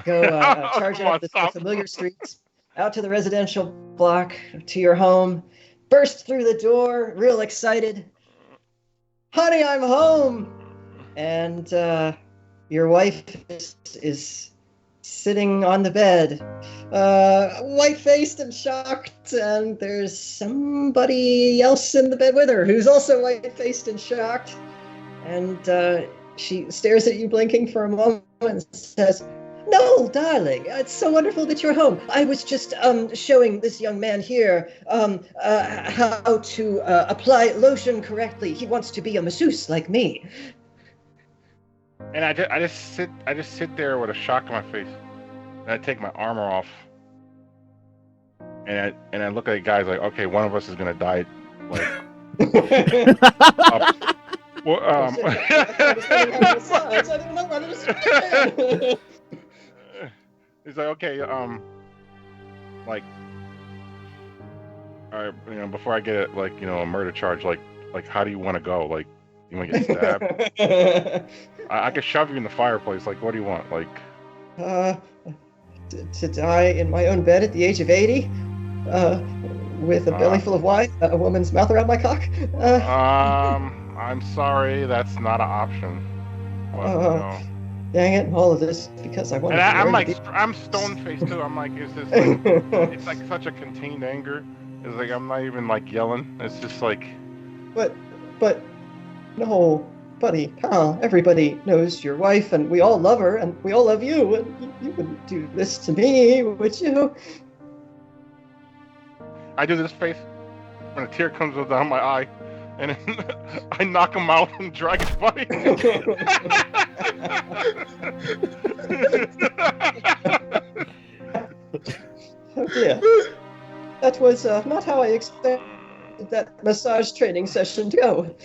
go charge Come up on, the stop. familiar streets, out to the residential block, to your home, burst through the door, real excited. Honey, I'm home! And your wife is sitting on the bed, white-faced and shocked, and there's somebody else in the bed with her who's also white-faced and shocked. And she stares at you blinking for a moment and says, "No, darling, it's so wonderful that you're home. I was just showing this young man here how to apply lotion correctly. He wants to be a masseuse like me." And I just sit there with a shock on my face. And I take my armor off. And I look at the guys like, okay, one of us is gonna die. Like, well, He's like, okay, like, all right, before I get it, like, a murder charge, like, how do you want to go? Like, you want to get stabbed? I could shove you in the fireplace. Like, what do you want? Like, to die in my own bed at the age of 80, with a belly full of wine, a woman's mouth around my cock. I'm sorry, that's not an option. But, Dang it! All of this because I wanted. And I'm stone faced too. I'm like, is this like, it's like such a contained anger. It's like I'm not even like yelling. It's just like. But, no, buddy, pal. Everybody knows your wife, and we all love her, and we all love you. And you wouldn't do this to me, would you? I do this face, and a tear comes down my eye, and then I knock him out and drag his body. Oh dear. That was not how I expected that massage training session to go.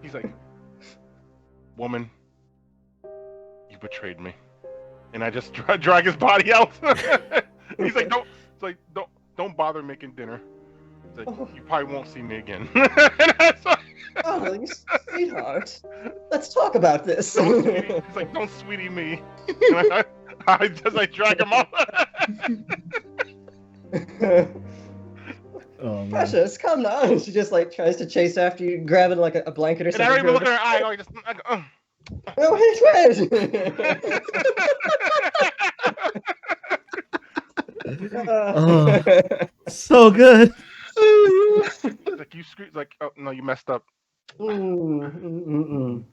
He's like, "Woman, you betrayed me," and I just drag his body out. He's like, "Don't bother making dinner." He's like, "You probably won't see me again." Darling, sweetheart, let's talk about this. He's like, "Don't sweetie me." And I just like drag him off. Oh, man. Precious, come now. And she just like tries to chase after you, grabbing like a blanket or And something. I don't even look at her eye. I just, Oh, wait. So good. like you scream, like, "Oh no, you messed up." Ronnie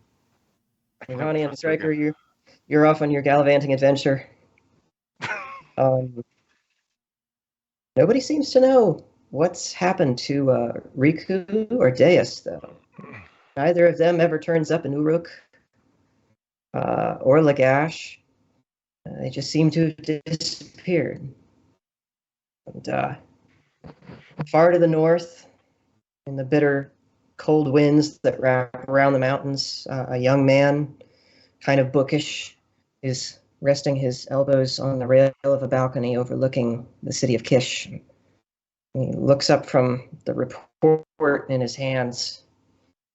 and Striker, you're off on your gallivanting adventure. Nobody seems to know what's happened to Riku or Deus, though. Neither of them ever turns up in Uruk or Lagash. They just seem to have disappeared. And far to the north, in the bitter cold winds that wrap around the mountains. A young man, kind of bookish, is resting his elbows on the rail of a balcony overlooking the city of Kish. He looks up from the report in his hands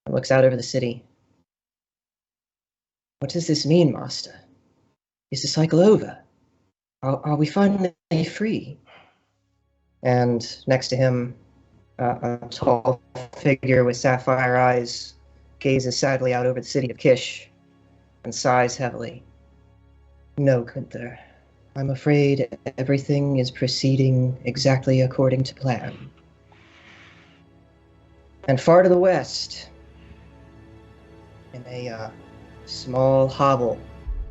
and looks out over the city. What does this mean, Master? Is the cycle over? Are we finally free? And next to him, a tall figure with sapphire eyes gazes sadly out over the city of Kish and sighs heavily. No, Gunther. I'm afraid everything is proceeding exactly according to plan. And far to the west, in a small hovel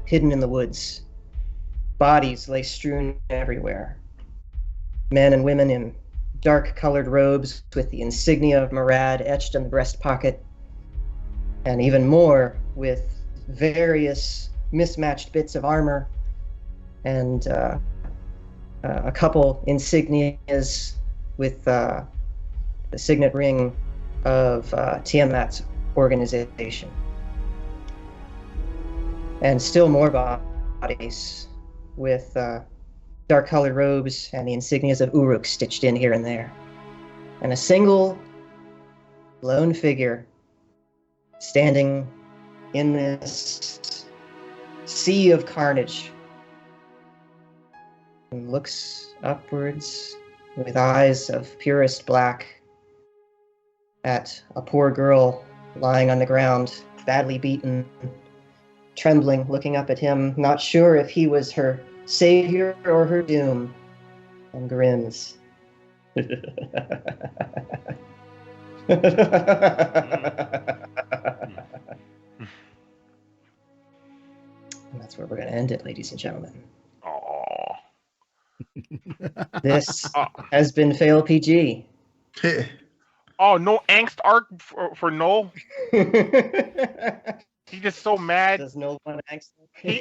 hidden in the woods, bodies lay strewn everywhere. Men and women in dark-colored robes with the insignia of Murad etched in the breast pocket, and even more with various mismatched bits of armor and a couple insignias with the signet ring of Tiamat's organization. And still more bodies with dark-colored robes and the insignias of Uruk stitched in here and there. And a single lone figure standing in this sea of carnage and looks upwards with eyes of purest black at a poor girl lying on the ground, badly beaten, trembling, looking up at him, not sure if he was her savior or her doom, and grins. And that's where we're going to end it, ladies and gentlemen. Oh. This has been Fail PG. Oh, no angst arc for Noel? He's just so mad. Does no one angst? He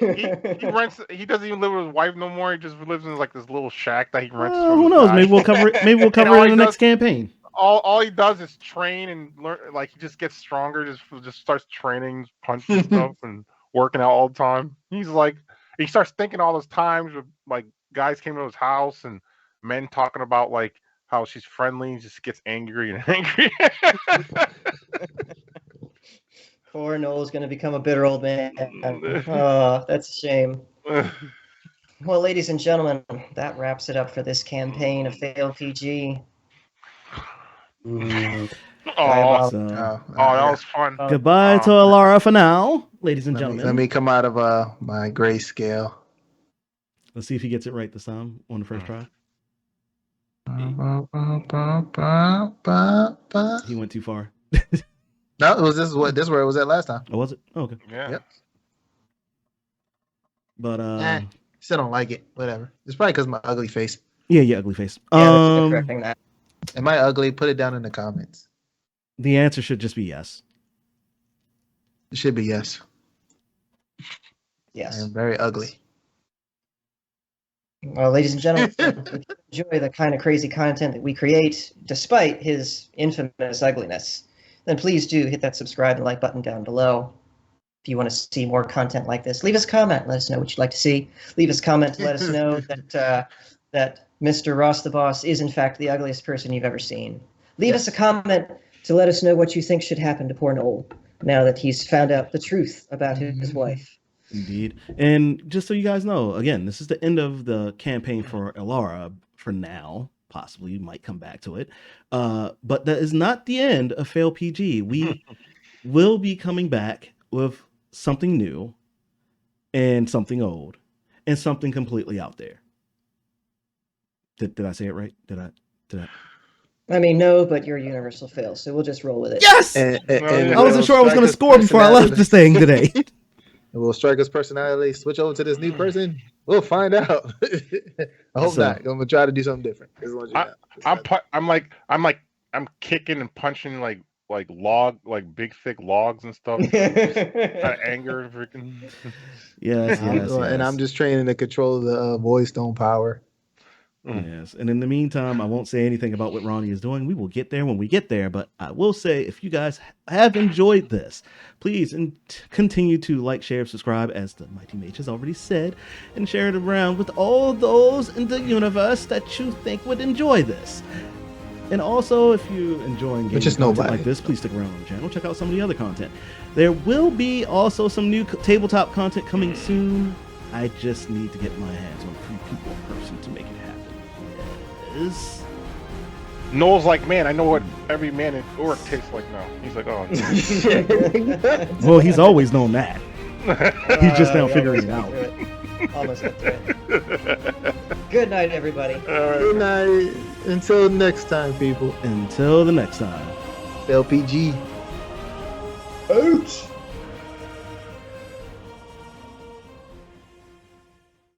rents. He doesn't even live with his wife no more. He just lives in like this little shack that he rents. From Who knows? Maybe we'll cover it. Maybe we'll cover it in the next campaign. All he does is train and learn. Like he just gets stronger. Just starts training, punching stuff, and working out all the time. He's like, he starts thinking all those times with like guys came to his house and men talking about like how she's friendly. He just gets angry and angry. Poor Noel's going to become a bitter old man. Oh, that's a shame. Well, ladies and gentlemen, that wraps it up for this campaign of Fail PG. That was fun. Goodbye to Alara for now, ladies and gentlemen. Let me come out of my grayscale. Let's see if he gets it right this time on the first try. He went too far. No, this is where it was at last time. Oh, was it? Oh, okay. Yeah. Yep. But still don't like it. Whatever. It's probably because of my ugly face. Yeah, ugly face. Yeah, correcting that. Am I ugly? Put it down in the comments. The answer should just be yes. It should be yes. Yes. I am very ugly. Well, ladies and gentlemen, if you enjoy the kind of crazy content that we create, despite his infamous ugliness, then please do hit that subscribe and like button down below. If you want to see more content like this, leave us a comment. Let us know what you'd like to see. Leave us a comment to let us know that Mr. Ross the Boss is in fact the ugliest person you've ever seen. Leave us a comment to let us know what you think should happen to poor Noel now that he's found out the truth about his wife. Indeed. And just so you guys know, again, this is the end of the campaign for Alara for now. Possibly you might come back to it. But that is not the end of Fail PG. We will be coming back with something new and something old and something completely out there. Did I say it right? Did I? I mean, no, but you're a universal fail, so we'll just roll with it. Yes! I wasn't sure I was going to score before I left this thing today. Will Striker's personality switch over to this new person? We'll find out. I hope not. I'm gonna try to do something different. I'm kicking and punching like big thick logs and stuff. Anger and freaking. Yes. And I'm just training to control the void stone power. Yes, and in the meantime, I won't say anything about what Ronnie is doing. We will get there when we get there, but I will say if you guys have enjoyed this, please continue to like, share, subscribe, as the Mighty Mage has already said, and share it around with all those in the universe that you think would enjoy this. And also, if you're enjoying gaming content like this, please stick around on the channel. Check out some of the other content. There will be also some new tabletop content coming soon. I just need to get my hands on 3 people in person to make it happen. Yes. Noel's like, man, I know what every man in Orc tastes like now. He's like, oh. Well, he's always known that. He's just now figuring it out. Almost got to it. Good night, everybody. Good night. Until next time, people. Until the next time. LPG. Ouch.